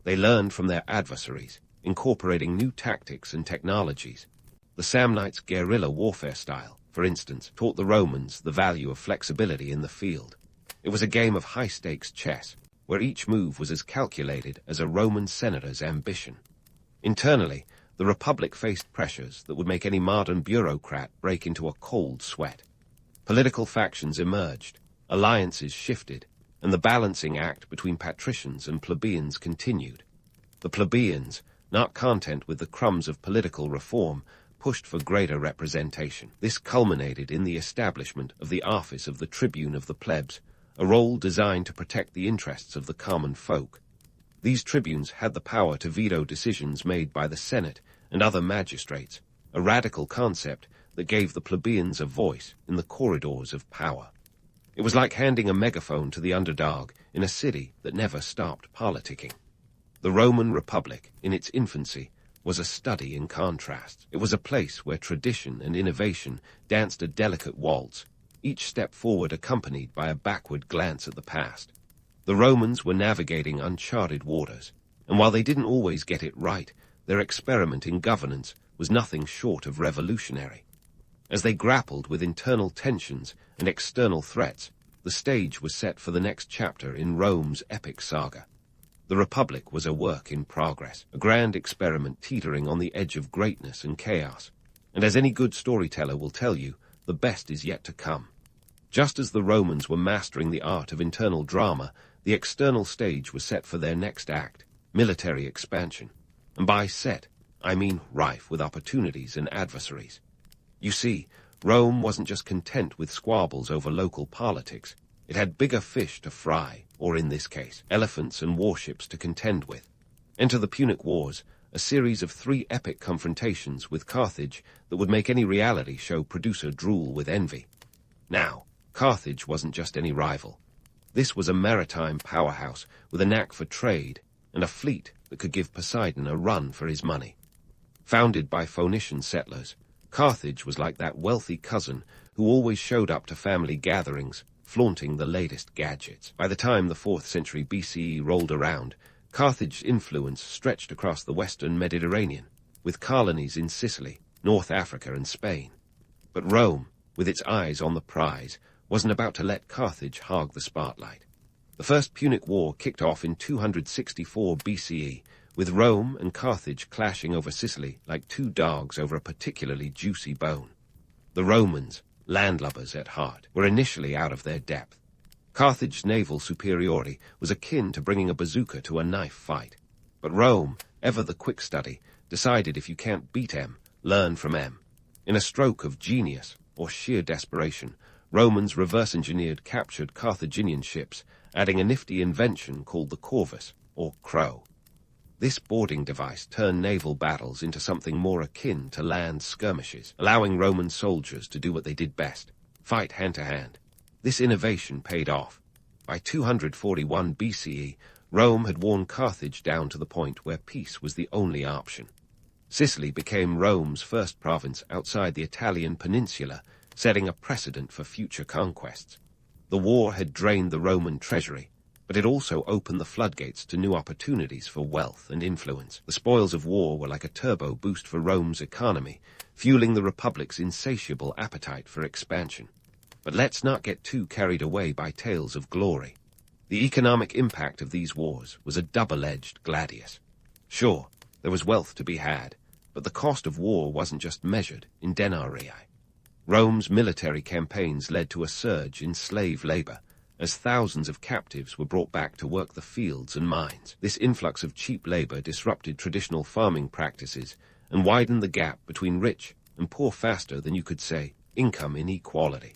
They learned from their adversaries, incorporating new tactics and technologies. The Samnites' guerrilla warfare style, for instance, taught the Romans the value of flexibility in the field. It was a game of high-stakes chess, where each move was as calculated as a Roman senator's ambition. Internally, the Republic faced pressures that would make any modern bureaucrat break into a cold sweat. Political factions emerged, alliances shifted, and the balancing act between patricians and plebeians continued. The plebeians, not content with the crumbs of political reform, pushed for greater representation. This culminated in the establishment of the office of the tribune of the plebs, a role designed to protect the interests of the common folk. These tribunes had the power to veto decisions made by the Senate and other magistrates, a radical concept that gave the plebeians a voice in the corridors of power. It was like handing a megaphone to the underdog in a city that never stopped politicking. The Roman Republic, in its infancy, was a study in contrast. It was a place where tradition and innovation danced a delicate waltz, each step forward accompanied by a backward glance at the past. The Romans were navigating uncharted waters, and while they didn't always get it right, their experiment in governance was nothing short of revolutionary. As they grappled with internal tensions and external threats, the stage was set for the next chapter in Rome's epic saga. The Republic was a work in progress, a grand experiment teetering on the edge of greatness and chaos. And as any good storyteller will tell you, the best is yet to come. Just as the Romans were mastering the art of internal drama, the external stage was set for their next act, military expansion. And by set, I mean rife with opportunities and adversaries. You see, Rome wasn't just content with squabbles over local politics. It had bigger fish to fry, or in this case, elephants and warships to contend with. Enter the Punic Wars, a series of 3 epic confrontations with Carthage that would make any reality show producer drool with envy. Now, Carthage wasn't just any rival. This was a maritime powerhouse with a knack for trade and a fleet that could give Poseidon a run for his money. Founded by Phoenician settlers, Carthage was like that wealthy cousin who always showed up to family gatherings, flaunting the latest gadgets. By the time the 4th century BCE rolled around, Carthage's influence stretched across the western Mediterranean, with colonies in Sicily, North Africa, and Spain. But Rome, with its eyes on the prize, wasn't about to let Carthage hog the spotlight. The First Punic War kicked off in 264 BCE, with Rome and Carthage clashing over Sicily like 2 dogs over a particularly juicy bone. The Romans, landlubbers at heart, were initially out of their depth. Carthage's naval superiority was akin to bringing a bazooka to a knife fight. But Rome, ever the quick study, decided if you can't beat M, learn from M. In a stroke of genius, or sheer desperation, Romans reverse-engineered captured Carthaginian ships, adding a nifty invention called the corvus, or crow. This boarding device turned naval battles into something more akin to land skirmishes, allowing Roman soldiers to do what they did best, fight hand-to-hand. This innovation paid off. By 241 BCE, Rome had worn Carthage down to the point where peace was the only option. Sicily became Rome's first province outside the Italian peninsula, setting a precedent for future conquests. The war had drained the Roman treasury, but it also opened the floodgates to new opportunities for wealth and influence. The spoils of war were like a turbo boost for Rome's economy, fueling the Republic's insatiable appetite for expansion. But let's not get too carried away by tales of glory. The economic impact of these wars was a double-edged gladius. Sure, there was wealth to be had, but the cost of war wasn't just measured in denarii. Rome's military campaigns led to a surge in slave labor, as thousands of captives were brought back to work the fields and mines. This influx of cheap labor disrupted traditional farming practices and widened the gap between rich and poor faster than you could say income inequality.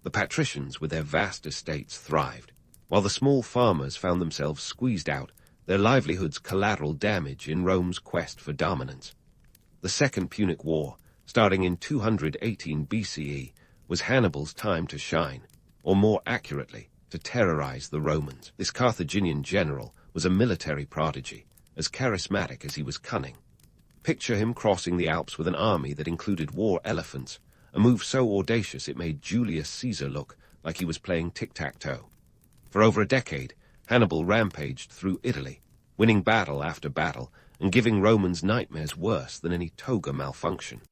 The patricians with their vast estates thrived, while the small farmers found themselves squeezed out, their livelihoods collateral damage in Rome's quest for dominance. The Second Punic War, starting in 218 BCE, was Hannibal's time to shine, or more accurately, to terrorize the Romans. This Carthaginian general was a military prodigy, as charismatic as he was cunning. Picture him crossing the Alps with an army that included war elephants, a move so audacious it made Julius Caesar look like he was playing tic-tac-toe. For over a decade, Hannibal rampaged through Italy, winning battle after battle and giving Romans nightmares worse than any toga malfunction.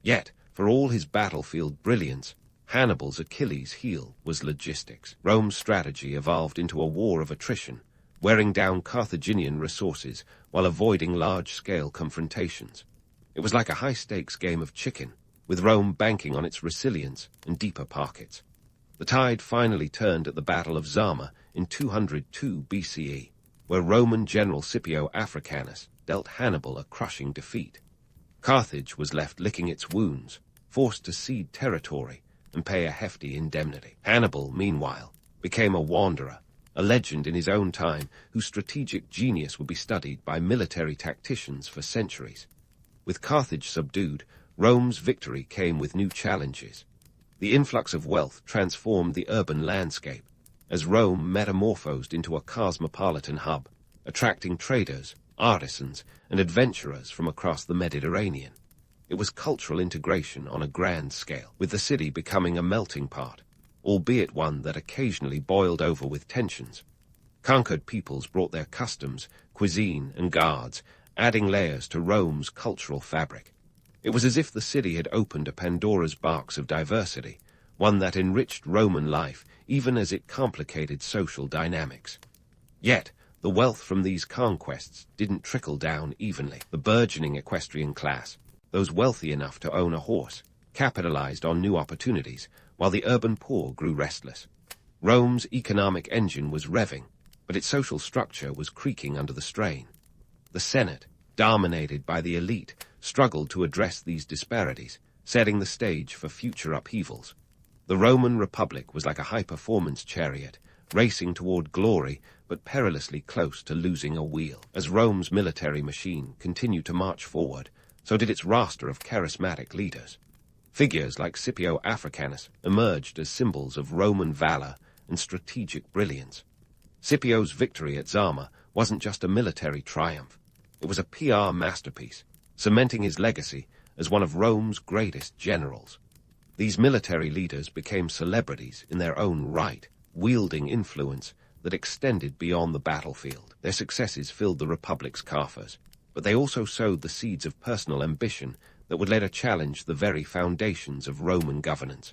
Yet, for all his battlefield brilliance, Hannibal's Achilles' heel was logistics. Rome's strategy evolved into a war of attrition, wearing down Carthaginian resources while avoiding large-scale confrontations. It was like a high-stakes game of chicken, with Rome banking on its resilience and deeper pockets. The tide finally turned at the Battle of Zama in 202 BCE, where Roman general Scipio Africanus dealt Hannibal a crushing defeat. Carthage was left licking its wounds, forced to cede territory and pay a hefty indemnity. Hannibal, meanwhile, became a wanderer, a legend in his own time whose strategic genius would be studied by military tacticians for centuries. With Carthage subdued, Rome's victory came with new challenges. The influx of wealth transformed the urban landscape, as Rome metamorphosed into a cosmopolitan hub, attracting traders, artisans, and adventurers from across the Mediterranean. It was cultural integration on a grand scale, with the city becoming a melting pot, albeit one that occasionally boiled over with tensions. Conquered peoples brought their customs, cuisine, and guards, adding layers to Rome's cultural fabric. It was as if the city had opened a Pandora's box of diversity, one that enriched Roman life even as it complicated social dynamics. Yet, the wealth from these conquests didn't trickle down evenly. The burgeoning equestrian class, those wealthy enough to own a horse, capitalized on new opportunities, while the urban poor grew restless. Rome's economic engine was revving, but its social structure was creaking under the strain. The Senate, dominated by the elite, struggled to address these disparities, setting the stage for future upheavals. The Roman Republic was like a high-performance chariot, racing toward glory, but perilously close to losing a wheel. As Rome's military machine continued to march forward, so did its roster of charismatic leaders. Figures like Scipio Africanus emerged as symbols of Roman valor and strategic brilliance. Scipio's victory at Zama wasn't just a military triumph. It was a PR masterpiece, cementing his legacy as one of Rome's greatest generals. These military leaders became celebrities in their own right, wielding influence that extended beyond the battlefield. Their successes filled the Republic's coffers, but they also sowed the seeds of personal ambition that would later challenge the very foundations of Roman governance.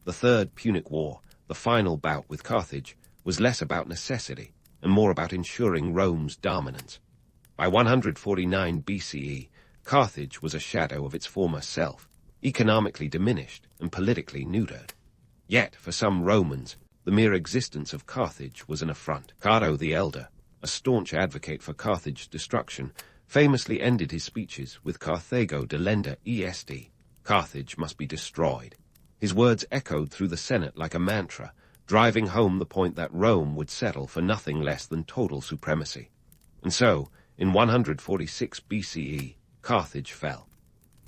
The Third Punic War, the final bout with Carthage, was less about necessity and more about ensuring Rome's dominance. By 149 BCE, Carthage was a shadow of its former self, economically diminished and politically neutered. Yet, for some Romans, the mere existence of Carthage was an affront. Cato the Elder, a staunch advocate for Carthage's destruction, famously ended his speeches with Carthago delenda est, Carthage must be destroyed. His words echoed through the Senate like a mantra, driving home the point that Rome would settle for nothing less than total supremacy. And so, in 146 BCE, Carthage fell.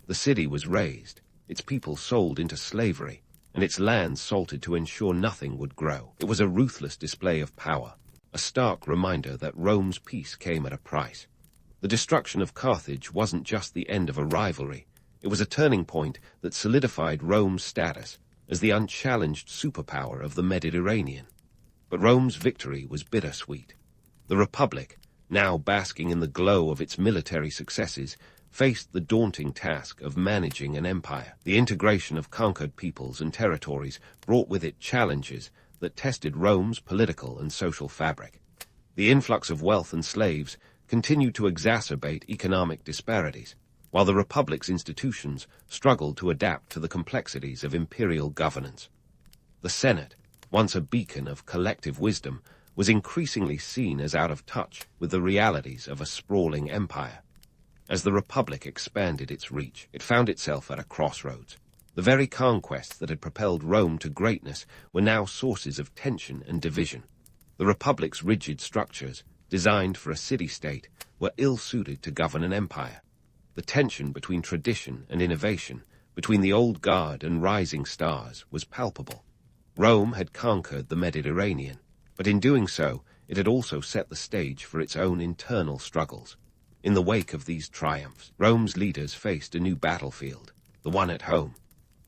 The city was razed, its people sold into slavery, and its land salted to ensure nothing would grow. It was a ruthless display of power, a stark reminder that Rome's peace came at a price. The destruction of Carthage wasn't just the end of a rivalry. It was a turning point that solidified Rome's status as the unchallenged superpower of the Mediterranean. But Rome's victory was bittersweet. The Republic, now basking in the glow of its military successes, faced the daunting task of managing an empire. The integration of conquered peoples and territories brought with it challenges that tested Rome's political and social fabric. The influx of wealth and slaves continued to exacerbate economic disparities, while the Republic's institutions struggled to adapt to the complexities of imperial governance. The Senate, once a beacon of collective wisdom, was increasingly seen as out of touch with the realities of a sprawling empire. As the Republic expanded its reach, it found itself at a crossroads. The very conquests that had propelled Rome to greatness were now sources of tension and division. The Republic's rigid structures, designed for a city-state, were ill-suited to govern an empire. The tension between tradition and innovation, between the old guard and rising stars, was palpable. Rome had conquered the Mediterranean, but in doing so, it had also set the stage for its own internal struggles. In the wake of these triumphs, Rome's leaders faced a new battlefield, the one at home.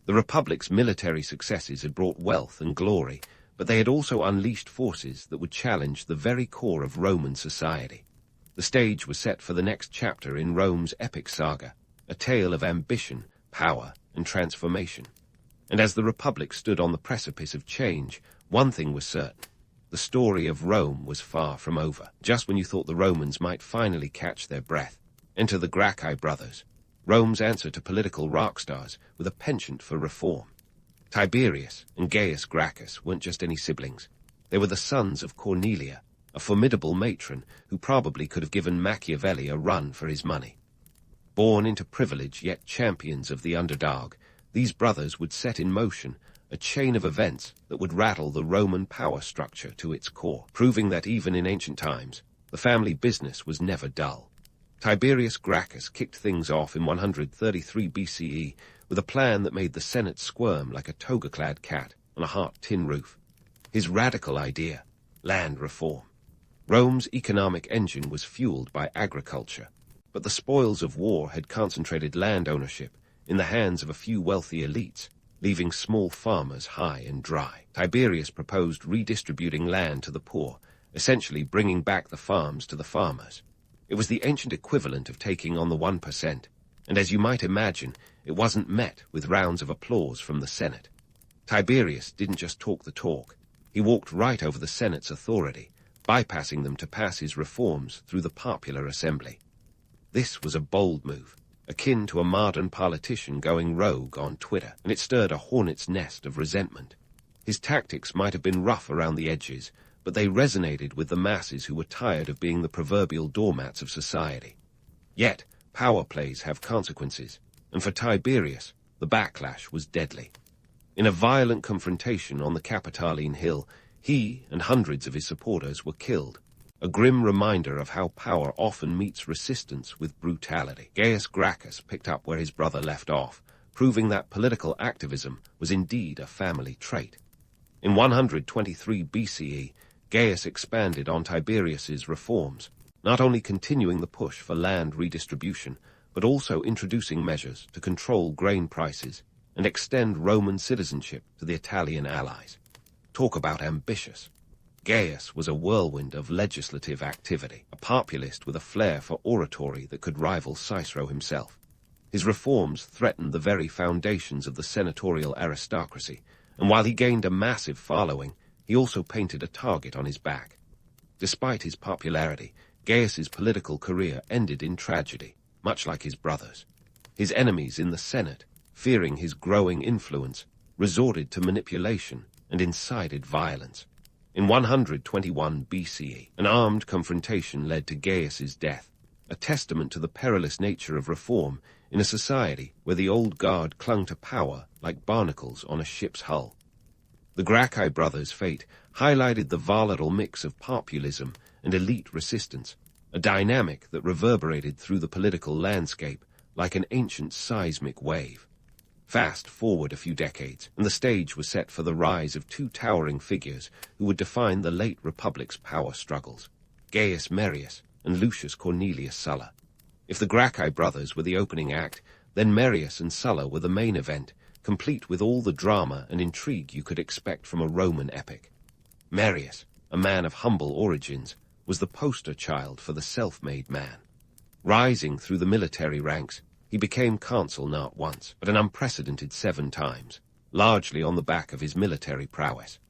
The Republic's military successes had brought wealth and glory, but they had also unleashed forces that would challenge the very core of Roman society. The stage was set for the next chapter in Rome's epic saga, a tale of ambition, power, and transformation. And as the Republic stood on the precipice of change, one thing was certain. The story of Rome was far from over. Just when you thought the Romans might finally catch their breath, enter the Gracchi brothers, Rome's answer to political rock stars, with a penchant for reform. Tiberius and Gaius Gracchus weren't just any siblings. They were the sons of Cornelia, a formidable matron who probably could have given Machiavelli a run for his money. Born into privilege yet champions of the underdog, these brothers would set in motion a chain of events that would rattle the Roman power structure to its core, proving that even in ancient times, the family business was never dull. Tiberius Gracchus kicked things off in 133 BCE with a plan that made the Senate squirm like a toga-clad cat on a hot tin roof. His radical idea, land reform. Rome's economic engine was fueled by agriculture, but the spoils of war had concentrated land ownership in the hands of a few wealthy elites, leaving small farmers high and dry. Tiberius proposed redistributing land to the poor, essentially bringing back the farms to the farmers. It was the ancient equivalent of taking on the 1%, and as you might imagine, it wasn't met with rounds of applause from the Senate. Tiberius didn't just talk the talk. He walked right over the Senate's authority, bypassing them to pass his reforms through the popular assembly. This was a bold move, akin to a modern politician going rogue on Twitter, and it stirred a hornet's nest of resentment. His tactics might have been rough around the edges, but they resonated with the masses who were tired of being the proverbial doormats of society. Yet, power plays have consequences, and for Tiberius, the backlash was deadly. In a violent confrontation on the Capitoline Hill, he and hundreds of his supporters were killed, a grim reminder of how power often meets resistance with brutality. Gaius Gracchus picked up where his brother left off, proving that political activism was indeed a family trait. In 123 BCE, Gaius expanded on Tiberius's reforms, not only continuing the push for land redistribution, but also introducing measures to control grain prices and extend Roman citizenship to the Italian allies. Talk about ambitious. Gaius was a whirlwind of legislative activity, a populist with a flair for oratory that could rival Cicero himself. His reforms threatened the very foundations of the senatorial aristocracy, and while he gained a massive following, he also painted a target on his back. Despite his popularity, Gaius's political career ended in tragedy, much like his brother's. His enemies in the Senate, fearing his growing influence, resorted to manipulation and incited violence. In 121 BCE, an armed confrontation led to Gaius's death, a testament to the perilous nature of reform in a society where the old guard clung to power like barnacles on a ship's hull. The Gracchi brothers' fate highlighted the volatile mix of populism and elite resistance, a dynamic that reverberated through the political landscape like an ancient seismic wave. Fast forward a few decades, and the stage was set for the rise of two towering figures who would define the late Republic's power struggles, Gaius Marius and Lucius Cornelius Sulla. If the Gracchi brothers were the opening act, then Marius and Sulla were the main event, complete with all the drama and intrigue you could expect from a Roman epic. Marius, a man of humble origins, was the poster child for the self-made man. Rising through the military ranks, he became consul not once, but an unprecedented 7 times, largely on the back of his military prowess.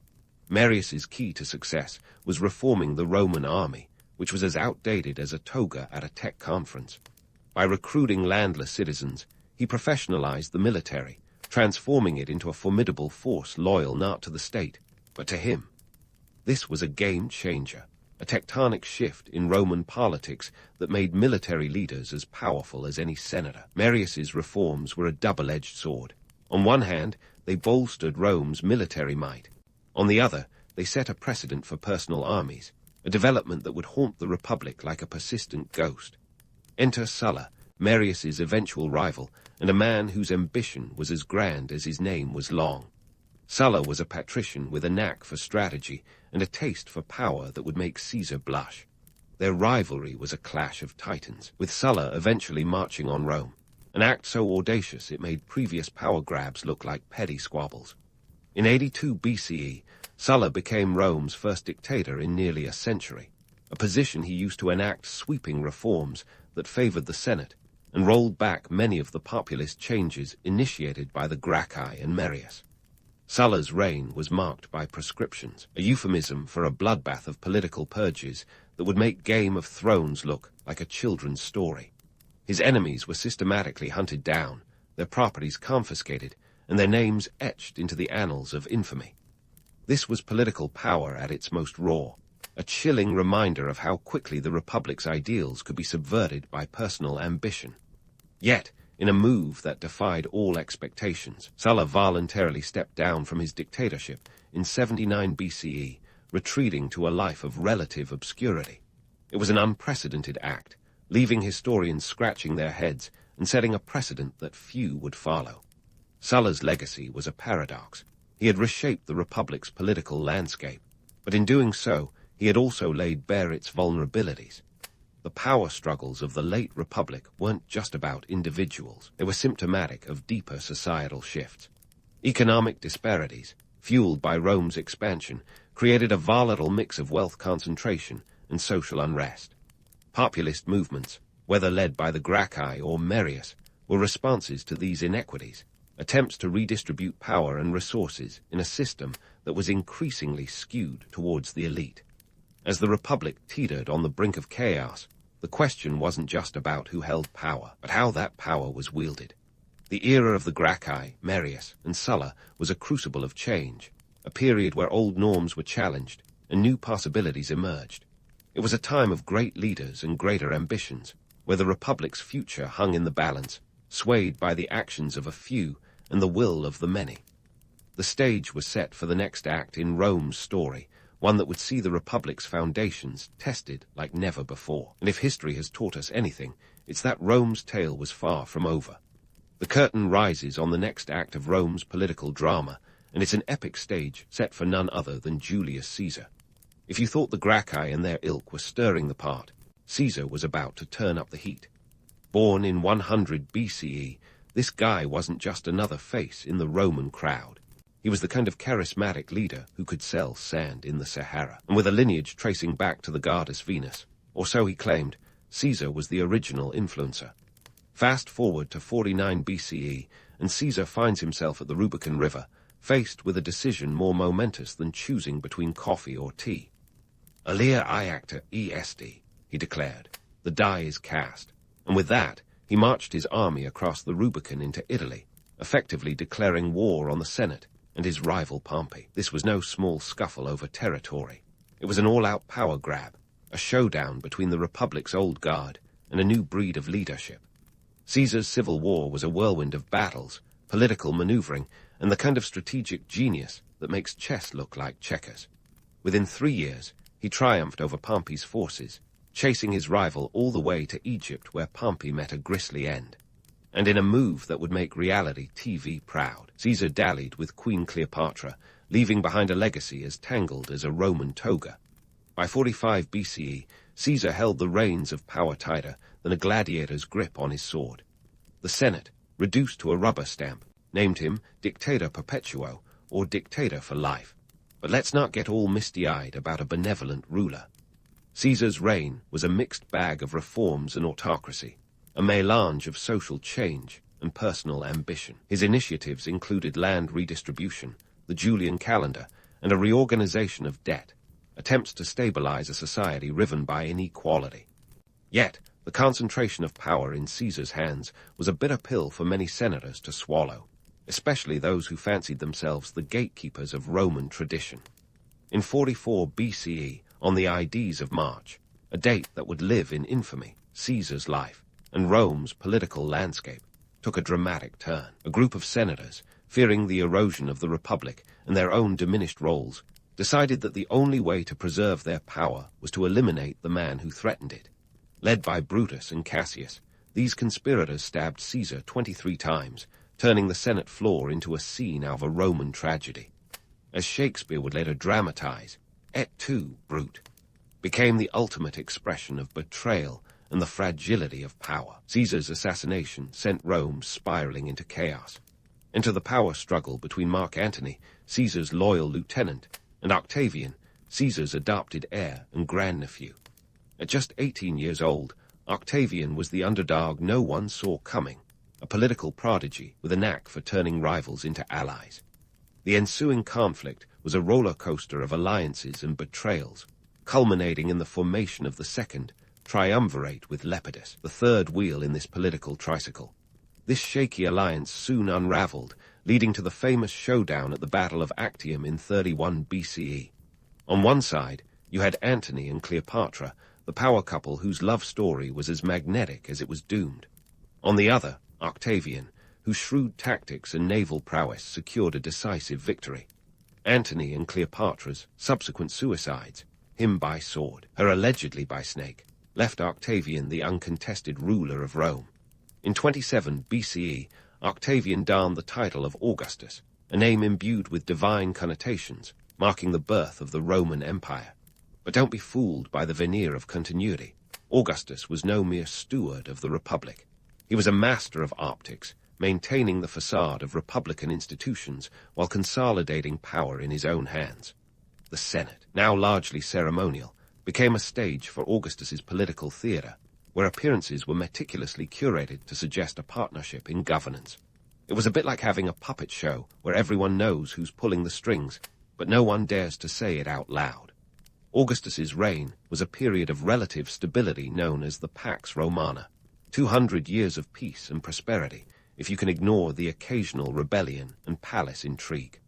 Marius's key to success was reforming the Roman army, which was as outdated as a toga at a tech conference. By recruiting landless citizens, he professionalized the military, transforming it into a formidable force loyal not to the state, but to him. This was a game changer, a tectonic shift in Roman politics that made military leaders as powerful as any senator. Marius's reforms were a double-edged sword. On one hand, they bolstered Rome's military might. On the other, they set a precedent for personal armies, a development that would haunt the Republic like a persistent ghost. Enter Sulla, Marius's eventual rival, and a man whose ambition was as grand as his name was long. Sulla was a patrician with a knack for strategy and a taste for power that would make Caesar blush. Their rivalry was a clash of titans, with Sulla eventually marching on Rome, an act so audacious it made previous power grabs look like petty squabbles. In 82 BCE, Sulla became Rome's first dictator in nearly a century, a position he used to enact sweeping reforms that favored the Senate and rolled back many of the populist changes initiated by the Gracchi and Marius. Sulla's reign was marked by proscriptions, a euphemism for a bloodbath of political purges that would make Game of Thrones look like a children's story. His enemies were systematically hunted down, their properties confiscated, and their names etched into the annals of infamy. This was political power at its most raw, a chilling reminder of how quickly the Republic's ideals could be subverted by personal ambition. Yet, in a move that defied all expectations, Sulla voluntarily stepped down from his dictatorship in 79 BCE, retreating to a life of relative obscurity. It was an unprecedented act, leaving historians scratching their heads and setting a precedent that few would follow. Sulla's legacy was a paradox. He had reshaped the Republic's political landscape, but in doing so, he had also laid bare its vulnerabilities. The power struggles of the late Republic weren't just about individuals. They were symptomatic of deeper societal shifts. Economic disparities, fueled by Rome's expansion, created a volatile mix of wealth concentration and social unrest. Populist movements, whether led by the Gracchi or Marius, were responses to these inequities, attempts to redistribute power and resources in a system that was increasingly skewed towards the elite. As the Republic teetered on the brink of chaos, the question wasn't just about who held power, but how that power was wielded. The era of the Gracchi, Marius, and Sulla was a crucible of change, a period where old norms were challenged and new possibilities emerged. It was a time of great leaders and greater ambitions, where the Republic's future hung in the balance, swayed by the actions of a few and the will of the many. The stage was set for the next act in Rome's story, one that would see the Republic's foundations tested like never before. And if history has taught us anything, it's that Rome's tale was far from over. The curtain rises on the next act of Rome's political drama, and it's an epic stage set for none other than Julius Caesar. If you thought the Gracchi and their ilk were stirring the pot, Caesar was about to turn up the heat. Born in 100 BCE, this guy wasn't just another face in the Roman crowd. He was the kind of charismatic leader who could sell sand in the Sahara, and with a lineage tracing back to the goddess Venus, or so he claimed, Caesar was the original influencer. Fast forward to 49 BCE, and Caesar finds himself at the Rubicon River, faced with a decision more momentous than choosing between coffee or tea. Alia iacta est, he declared. The die is cast, and with that, he marched his army across the Rubicon into Italy, effectively declaring war on the Senate and his rival Pompey. This was no small scuffle over territory. It was an all-out power grab, a showdown between the Republic's old guard and a new breed of leadership. Caesar's civil war was a whirlwind of battles, political maneuvering, and the kind of strategic genius that makes chess look like checkers. Within 3 years, he triumphed over Pompey's forces, chasing his rival all the way to Egypt, where Pompey met a grisly end. And in a move that would make reality TV proud, Caesar dallied with Queen Cleopatra, leaving behind a legacy as tangled as a Roman toga. By 45 BCE, Caesar held the reins of power tighter than a gladiator's grip on his sword. The Senate, reduced to a rubber stamp, named him Dictator Perpetuo, or Dictator for life. But let's not get all misty-eyed about a benevolent ruler. Caesar's reign was a mixed bag of reforms and autocracy, a melange of social change and personal ambition. His initiatives included land redistribution, the Julian calendar, and a reorganization of debt, attempts to stabilize a society riven by inequality. Yet, the concentration of power in Caesar's hands was a bitter pill for many senators to swallow, especially those who fancied themselves the gatekeepers of Roman tradition. In 44 BCE, on the Ides of March, a date that would live in infamy, Caesar's life and Rome's political landscape took a dramatic turn. A group of senators, fearing the erosion of the Republic and their own diminished roles, decided that the only way to preserve their power was to eliminate the man who threatened it. Led by Brutus and Cassius, these conspirators stabbed Caesar 23 times, turning the Senate floor into a scene out of a Roman tragedy. As Shakespeare would later dramatize, Et tu, Brute, became the ultimate expression of betrayal and the fragility of power. Caesar's assassination sent Rome spiraling into chaos. Enter the power struggle between Mark Antony, Caesar's loyal lieutenant, and Octavian, Caesar's adopted heir and grandnephew. At just 18 years old, Octavian was the underdog no one saw coming, a political prodigy with a knack for turning rivals into allies. The ensuing conflict was a roller coaster of alliances and betrayals, culminating in the formation of the second triumvirate with Lepidus, the third wheel in this political tricycle. This shaky alliance soon unraveled, leading to the famous showdown at the Battle of Actium in 31 BCE. On one side, you had Antony and Cleopatra, the power couple whose love story was as magnetic as it was doomed. On the other, Octavian, whose shrewd tactics and naval prowess secured a decisive victory. Antony and Cleopatra's subsequent suicides, him by sword, her allegedly by snake, left Octavian the uncontested ruler of Rome. In 27 BCE, Octavian donned the title of Augustus, a name imbued with divine connotations, marking the birth of the Roman Empire. But don't be fooled by the veneer of continuity. Augustus was no mere steward of the Republic. He was a master of optics, maintaining the facade of republican institutions while consolidating power in his own hands. The Senate, now largely ceremonial, became a stage for Augustus's political theater, where appearances were meticulously curated to suggest a partnership in governance. It was a bit like having a puppet show where everyone knows who's pulling the strings, but no one dares to say it out loud. Augustus's reign was a period of relative stability known as the Pax Romana, 200 years of peace and prosperity, if you can ignore the occasional rebellion and palace intrigue.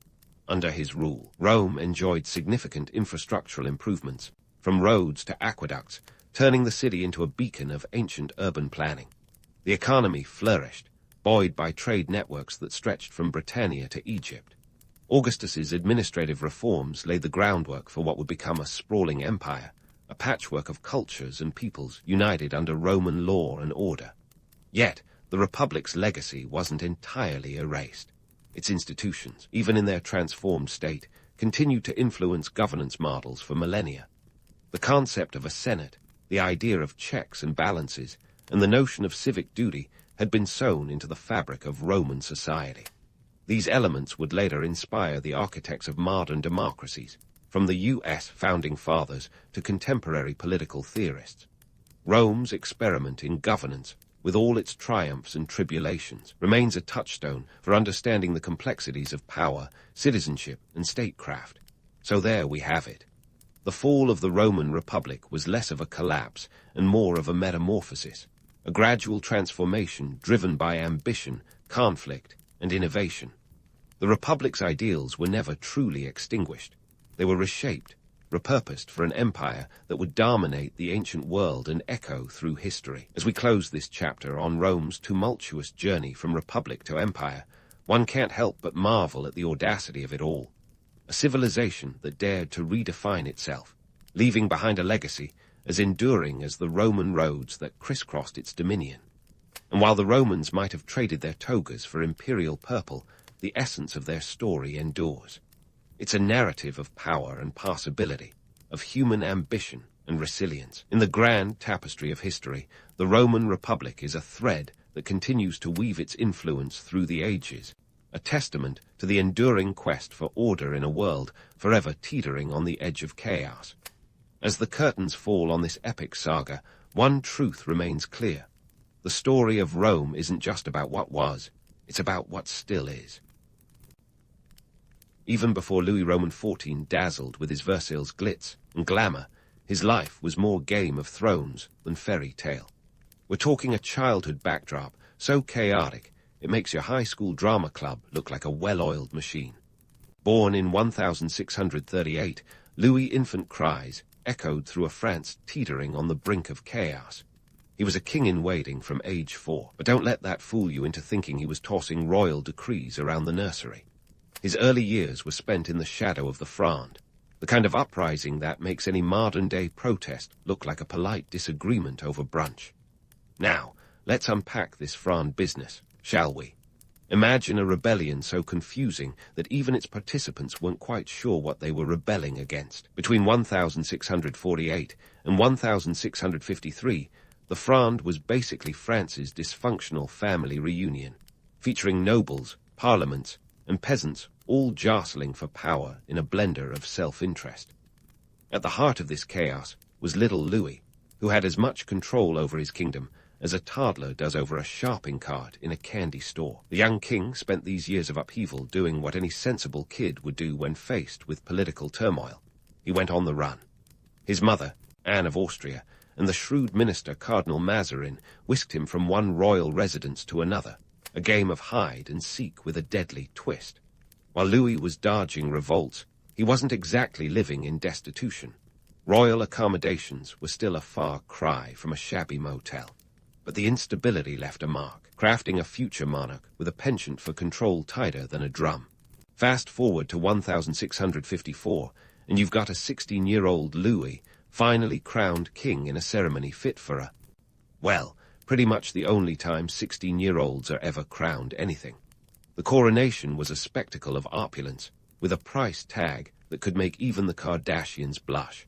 Under his rule, Rome enjoyed significant infrastructural improvements, from roads to aqueducts, turning the city into a beacon of ancient urban planning. The economy flourished, buoyed by trade networks that stretched from Britannia to Egypt. Augustus's administrative reforms laid the groundwork for what would become a sprawling empire, a patchwork of cultures and peoples united under Roman law and order. Yet, the Republic's legacy wasn't entirely erased. Its institutions, even in their transformed state, continued to influence governance models for millennia. The concept of a Senate, the idea of checks and balances, and the notion of civic duty had been sewn into the fabric of Roman society. These elements would later inspire the architects of modern democracies, from the U.S. founding fathers to contemporary political theorists. Rome's experiment in governance, with all its triumphs and tribulations, remains a touchstone for understanding the complexities of power, citizenship, and statecraft. So there we have it. The fall of the Roman Republic was less of a collapse and more of a metamorphosis, a gradual transformation driven by ambition, conflict, and innovation. The Republic's ideals were never truly extinguished. They were reshaped, repurposed for an empire that would dominate the ancient world and echo through history. As we close this chapter on Rome's tumultuous journey from republic to empire, one can't help but marvel at the audacity of it all. A civilization that dared to redefine itself, leaving behind a legacy as enduring as the Roman roads that crisscrossed its dominion. And while the Romans might have traded their togas for imperial purple, the essence of their story endures. It's a narrative of power and possibility, of human ambition and resilience. In the grand tapestry of history, the Roman Republic is a thread that continues to weave its influence through the ages, a testament to the enduring quest for order in a world forever teetering on the edge of chaos. As the curtains fall on this epic saga, one truth remains clear. The story of Rome isn't just about what was, it's about what still is. Even before Louis Roman XIV dazzled with his Versailles glitz and glamour, his life was more Game of Thrones than fairy tale. We're talking a childhood backdrop so chaotic it makes your high school drama club look like a well-oiled machine. Born in 1638, Louis' infant cries echoed through a France teetering on the brink of chaos. He was a king in waiting from age 4, but don't let that fool you into thinking he was tossing royal decrees around the nursery. His early years were spent in the shadow of the Fronde, the kind of uprising that makes any modern-day protest look like a polite disagreement over brunch. Now, let's unpack this Fronde business, shall we? Imagine a rebellion so confusing that even its participants weren't quite sure what they were rebelling against. Between 1648 and 1653, the Fronde was basically France's dysfunctional family reunion, featuring nobles, parliaments, and peasants all jostling for power in a blender of self-interest. At the heart of this chaos was little Louis, who had as much control over his kingdom as a toddler does over a shopping cart in a candy store. The young king spent these years of upheaval doing what any sensible kid would do when faced with political turmoil. He went on the run. His mother, Anne of Austria, and the shrewd minister Cardinal Mazarin whisked him from one royal residence to another, a game of hide and seek with a deadly twist. While Louis was dodging revolts, he wasn't exactly living in destitution. Royal accommodations were still a far cry from a shabby motel. But the instability left a mark, crafting a future monarch with a penchant for control tighter than a drum. Fast forward to 1654, and you've got a 16-year-old Louis finally crowned king in a ceremony fit for pretty much the only time 16-year-olds are ever crowned anything. The coronation was a spectacle of opulence, with a price tag that could make even the Kardashians blush.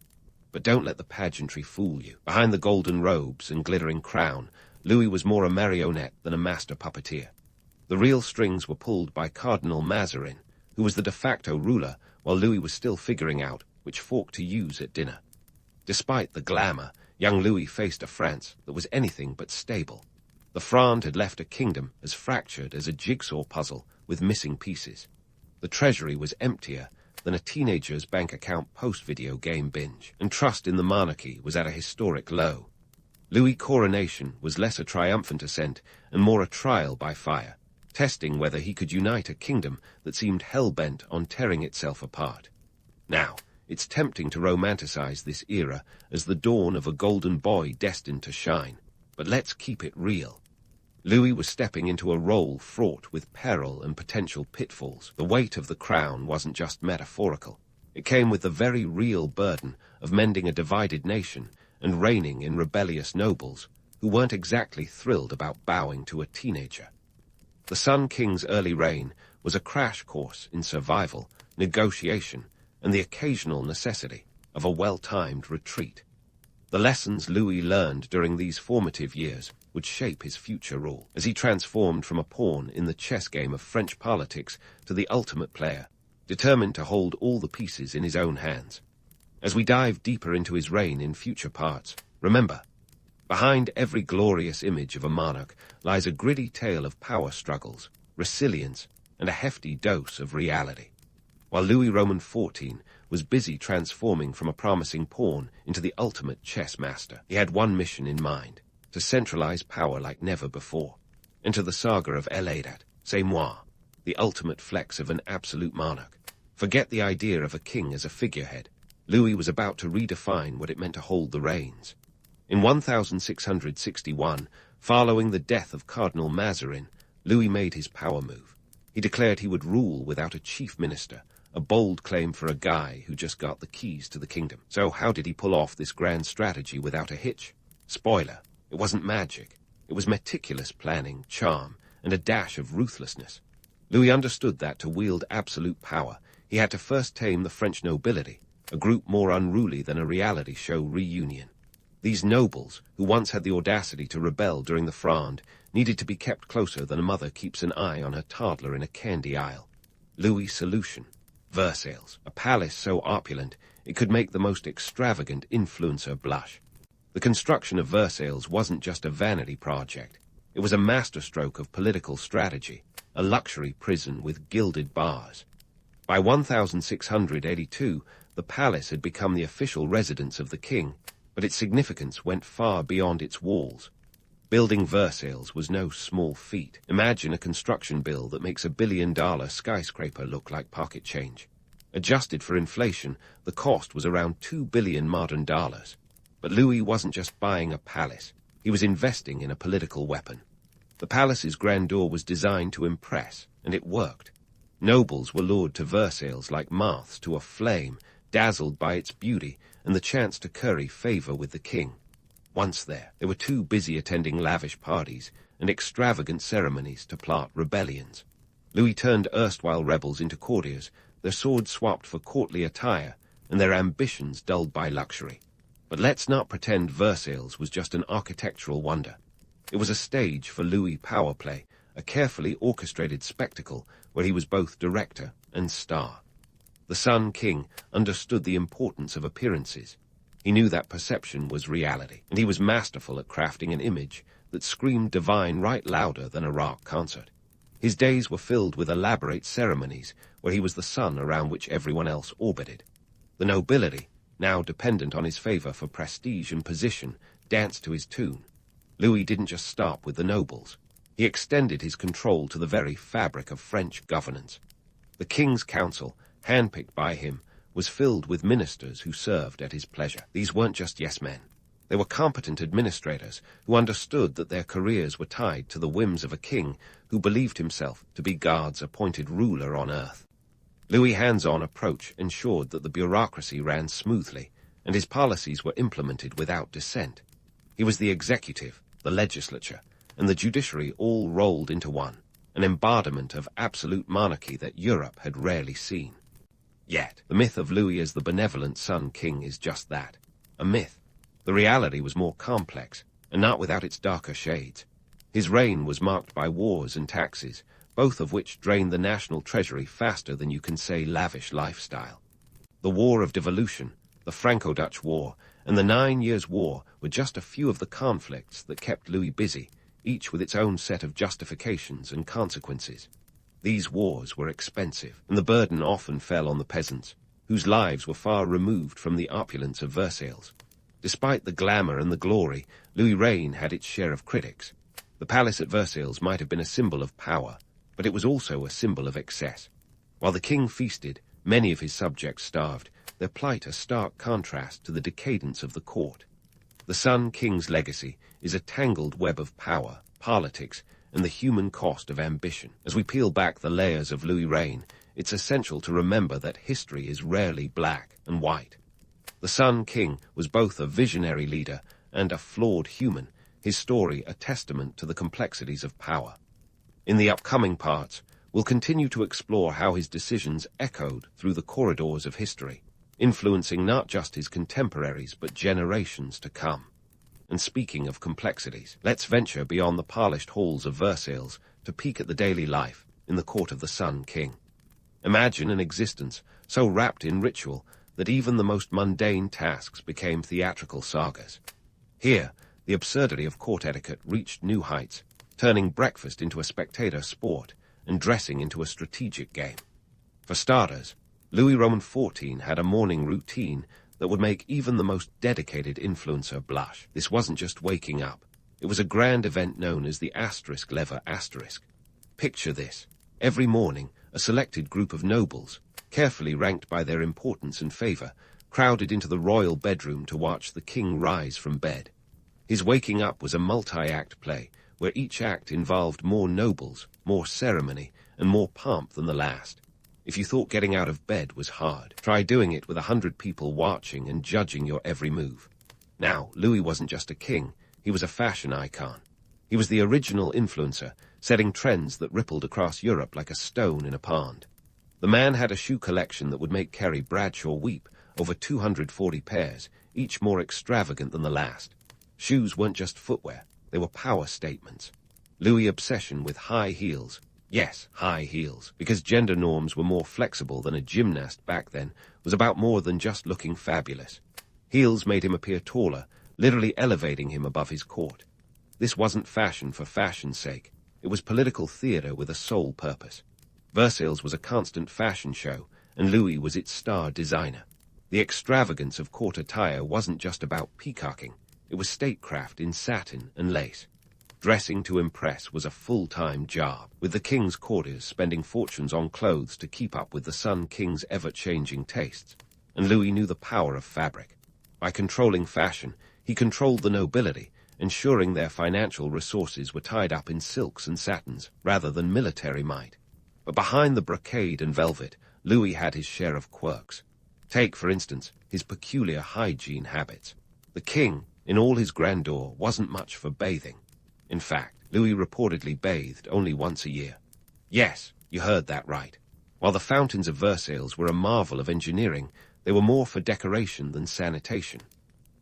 But don't let the pageantry fool you. Behind the golden robes and glittering crown, Louis was more a marionette than a master puppeteer. The real strings were pulled by Cardinal Mazarin, who was the de facto ruler while Louis was still figuring out which fork to use at dinner. Despite the glamour, young Louis faced a France that was anything but stable. The Fronde had left a kingdom as fractured as a jigsaw puzzle with missing pieces. The treasury was emptier than a teenager's bank account post-video game binge, and trust in the monarchy was at a historic low. Louis' coronation was less a triumphant ascent and more a trial by fire, testing whether he could unite a kingdom that seemed hell-bent on tearing itself apart. Now, it's tempting to romanticize this era as the dawn of a golden boy destined to shine, but let's keep it real. Louis was stepping into a role fraught with peril and potential pitfalls. The weight of the crown wasn't just metaphorical. It came with the very real burden of mending a divided nation and reigning in rebellious nobles who weren't exactly thrilled about bowing to a teenager. The Sun King's early reign was a crash course in survival, negotiation, and the occasional necessity of a well-timed retreat. The lessons Louis learned during these formative years would shape his future rule, as he transformed from a pawn in the chess game of French politics to the ultimate player, determined to hold all the pieces in his own hands. As we dive deeper into his reign in future parts, remember, behind every glorious image of a monarch lies a gritty tale of power struggles, resilience, and a hefty dose of reality. While Louis Roman XIV was busy transforming from a promising pawn into the ultimate chess master, he had one mission in mind: to centralize power like never before. Enter the saga of Eladat, c'est moi, the ultimate flex of an absolute monarch. Forget the idea of a king as a figurehead. Louis was about to redefine what it meant to hold the reins. In 1661, following the death of Cardinal Mazarin, Louis made his power move. He declared he would rule without a chief minister, a bold claim for a guy who just got the keys to the kingdom. So how did he pull off this grand strategy without a hitch? Spoiler, it wasn't magic. It was meticulous planning, charm, and a dash of ruthlessness. Louis understood that to wield absolute power, he had to first tame the French nobility, a group more unruly than a reality show reunion. These nobles, who once had the audacity to rebel during the Fronde, needed to be kept closer than a mother keeps an eye on her toddler in a candy aisle. Louis' solution: Versailles, a palace so opulent it could make the most extravagant influencer blush. The construction of Versailles wasn't just a vanity project. It was a masterstroke of political strategy, a luxury prison with gilded bars. By 1682, the palace had become the official residence of the king, but its significance went far beyond its walls. Building Versailles was no small feat. Imagine a construction bill that makes $1 billion skyscraper look like pocket change. Adjusted for inflation, the cost was around $2 billion modern dollars. But Louis wasn't just buying a palace. He was investing in a political weapon. The palace's grandeur was designed to impress, and it worked. Nobles were lured to Versailles like moths to a flame, dazzled by its beauty and the chance to curry favor with the king. Once there, they were too busy attending lavish parties and extravagant ceremonies to plot rebellions. Louis turned erstwhile rebels into courtiers, their swords swapped for courtly attire, and their ambitions dulled by luxury. But let's not pretend Versailles was just an architectural wonder. It was a stage for Louis' power play, a carefully orchestrated spectacle where he was both director and star. The Sun King understood the importance of appearances. He knew that perception was reality, and he was masterful at crafting an image that screamed divine right louder than a rock concert. His days were filled with elaborate ceremonies where he was the sun around which everyone else orbited. The nobility, now dependent on his favor for prestige and position, danced to his tune. Louis didn't just stop with the nobles. He extended his control to the very fabric of French governance. The king's council, handpicked by him, was filled with ministers who served at his pleasure. These weren't just yes-men. They were competent administrators who understood that their careers were tied to the whims of a king who believed himself to be God's appointed ruler on earth. Louis' hands-on approach ensured that the bureaucracy ran smoothly and his policies were implemented without dissent. He was the executive, the legislature, and the judiciary all rolled into one, an embodiment of absolute monarchy that Europe had rarely seen. Yet, the myth of Louis as the benevolent Sun King is just that, a myth. The reality was more complex, and not without its darker shades. His reign was marked by wars and taxes, both of which drained the national treasury faster than you can say lavish lifestyle. The War of Devolution, the Franco-Dutch War, and the 9 Years' War were just a few of the conflicts that kept Louis busy, each with its own set of justifications and consequences. These wars were expensive, and the burden often fell on the peasants, whose lives were far removed from the opulence of Versailles. Despite the glamour and the glory, Louis' reign had its share of critics. The palace at Versailles might have been a symbol of power, but it was also a symbol of excess. While the king feasted, many of his subjects starved, their plight a stark contrast to the decadence of the court. The Sun King's legacy is a tangled web of power, politics, and the human cost of ambition. As we peel back the layers of Louis' reign, it's essential to remember that history is rarely black and white. The Sun King was both a visionary leader and a flawed human, his story a testament to the complexities of power. In the upcoming parts, we'll continue to explore how his decisions echoed through the corridors of history, influencing not just his contemporaries but generations to come. And speaking of complexities, let's venture beyond the polished halls of Versailles to peek at the daily life in the court of the Sun King. Imagine an existence so wrapped in ritual that even the most mundane tasks became theatrical sagas. Here, the absurdity of court etiquette reached new heights, turning breakfast into a spectator sport and dressing into a strategic game. For starters, Louis Roman XIV had a morning routine that would make even the most dedicated influencer blush. This wasn't just waking up. It was a grand event known as the asterisk lever asterisk. Picture this. Every morning, a selected group of nobles, carefully ranked by their importance and favor, crowded into the royal bedroom to watch the king rise from bed. His waking up was a multi-act play, where each act involved more nobles, more ceremony, and more pomp than the last. If you thought getting out of bed was hard, try doing it with 100 people watching and judging your every move. Now, Louis wasn't just a king, he was a fashion icon. He was the original influencer, setting trends that rippled across Europe like a stone in a pond. The man had a shoe collection that would make Carrie Bradshaw weep, over 240 pairs, each more extravagant than the last. Shoes weren't just footwear, they were power statements. Louis' obsession with high heels, yes, high heels, because gender norms were more flexible than a gymnast back then, was about more than just looking fabulous. Heels made him appear taller, literally elevating him above his court. This wasn't fashion for fashion's sake. It was political theater with a sole purpose. Versailles was a constant fashion show, and Louis was its star designer. The extravagance of court attire wasn't just about peacocking. It was statecraft in satin and lace. Dressing to impress was a full-time job, with the king's courtiers spending fortunes on clothes to keep up with the Sun King's ever-changing tastes. And Louis knew the power of fabric. By controlling fashion, he controlled the nobility, ensuring their financial resources were tied up in silks and satins, rather than military might. But behind the brocade and velvet, Louis had his share of quirks. Take, for instance, his peculiar hygiene habits. The king, in all his grandeur, wasn't much for bathing. In fact, Louis reportedly bathed only once a year. Yes, you heard that right. While the fountains of Versailles were a marvel of engineering, they were more for decoration than sanitation.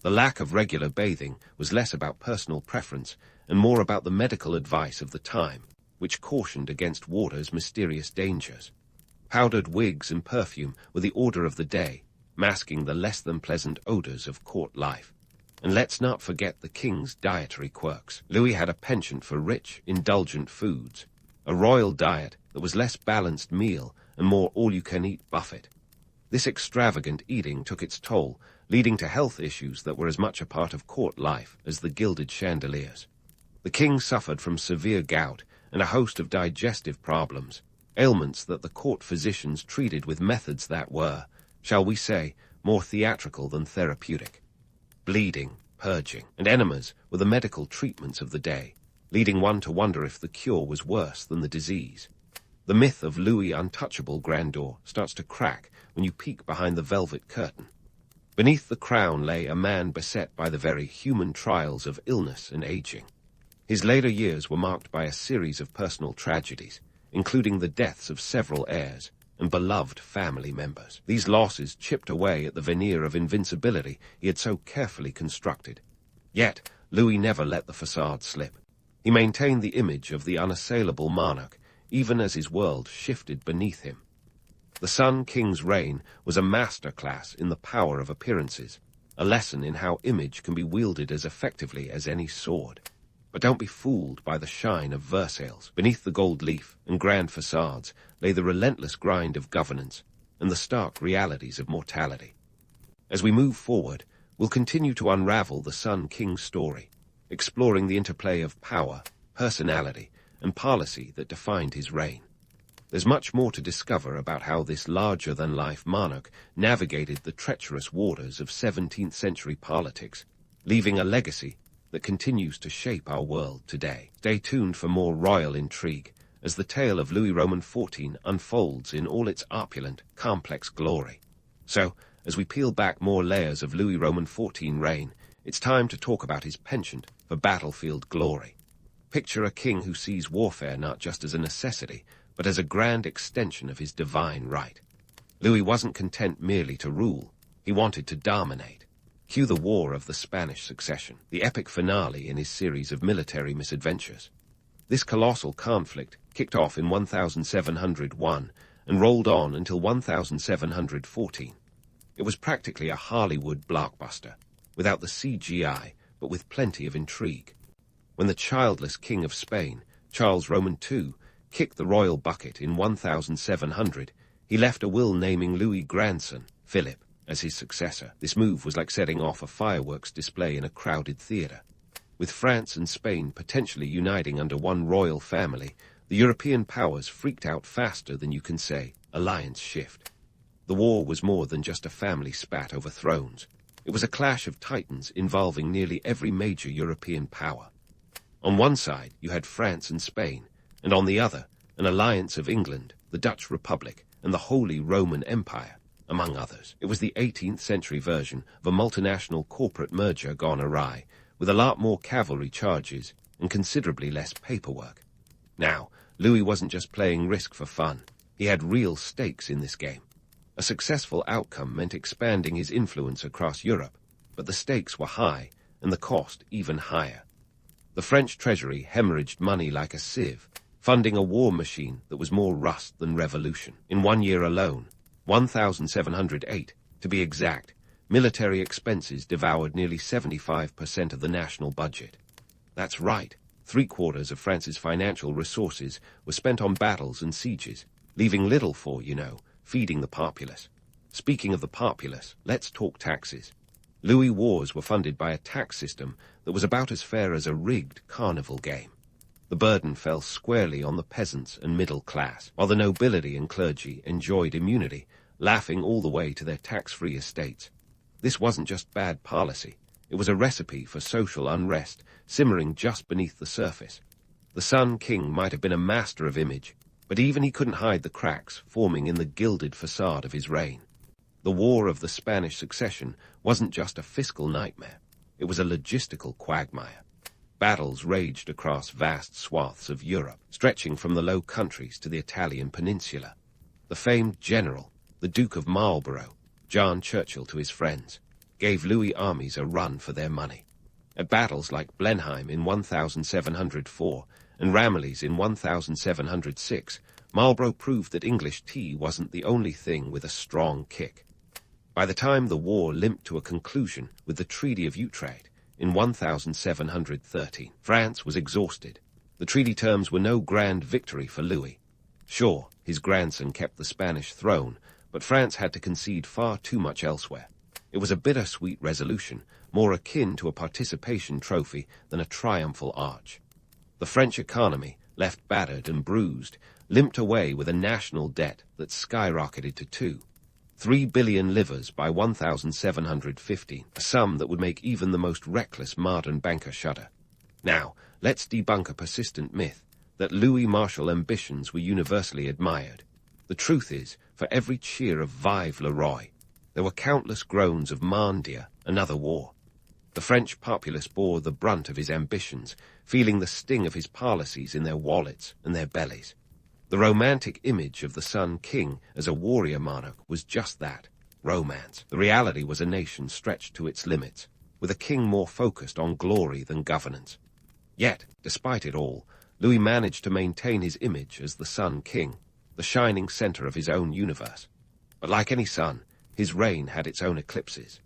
The lack of regular bathing was less about personal preference and more about the medical advice of the time, which cautioned against water's mysterious dangers. Powdered wigs and perfume were the order of the day, masking the less-than-pleasant odors of court life. And let's not forget the king's dietary quirks. Louis had a penchant for rich, indulgent foods, a royal diet that was less balanced meal and more all-you-can-eat buffet. This extravagant eating took its toll, leading to health issues that were as much a part of court life as the gilded chandeliers. The king suffered from severe gout and a host of digestive problems, ailments that the court physicians treated with methods that were, shall we say, more theatrical than therapeutic. Bleeding, purging, and enemas were the medical treatments of the day, leading one to wonder if the cure was worse than the disease. The myth of Louis' untouchable grandeur starts to crack when you peek behind the velvet curtain. Beneath the crown lay a man beset by the very human trials of illness and aging. His later years were marked by a series of personal tragedies, including the deaths of several heirs and beloved family members. These losses chipped away at the veneer of invincibility he had so carefully constructed. Yet, Louis never let the facade slip. He maintained the image of the unassailable monarch, even as his world shifted beneath him. The Sun King's reign was a masterclass in the power of appearances, a lesson in how image can be wielded as effectively as any sword. But don't be fooled by the shine of Versailles. Beneath the gold leaf and grand facades lay the relentless grind of governance and the stark realities of mortality. As we move forward, we'll continue to unravel the Sun King's story, exploring the interplay of power, personality, and policy that defined his reign. There's much more to discover about how this larger-than-life monarch navigated the treacherous waters of 17th-century politics, leaving a legacy that continues to shape our world today. Stay tuned for more royal intrigue as the tale of Louis Roman XIV unfolds in all its opulent, complex glory. So, as we peel back more layers of Louis Roman XIV reign, it's time to talk about his penchant for battlefield glory. Picture a king who sees warfare not just as a necessity, but as a grand extension of his divine right. Louis wasn't content merely to rule. He wanted to dominate. Cue the War of the Spanish Succession, the epic finale in his series of military misadventures. This colossal conflict kicked off in 1701 and rolled on until 1714. It was practically a Hollywood blockbuster, without the CGI, but with plenty of intrigue. When the childless King of Spain, Charles Roman II, kicked the royal bucket in 1700, he left a will naming Louis' grandson, Philip, as his successor. This move was like setting off a fireworks display in a crowded theater. With France and Spain potentially uniting under one royal family, the European powers freaked out faster than you can say, alliance shift. The war was more than just a family spat over thrones. It was a clash of titans involving nearly every major European power. On one side, you had France and Spain, and on the other, an alliance of England, the Dutch Republic, and the Holy Roman Empire, among others. It was the 18th century version of a multinational corporate merger gone awry, with a lot more cavalry charges and considerably less paperwork. Now, Louis wasn't just playing Risk for fun. He had real stakes in this game. A successful outcome meant expanding his influence across Europe, but the stakes were high and the cost even higher. The French treasury hemorrhaged money like a sieve, funding a war machine that was more rust than revolution. In 1 year alone, 1708 to be exact, military expenses devoured nearly 75% of the national budget. That's right, 3/4 of France's financial resources were spent on battles and sieges, leaving little for, feeding the populace. Speaking of the populace, let's talk taxes. Louis' wars were funded by a tax system that was about as fair as a rigged carnival game. The burden fell squarely on the peasants and middle class, while the nobility and clergy enjoyed immunity, laughing all the way to their tax-free estates. This wasn't just bad policy. It was a recipe for social unrest simmering just beneath the surface. The Sun King might have been a master of image, but even he couldn't hide the cracks forming in the gilded facade of his reign. The War of the Spanish Succession wasn't just a fiscal nightmare. It was a logistical quagmire. Battles raged across vast swaths of Europe, stretching from the Low Countries to the Italian peninsula. The famed general, the Duke of Marlborough, John Churchill to his friends, gave Louis armies a run for their money. At battles like Blenheim in 1704 and Ramillies in 1706, Marlborough proved that English tea wasn't the only thing with a strong kick. By the time the war limped to a conclusion with the Treaty of Utrecht in 1713, France was exhausted. The treaty terms were no grand victory for Louis. Sure, his grandson kept the Spanish throne, but France had to concede far too much elsewhere. It was a bittersweet resolution, more akin to a participation trophy than a triumphal arch. The French economy, left battered and bruised, limped away with a national debt that skyrocketed to 3 billion livres by 1715, a sum that would make even the most reckless modern banker shudder. Now, let's debunk a persistent myth that Louis Martial ambitions were universally admired. The truth is, for every cheer of Vive le Roi, there were countless groans of Mon Dieu, another war. The French populace bore the brunt of his ambitions, feeling the sting of his policies in their wallets and their bellies. The romantic image of the Sun King as a warrior monarch was just that, romance. The reality was a nation stretched to its limits, with a king more focused on glory than governance. Yet, despite it all, Louis managed to maintain his image as the Sun King, the shining center of his own universe. But like any sun, his reign had its own eclipses.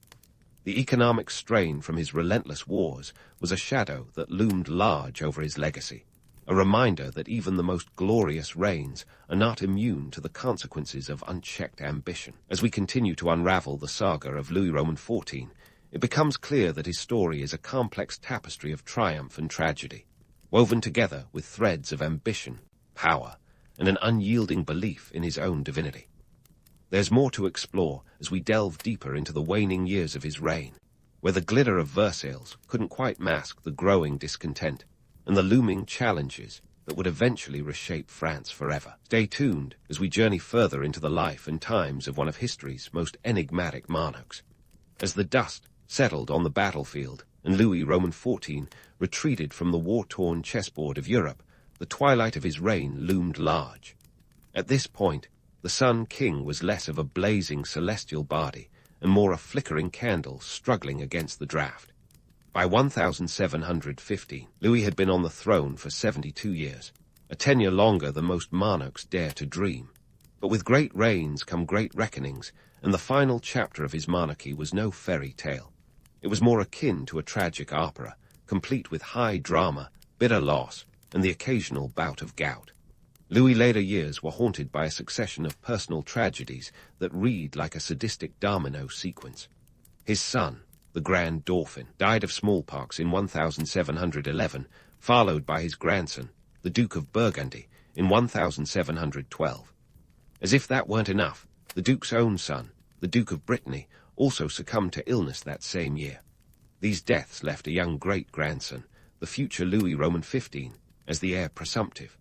The economic strain from his relentless wars was a shadow that loomed large over his legacy, a reminder that even the most glorious reigns are not immune to the consequences of unchecked ambition. As we continue to unravel the saga of Louis Roman XIV, it becomes clear that his story is a complex tapestry of triumph and tragedy, woven together with threads of ambition, power, and an unyielding belief in his own divinity. There's more to explore as we delve deeper into the waning years of his reign, where the glitter of Versailles couldn't quite mask the growing discontent and the looming challenges that would eventually reshape France forever. Stay tuned as we journey further into the life and times of one of history's most enigmatic monarchs. As the dust settled on the battlefield and Louis Roman XIV retreated from the war-torn chessboard of Europe, the twilight of his reign loomed large. At this point, the Sun King was less of a blazing celestial body and more a flickering candle struggling against the draft. By 1715, Louis had been on the throne for 72 years, a tenure longer than most monarchs dare to dream. But with great reigns come great reckonings, and the final chapter of his monarchy was no fairy tale. It was more akin to a tragic opera, complete with high drama, bitter loss, and the occasional bout of gout. Louis' later years were haunted by a succession of personal tragedies that read like a sadistic domino sequence. His son, the Grand Dauphin, died of smallpox in 1711, followed by his grandson, the Duke of Burgundy, in 1712. As if that weren't enough, The Duke's own son, the Duke of Brittany, also succumbed to illness that same year. These deaths left a young great-grandson, the future Louis Roman XV, as the heir presumptive.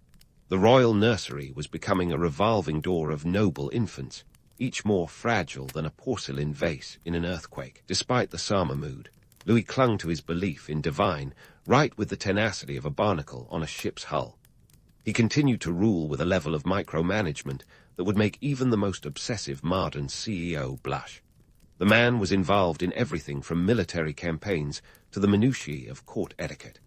The royal nursery was becoming a revolving door of noble infants, each more fragile than a porcelain vase in an earthquake. Despite the somber mood, Louis clung to his belief in divine right with the tenacity of a barnacle on a ship's hull. He continued to rule with a level of micromanagement that would make even the most obsessive modern CEO blush. The man was involved in everything from military campaigns to the minutiae of court etiquette.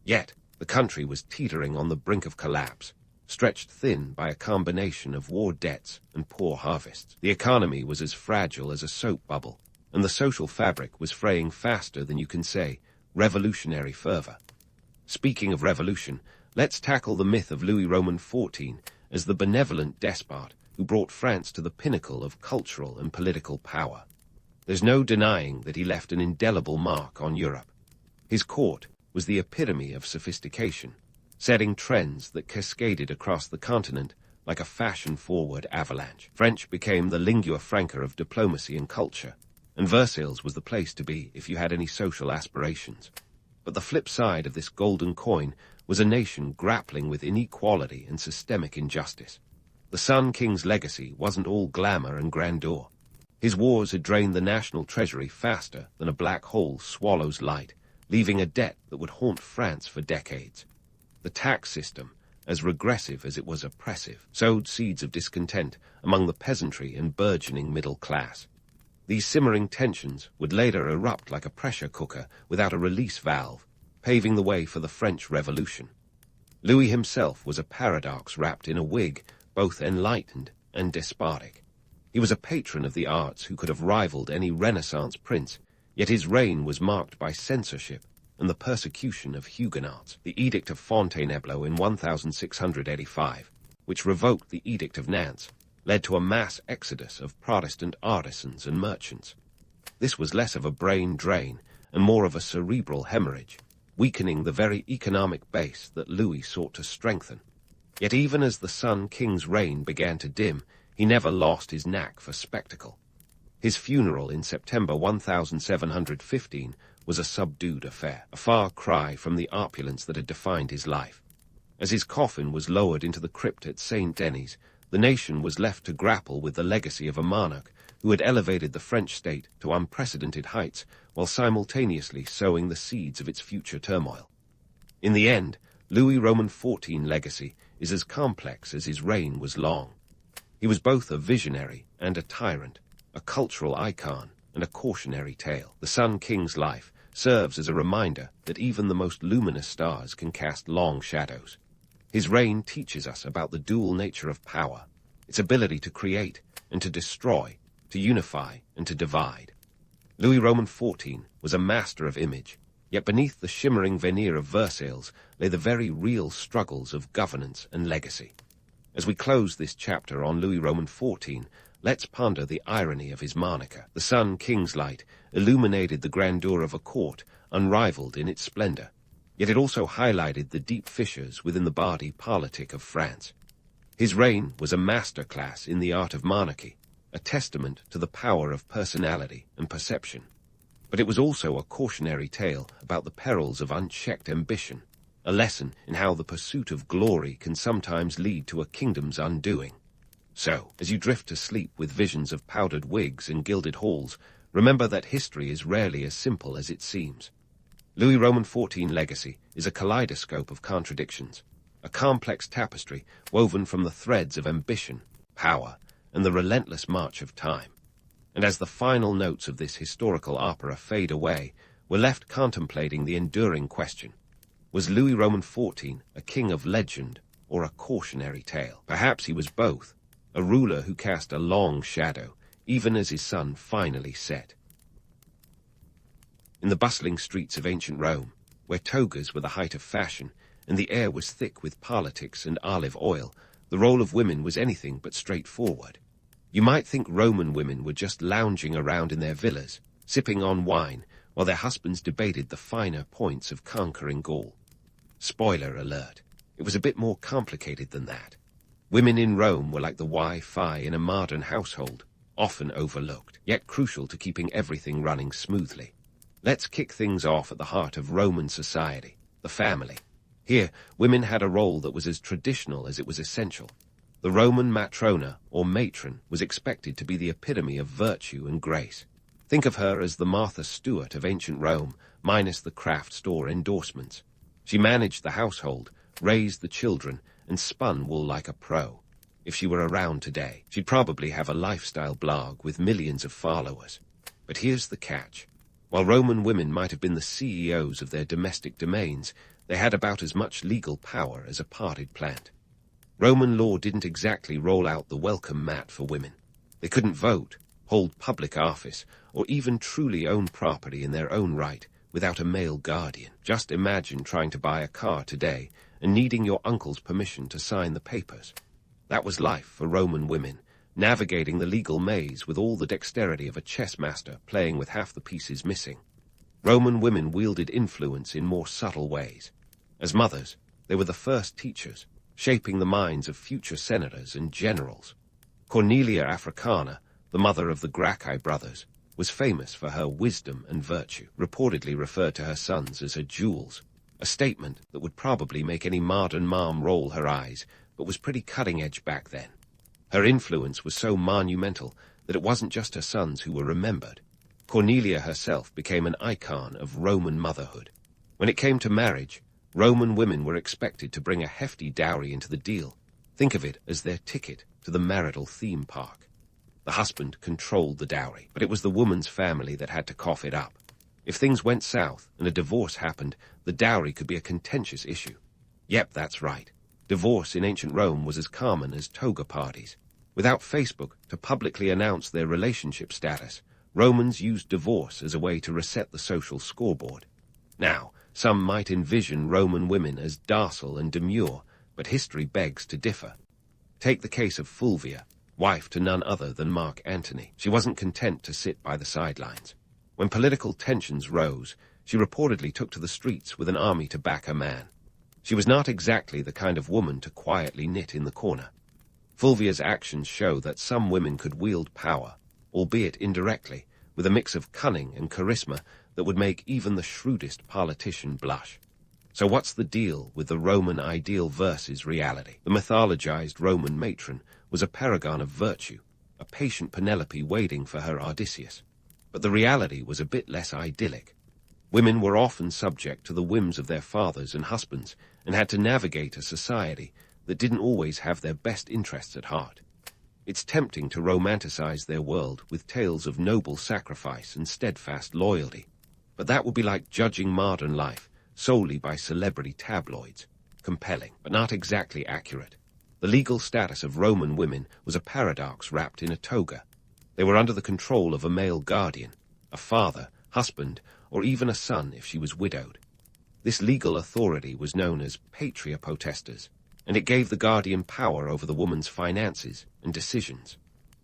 Yet, the country was teetering on the brink of collapse, stretched thin by a combination of war debts and poor harvests. The economy was as fragile as a soap bubble, and the social fabric was fraying faster than you can say revolutionary fervor. Speaking of revolution, let's tackle the myth of Louis Roman XIV as the benevolent despot who brought France to the pinnacle of cultural and political power. There's no denying that he left an indelible mark on Europe. His court was the epitome of sophistication, setting trends that cascaded across the continent like a fashion-forward avalanche. French became the lingua franca of diplomacy and culture, and Versailles was the place to be if you had any social aspirations. But the flip side of this golden coin was a nation grappling with inequality and systemic injustice. The Sun King's legacy wasn't all glamour and grandeur. His wars had drained the national treasury faster than a black hole swallows light, leaving a debt that would haunt France for decades. The tax system, as regressive as it was oppressive, sowed seeds of discontent among the peasantry and burgeoning middle class. These simmering tensions would later erupt like a pressure cooker without a release valve, paving the way for the French Revolution. Louis himself was a paradox wrapped in a wig, both enlightened and despotic. He was a patron of the arts who could have rivaled any Renaissance prince, yet his reign was marked by censorship and the persecution of Huguenots. The Edict of Fontainebleau in 1685, which revoked the Edict of Nantes, led to a mass exodus of Protestant artisans and merchants. This was less of a brain drain and more of a cerebral hemorrhage, weakening the very economic base that Louis sought to strengthen. Yet even as the Sun King's reign began to dim, he never lost his knack for spectacle. His funeral in September 1715 was a subdued affair, a far cry from the opulence that had defined his life. As his coffin was lowered into the crypt at St. Denis, the nation was left to grapple with the legacy of a monarch who had elevated the French state to unprecedented heights while simultaneously sowing the seeds of its future turmoil. In the end, Louis Roman XIV legacy is as complex as his reign was long. He was both a visionary and a tyrant, a cultural icon and a cautionary tale. The Sun King's life serves as a reminder that even the most luminous stars can cast long shadows. His reign teaches us about the dual nature of power, its ability to create and to destroy, to unify and to divide. Louis Roman XIV was a master of image, yet beneath the shimmering veneer of Versailles lay the very real struggles of governance and legacy. As we close this chapter on Louis Roman XIV, let's ponder the irony of his moniker. The Sun King's light illuminated the grandeur of a court unrivaled in its splendor, yet it also highlighted the deep fissures within the body politic of France. His reign was a masterclass in the art of monarchy, a testament to the power of personality and perception. But it was also a cautionary tale about the perils of unchecked ambition, a lesson in how the pursuit of glory can sometimes lead to a kingdom's undoing. So, as you drift to sleep with visions of powdered wigs and gilded halls, remember that history is rarely as simple as it seems. Louis Roman XIV legacy is a kaleidoscope of contradictions, a complex tapestry woven from the threads of ambition, power, and the relentless march of time. And as the final notes of this historical opera fade away, we're left contemplating the enduring question: was Louis Roman XIV a king of legend or a cautionary tale? Perhaps he was both, a ruler who cast a long shadow, even as his sun finally set. In the bustling streets of ancient Rome, where togas were the height of fashion, and the air was thick with politics and olive oil, the role of women was anything but straightforward. You might think Roman women were just lounging around in their villas, sipping on wine, while their husbands debated the finer points of conquering Gaul. Spoiler alert, it was a bit more complicated than that. Women in Rome were like the Wi-Fi in a modern household, often overlooked, yet crucial to keeping everything running smoothly. Let's kick things off at the heart of Roman society, the family. Here, women had a role that was as traditional as it was essential. The Roman matrona, or matron, was expected to be the epitome of virtue and grace. Think of her as the Martha Stewart of ancient Rome, minus the craft store endorsements. She managed the household, raised the children, and spun wool like a pro. If she were around today, she'd probably have a lifestyle blog with millions of followers. But here's the catch. While Roman women might have been the CEOs of their domestic domains, they had about as much legal power as a potted plant. Roman law didn't exactly roll out the welcome mat for women. They couldn't vote, hold public office, or even truly own property in their own right without a male guardian. Just imagine trying to buy a car today and needing your uncle's permission to sign the papers. That was life for Roman women, navigating the legal maze with all the dexterity of a chess master playing with half the pieces missing. Roman women wielded influence in more subtle ways. As mothers, they were the first teachers, shaping the minds of future senators and generals. Cornelia Africana, the mother of the Gracchi brothers, was famous for her wisdom and virtue, reportedly referred to her sons as her jewels, a statement that would probably make any modern mom roll her eyes, but was pretty cutting-edge back then. Her influence was so monumental that it wasn't just her sons who were remembered. Cornelia herself became an icon of Roman motherhood. When it came to marriage, Roman women were expected to bring a hefty dowry into the deal. Think of it as their ticket to the marital theme park. The husband controlled the dowry, but it was the woman's family that had to cough it up. If things went south and a divorce happened, the dowry could be a contentious issue. Yep, that's right. Divorce in ancient Rome was as common as toga parties. Without Facebook to publicly announce their relationship status, Romans used divorce as a way to reset the social scoreboard. Now, some might envision Roman women as docile and demure, but history begs to differ. Take the case of Fulvia, wife to none other than Mark Antony. She wasn't content to sit by the sidelines. When political tensions rose, she reportedly took to the streets with an army to back her man. She was not exactly the kind of woman to quietly knit in the corner. Fulvia's actions show that some women could wield power, albeit indirectly, with a mix of cunning and charisma that would make even the shrewdest politician blush. So what's the deal with the Roman ideal versus reality? The mythologized Roman matron was a paragon of virtue, a patient Penelope waiting for her Odysseus. But the reality was a bit less idyllic. Women were often subject to the whims of their fathers and husbands and had to navigate a society that didn't always have their best interests at heart. It's tempting to romanticize their world with tales of noble sacrifice and steadfast loyalty, but that would be like judging modern life solely by celebrity tabloids. Compelling, but not exactly accurate. The legal status of Roman women was a paradox wrapped in a toga. They were under the control of a male guardian, a father, husband, or even a son if she was widowed. This legal authority was known as patria potestas, and it gave the guardian power over the woman's finances and decisions.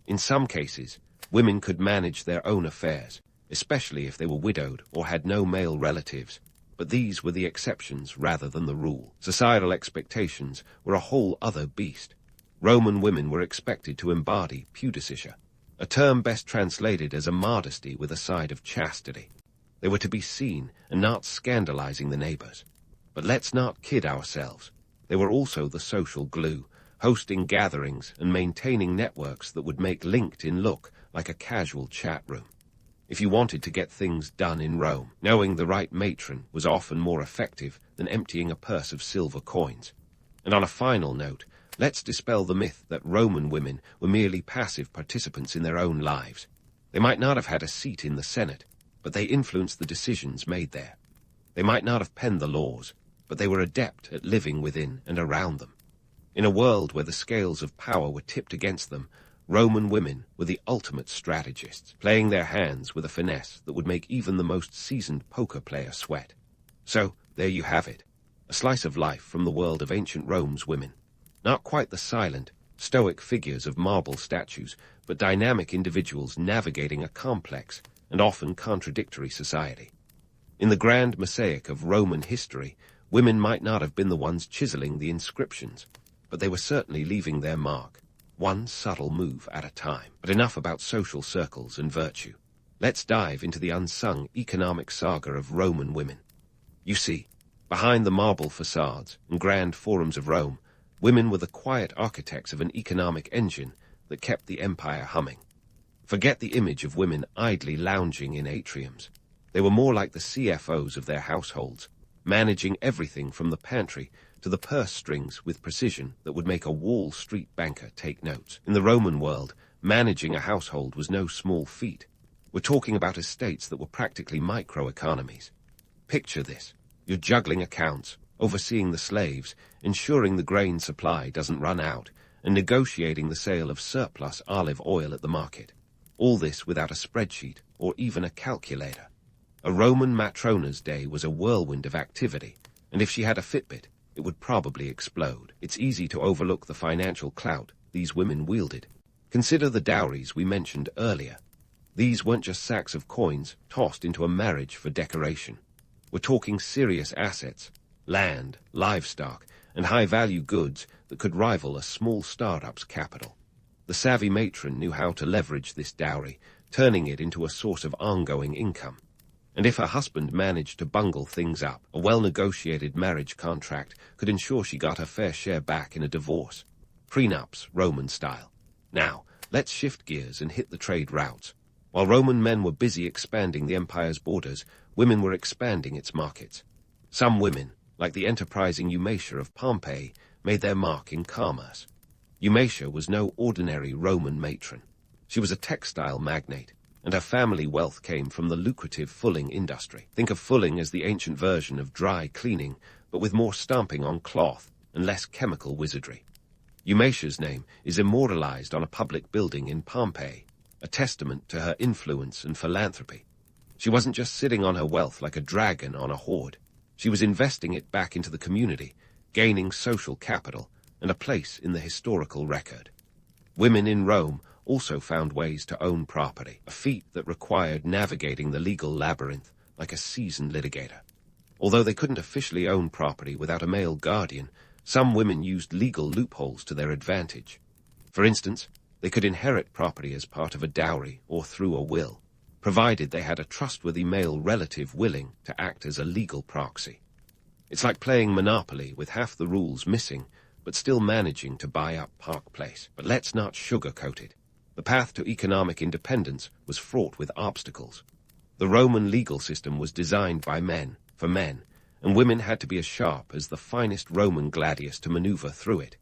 In some cases, women could manage their own affairs, especially if they were widowed or had no male relatives, but these were the exceptions rather than the rule. Societal expectations were a whole other beast. Roman women were expected to embody pudicitia, a term best translated as a modesty with a side of chastity. They were to be seen and not scandalizing the neighbors. But let's not kid ourselves. They were also the social glue, hosting gatherings and maintaining networks that would make LinkedIn look like a casual chat room. If you wanted to get things done in Rome, knowing the right matron was often more effective than emptying a purse of silver coins. And on a final note, let's dispel the myth that Roman women were merely passive participants in their own lives. They might not have had a seat in the Senate, but they influenced the decisions made there. They might not have penned the laws, but they were adept at living within and around them. In a world where the scales of power were tipped against them, Roman women were the ultimate strategists, playing their hands with a finesse that would make even the most seasoned poker player sweat. So, there you have it, a slice of life from the world of ancient Rome's women. Not quite the silent, stoic figures of marble statues, but dynamic individuals navigating a complex and often contradictory society. In the grand mosaic of Roman history, women might not have been the ones chiseling the inscriptions, but they were certainly leaving their mark. one subtle move at a time. But enough about social circles and virtue. Let's dive into the unsung economic saga of Roman women. You see, behind the marble facades and grand forums of Rome, women were the quiet architects of an economic engine that kept the empire humming. Forget the image of women idly lounging in atriums. They were more like the CFOs of their households, managing everything from the pantry to the purse strings with precision that would make a Wall Street banker take notes. In the Roman world, managing a household was no small feat. We're talking about estates that were practically microeconomies. Picture this. You're juggling accounts, overseeing the slaves, ensuring the grain supply doesn't run out, and negotiating the sale of surplus olive oil at the market. All this without a spreadsheet or even a calculator. A Roman matrona's day was a whirlwind of activity, and if she had a Fitbit, it would probably explode. It's easy to overlook the financial clout these women wielded. Consider the dowries we mentioned earlier. These weren't just sacks of coins tossed into a marriage for decoration. We're talking serious assets, land, livestock, and high-value goods that could rival a small startup's capital. The savvy matron knew how to leverage this dowry, turning it into a source of ongoing income. And if her husband managed to bungle things up, a well-negotiated marriage contract could ensure she got her fair share back in a divorce. Prenups, Roman style. Now, let's shift gears and hit the trade routes. While Roman men were busy expanding the empire's borders, women were expanding its markets. Some women, like the enterprising Eumatia of Pompeii, made their mark in commerce. Eumatia was no ordinary Roman matron. She was a textile magnate, and her family wealth came from the lucrative fulling industry. Think of fulling as the ancient version of dry cleaning, but with more stamping on cloth and less chemical wizardry. Eumatia's name is immortalized on a public building in Pompeii, a testament to her influence and philanthropy. She wasn't just sitting on her wealth like a dragon on a hoard. She was investing it back into the community, gaining social capital and a place in the historical record. Women in Rome also found ways to own property, a feat that required navigating the legal labyrinth like a seasoned litigator. Although they couldn't officially own property without a male guardian, some women used legal loopholes to their advantage. For instance, they could inherit property as part of a dowry or through a will, provided they had a trustworthy male relative willing to act as a legal proxy. It's like playing Monopoly with half the rules missing, but still managing to buy up Park Place. But let's not sugarcoat it. The path to economic independence was fraught with obstacles. The Roman legal system was designed by men, for men, and women had to be as sharp as the finest Roman gladius to maneuver through it.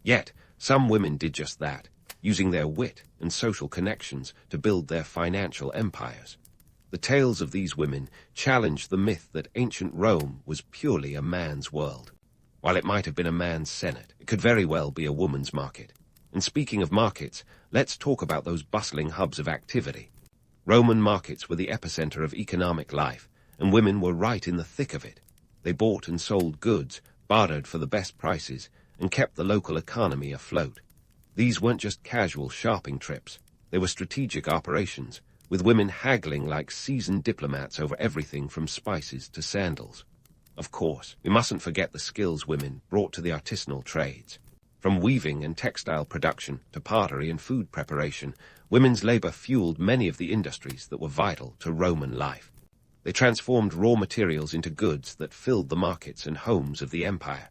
Yet, some women did just that, using their wit and social connections to build their financial empires. The tales of these women challenged the myth that ancient Rome was purely a man's world. While it might have been a man's senate, it could very well be a woman's market. And speaking of markets, let's talk about those bustling hubs of activity. Roman markets were the epicenter of economic life, and women were right in the thick of it. They bought and sold goods, bartered for the best prices, and kept the local economy afloat. These weren't just casual shopping trips. They were strategic operations, with women haggling like seasoned diplomats over everything from spices to sandals. Of course, we mustn't forget the skills women brought to the artisanal trades. From weaving and textile production to pottery and food preparation, women's labor fueled many of the industries that were vital to Roman life. They transformed raw materials into goods that filled the markets and homes of the empire.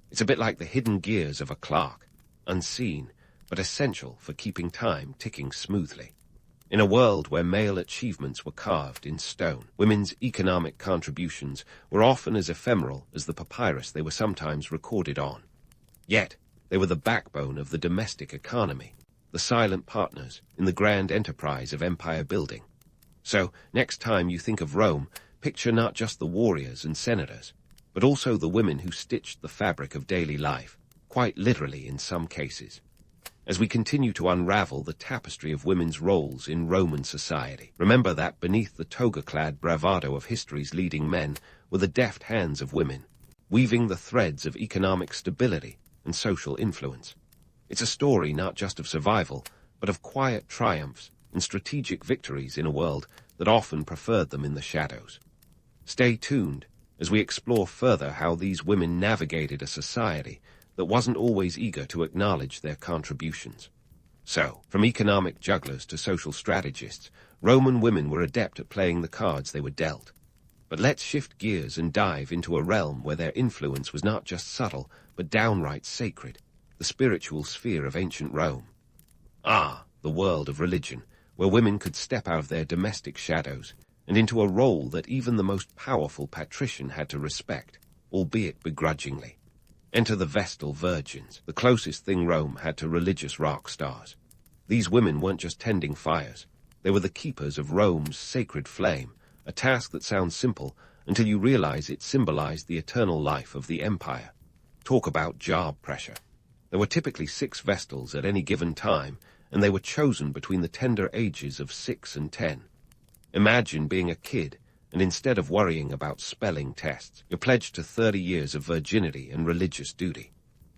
It's a bit like the hidden gears of a clock, unseen, but essential for keeping time ticking smoothly. In a world where male achievements were carved in stone, women's economic contributions were often as ephemeral as the papyrus they were sometimes recorded on. Yet, they were the backbone of the domestic economy, the silent partners in the grand enterprise of empire building. So, next time you think of Rome, picture not just the warriors and senators, but also the women who stitched the fabric of daily life, quite literally in some cases. As we continue to unravel the tapestry of women's roles in Roman society, remember that beneath the toga-clad bravado of history's leading men were the deft hands of women, weaving the threads of economic stability and social influence. It's a story not just of survival, but of quiet triumphs and strategic victories in a world that often preferred them in the shadows. Stay tuned as we explore further how these women navigated a society that wasn't always eager to acknowledge their contributions. So, from economic jugglers to social strategists, Roman women were adept at playing the cards they were dealt. But let's shift gears and dive into a realm where their influence was not just subtle, but downright sacred, the spiritual sphere of ancient Rome. Ah, the world of religion, where women could step out of their domestic shadows and into a role that even the most powerful patrician had to respect, albeit begrudgingly. Enter the Vestal Virgins, the closest thing Rome had to religious rock stars. These women weren't just tending fires. They were the keepers of Rome's sacred flame, a task that sounds simple until you realize it symbolized the eternal life of the empire. Talk about job pressure. There were typically 6 Vestals at any given time, and they were chosen between the tender ages of 6 and 10. Imagine being a kid, and instead of worrying about spelling tests, you're pledged to 30 years of virginity and religious duty.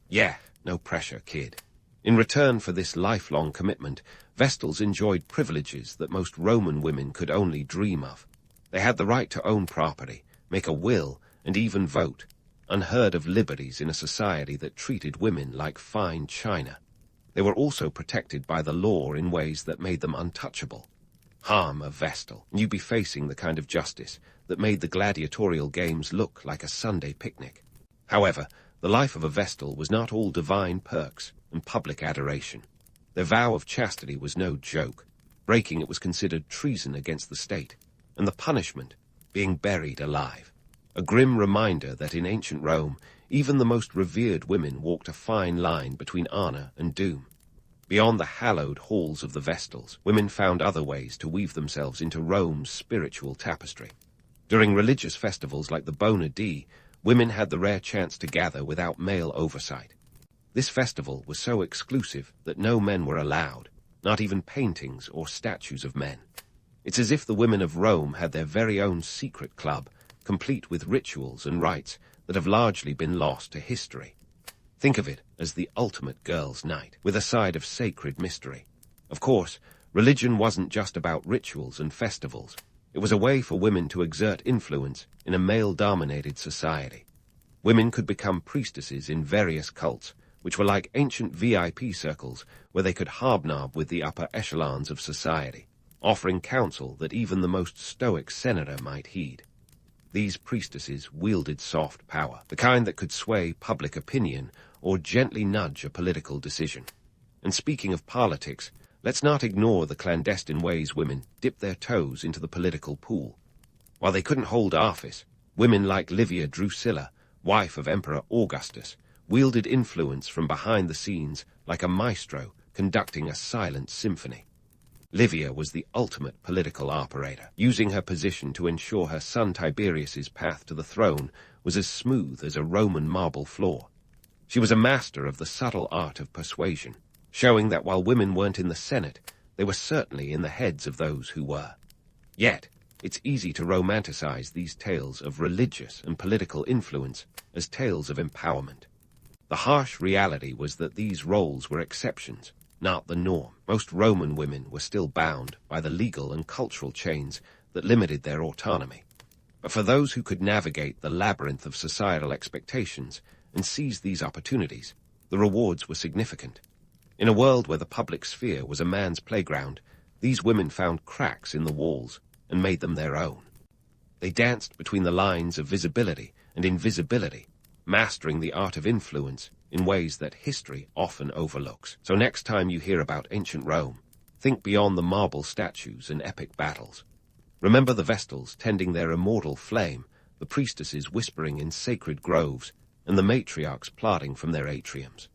Yeah, no pressure, kid. In return for this lifelong commitment, Vestals enjoyed privileges that most Roman women could only dream of. They had the right to own property, make a will, and even vote, unheard of liberties in a society that treated women like fine china. They were also protected by the law in ways that made them untouchable. Harm a Vestal, and you'd be facing the kind of justice that made the gladiatorial games look like a Sunday picnic. However, the life of a Vestal was not all divine perks and public adoration. Their vow of chastity was no joke. Breaking it was considered treason against the state, and the punishment, being buried alive. A grim reminder that in ancient Rome, even the most revered women walked a fine line between honor and doom. Beyond the hallowed halls of the Vestals, women found other ways to weave themselves into Rome's spiritual tapestry. During religious festivals like the Bona Dea, women had the rare chance to gather without male oversight. This festival was so exclusive that no men were allowed, not even paintings or statues of men. It's as if the women of Rome had their very own secret club, complete with rituals and rites that have largely been lost to history. Think of it as the ultimate girls' night, with a side of sacred mystery. Of course, religion wasn't just about rituals and festivals. It was a way for women to exert influence in a male-dominated society. Women could become priestesses in various cults, which were like ancient VIP circles where they could hobnob with the upper echelons of society, offering counsel that even the most stoic senator might heed. These priestesses wielded soft power, the kind that could sway public opinion or gently nudge a political decision. And speaking of politics, let's not ignore the clandestine ways women dipped their toes into the political pool. While they couldn't hold office, women like Livia Drusilla, wife of Emperor Augustus, wielded influence from behind the scenes like a maestro conducting a silent symphony. Livia was the ultimate political operator, using her position to ensure her son Tiberius's path to the throne was as smooth as a Roman marble floor. She was a master of the subtle art of persuasion, showing that while women weren't in the Senate, they were certainly in the heads of those who were. Yet, it's easy to romanticize these tales of religious and political influence as tales of empowerment. The harsh reality was that these roles were exceptions, not the norm. Most Roman women were still bound by the legal and cultural chains that limited their autonomy. But for those who could navigate the labyrinth of societal expectations and seize these opportunities, the rewards were significant. In a world where the public sphere was a man's playground, these women found cracks in the walls and made them their own. They danced between the lines of visibility and invisibility, mastering the art of influence in ways that history often overlooks. So next time you hear about ancient Rome, think beyond the marble statues and epic battles. Remember the Vestals tending their immortal flame, the priestesses whispering in sacred groves, and the matriarchs plodding from their atriums.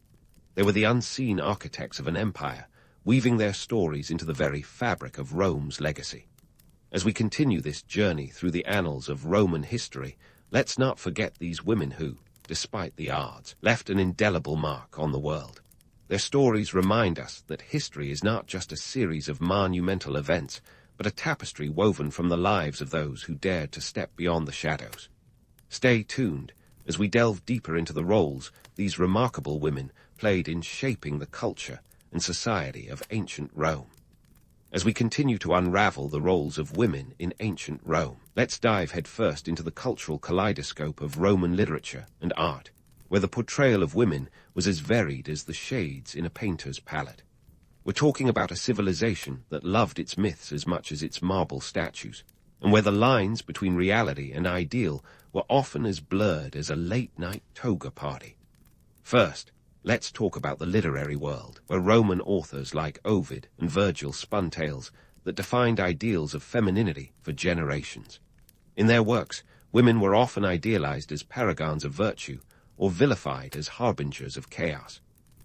They were the unseen architects of an empire, weaving their stories into the very fabric of Rome's legacy. As we continue this journey through the annals of Roman history, let's not forget these women who, despite the odds, left an indelible mark on the world. Their stories remind us that history is not just a series of monumental events, but a tapestry woven from the lives of those who dared to step beyond the shadows. Stay tuned as we delve deeper into the roles these remarkable women played in shaping the culture and society of ancient Rome. As we continue to unravel the roles of women in ancient Rome, let's dive headfirst into the cultural kaleidoscope of Roman literature and art, where the portrayal of women was as varied as the shades in a painter's palette. We're talking about a civilization that loved its myths as much as its marble statues, and where the lines between reality and ideal were often as blurred as a late-night toga party. First, let's talk about the literary world, where Roman authors like Ovid and Virgil spun tales that defined ideals of femininity for generations. In their works, women were often idealized as paragons of virtue or vilified as harbingers of chaos.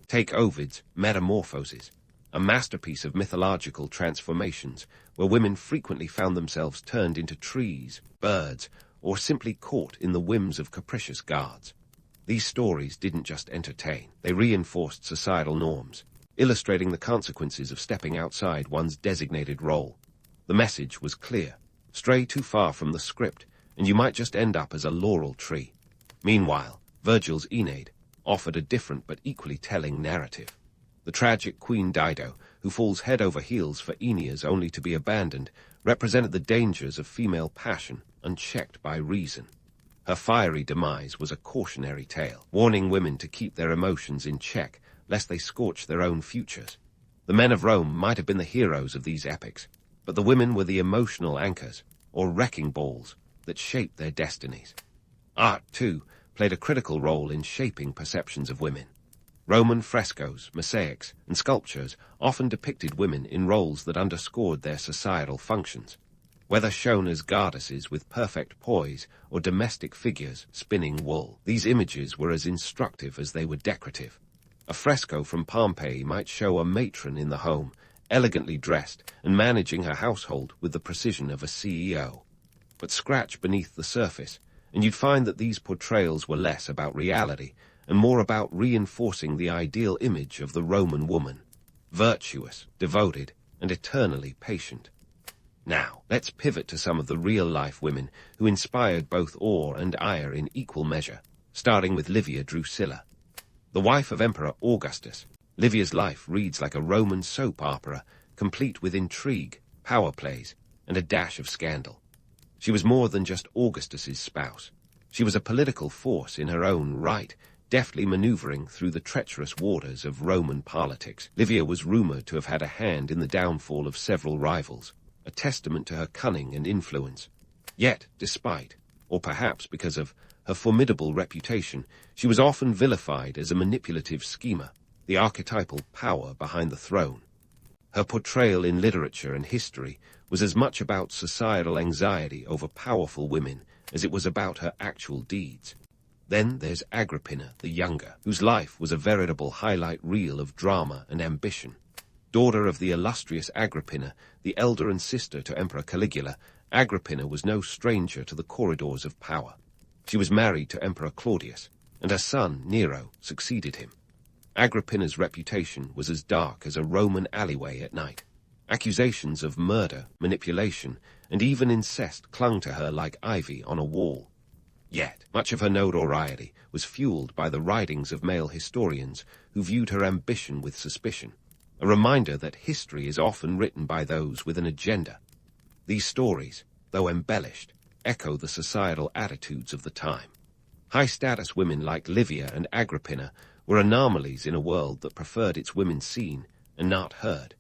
Take Ovid's Metamorphoses, a masterpiece of mythological transformations where women frequently found themselves turned into trees, birds, or simply caught in the whims of capricious gods. These stories didn't just entertain, they reinforced societal norms, illustrating the consequences of stepping outside one's designated role. The message was clear: stray too far from the script, and you might just end up as a laurel tree. Meanwhile, Virgil's Aeneid offered a different but equally telling narrative. The tragic Queen Dido, who falls head over heels for Aeneas only to be abandoned, represented the dangers of female passion unchecked by reason. Her fiery demise was a cautionary tale, warning women to keep their emotions in check lest they scorch their own futures. The men of Rome might have been the heroes of these epics, but the women were the emotional anchors, or wrecking balls, that shaped their destinies. Art, too, played a critical role in shaping perceptions of women. Roman frescoes, mosaics, and sculptures often depicted women in roles that underscored their societal functions. Whether shown as goddesses with perfect poise or domestic figures spinning wool, these images were as instructive as they were decorative. A fresco from Pompeii might show a matron in the home, elegantly dressed and managing her household with the precision of a CEO. But scratch beneath the surface, and you'd find that these portrayals were less about reality and more about reinforcing the ideal image of the Roman woman: virtuous, devoted, and eternally patient. Now, let's pivot to some of the real-life women who inspired both awe and ire in equal measure, starting with Livia Drusilla. The wife of Emperor Augustus, Livia's life reads like a Roman soap opera, complete with intrigue, power plays, and a dash of scandal. She was more than just Augustus's spouse. She was a political force in her own right, deftly maneuvering through the treacherous waters of Roman politics. Livia was rumored to have had a hand in the downfall of several rivals, a testament to her cunning and influence. Yet, despite, or perhaps because of, her formidable reputation, she was often vilified as a manipulative schemer, the archetypal power behind the throne. Her portrayal in literature and history was as much about societal anxiety over powerful women as it was about her actual deeds. Then there's Agrippina the Younger, whose life was a veritable highlight reel of drama and ambition. Daughter of the illustrious Agrippina, the elder and sister to Emperor Caligula, Agrippina was no stranger to the corridors of power. She was married to Emperor Claudius, and her son, Nero, succeeded him. Agrippina's reputation was as dark as a Roman alleyway at night. Accusations of murder, manipulation, and even incest clung to her like ivy on a wall. Yet, much of her notoriety was fueled by the writings of male historians who viewed her ambition with suspicion, a reminder that history is often written by those with an agenda. These stories, though embellished, echo the societal attitudes of the time. High-status women like Livia and Agrippina were anomalies in a world that preferred its women seen and not heard.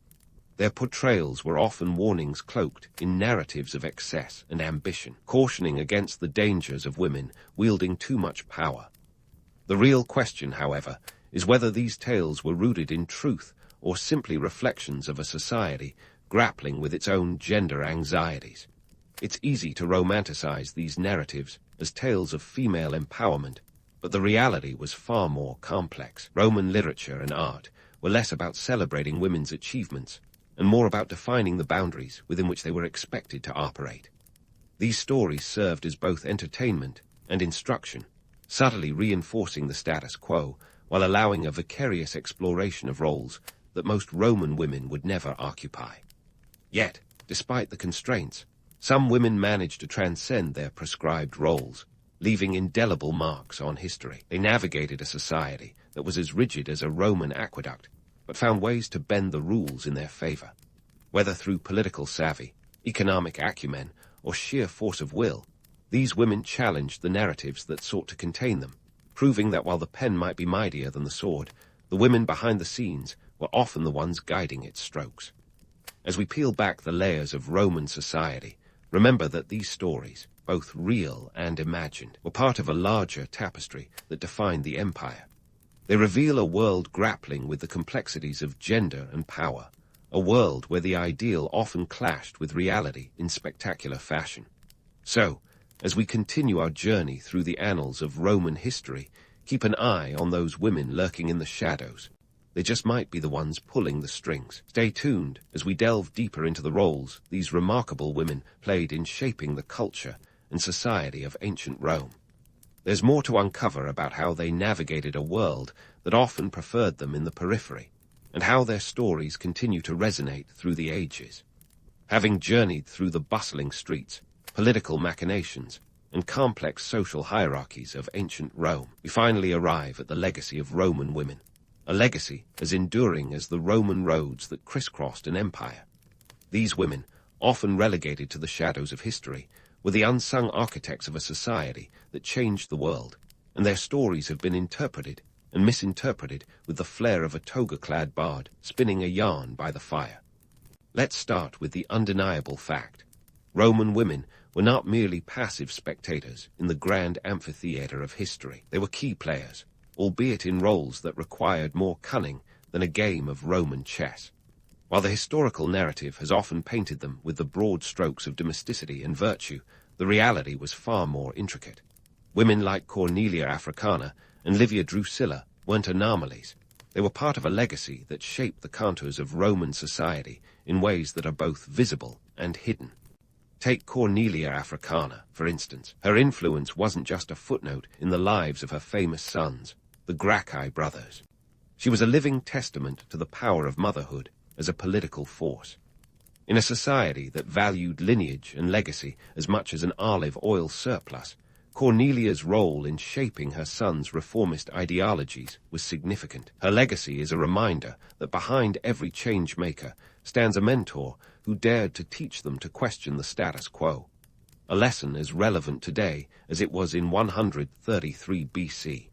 Their portrayals were often warnings cloaked in narratives of excess and ambition, cautioning against the dangers of women wielding too much power. The real question, however, is whether these tales were rooted in truth or simply reflections of a society grappling with its own gender anxieties. It's easy to romanticize these narratives as tales of female empowerment, but the reality was far more complex. Roman literature and art were less about celebrating women's achievements and more about defining the boundaries within which they were expected to operate. These stories served as both entertainment and instruction, subtly reinforcing the status quo while allowing a vicarious exploration of roles that most Roman women would never occupy. Yet, despite the constraints, some women managed to transcend their prescribed roles, leaving indelible marks on history. They navigated a society that was as rigid as a Roman aqueduct, but found ways to bend the rules in their favor. Whether through political savvy, economic acumen, or sheer force of will, these women challenged the narratives that sought to contain them, proving that while the pen might be mightier than the sword, the women behind the scenes were often the ones guiding its strokes. As we peel back the layers of Roman society, remember that these stories, both real and imagined, were part of a larger tapestry that defined the empire. They reveal a world grappling with the complexities of gender and power, a world where the ideal often clashed with reality in spectacular fashion. So, as we continue our journey through the annals of Roman history, keep an eye on those women lurking in the shadows. They just might be the ones pulling the strings. Stay tuned as we delve deeper into the roles these remarkable women played in shaping the culture and society of ancient Rome. There's more to uncover about how they navigated a world that often preferred them in the periphery, and how their stories continue to resonate through the ages. Having journeyed through the bustling streets, political machinations, and complex social hierarchies of ancient Rome, we finally arrive at the legacy of Roman women, a legacy as enduring as the Roman roads that crisscrossed an empire. These women, often relegated to the shadows of history, were the unsung architects of a society that changed the world, and their stories have been interpreted and misinterpreted with the flair of a toga-clad bard spinning a yarn by the fire. Let's start with the undeniable fact. Roman women were not merely passive spectators in the grand amphitheater of history. They were key players, albeit in roles that required more cunning than a game of Roman chess. While the historical narrative has often painted them with the broad strokes of domesticity and virtue, the reality was far more intricate. Women like Cornelia Africana and Livia Drusilla weren't anomalies. They were part of a legacy that shaped the contours of Roman society in ways that are both visible and hidden. Take Cornelia Africana, for instance. Her influence wasn't just a footnote in the lives of her famous sons, the Gracchi brothers. She was a living testament to the power of motherhood as a political force. In a society that valued lineage and legacy as much as an olive oil surplus, Cornelia's role in shaping her sons' reformist ideologies was significant. Her legacy is a reminder that behind every change-maker stands a mentor who dared to teach them to question the status quo, a lesson as relevant today as it was in 133 BC.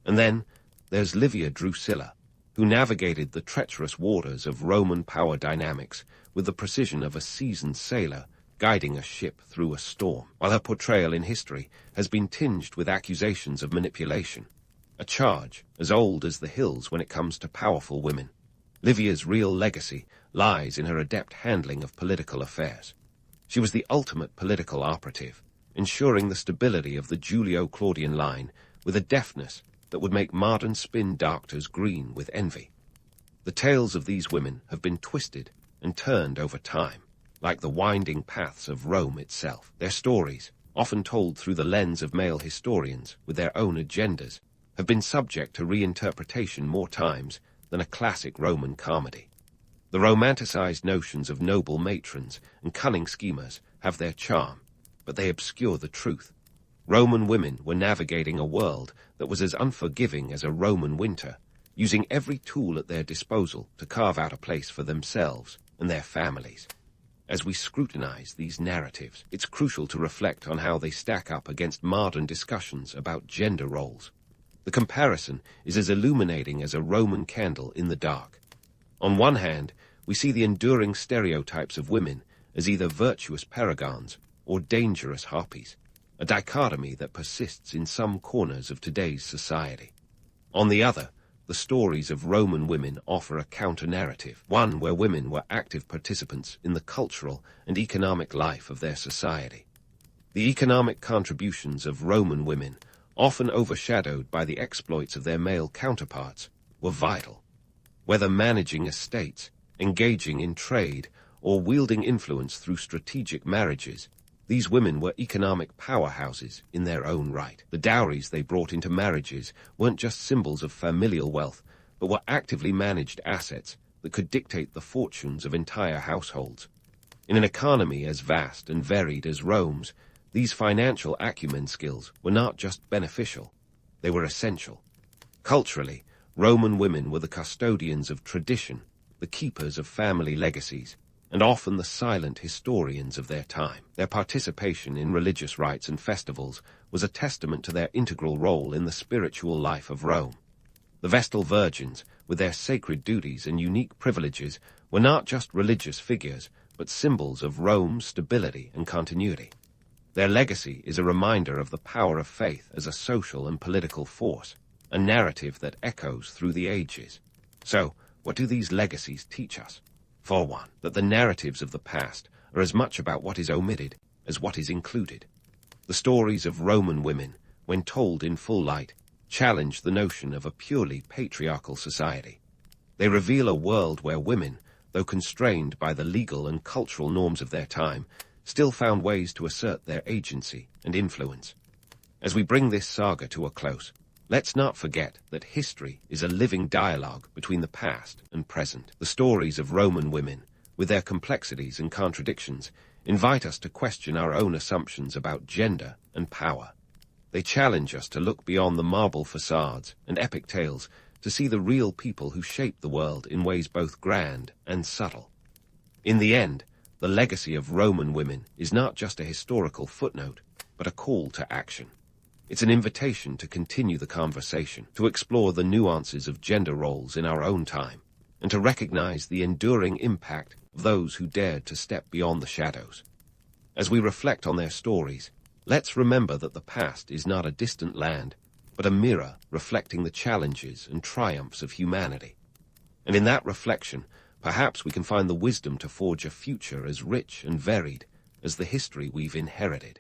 And then there's Livia Drusilla, who navigated the treacherous waters of Roman power dynamics with the precision of a seasoned sailor guiding a ship through a storm. While her portrayal in history has been tinged with accusations of manipulation, a charge as old as the hills when it comes to powerful women, Livia's real legacy lies in her adept handling of political affairs. She was the ultimate political operative, ensuring the stability of the Julio-Claudian line with a deftness that would make modern spin doctors green with envy. The tales of these women have been twisted and turned over time, like the winding paths of Rome itself. Their stories, often told through the lens of male historians with their own agendas, have been subject to reinterpretation more times than a classic Roman comedy. The romanticized notions of noble matrons and cunning schemers have their charm, but they obscure the truth. Roman women were navigating a world that was as unforgiving as a Roman winter, using every tool at their disposal to carve out a place for themselves and their families. As we scrutinize these narratives, it's crucial to reflect on how they stack up against modern discussions about gender roles. The comparison is as illuminating as a Roman candle in the dark. On one hand, we see the enduring stereotypes of women as either virtuous paragons or dangerous harpies, a dichotomy that persists in some corners of today's society. On the other, the stories of Roman women offer a counter-narrative, one where women were active participants in the cultural and economic life of their society. The economic contributions of Roman women, often overshadowed by the exploits of their male counterparts, were vital. Whether managing estates, engaging in trade, or wielding influence through strategic marriages, these women were economic powerhouses in their own right. The dowries they brought into marriages weren't just symbols of familial wealth, but were actively managed assets that could dictate the fortunes of entire households. In an economy as vast and varied as Rome's, these financial acumen skills were not just beneficial, they were essential. Culturally, Roman women were the custodians of tradition, the keepers of family legacies, and often the silent historians of their time. Their participation in religious rites and festivals was a testament to their integral role in the spiritual life of Rome. The Vestal Virgins, with their sacred duties and unique privileges, were not just religious figures, but symbols of Rome's stability and continuity. Their legacy is a reminder of the power of faith as a social and political force, a narrative that echoes through the ages. So, what do these legacies teach us? For one, that the narratives of the past are as much about what is omitted as what is included. The stories of Roman women, when told in full light, challenge the notion of a purely patriarchal society. They reveal a world where women, though constrained by the legal and cultural norms of their time, still found ways to assert their agency and influence. As we bring this saga to a close, let's not forget that history is a living dialogue between the past and present. The stories of Roman women, with their complexities and contradictions, invite us to question our own assumptions about gender and power. They challenge us to look beyond the marble facades and epic tales to see the real people who shape the world in ways both grand and subtle. In the end, the legacy of Roman women is not just a historical footnote, but a call to action. It's an invitation to continue the conversation, to explore the nuances of gender roles in our own time, and to recognize the enduring impact of those who dared to step beyond the shadows. As we reflect on their stories, let's remember that the past is not a distant land, but a mirror reflecting the challenges and triumphs of humanity. And in that reflection, perhaps we can find the wisdom to forge a future as rich and varied as the history we've inherited.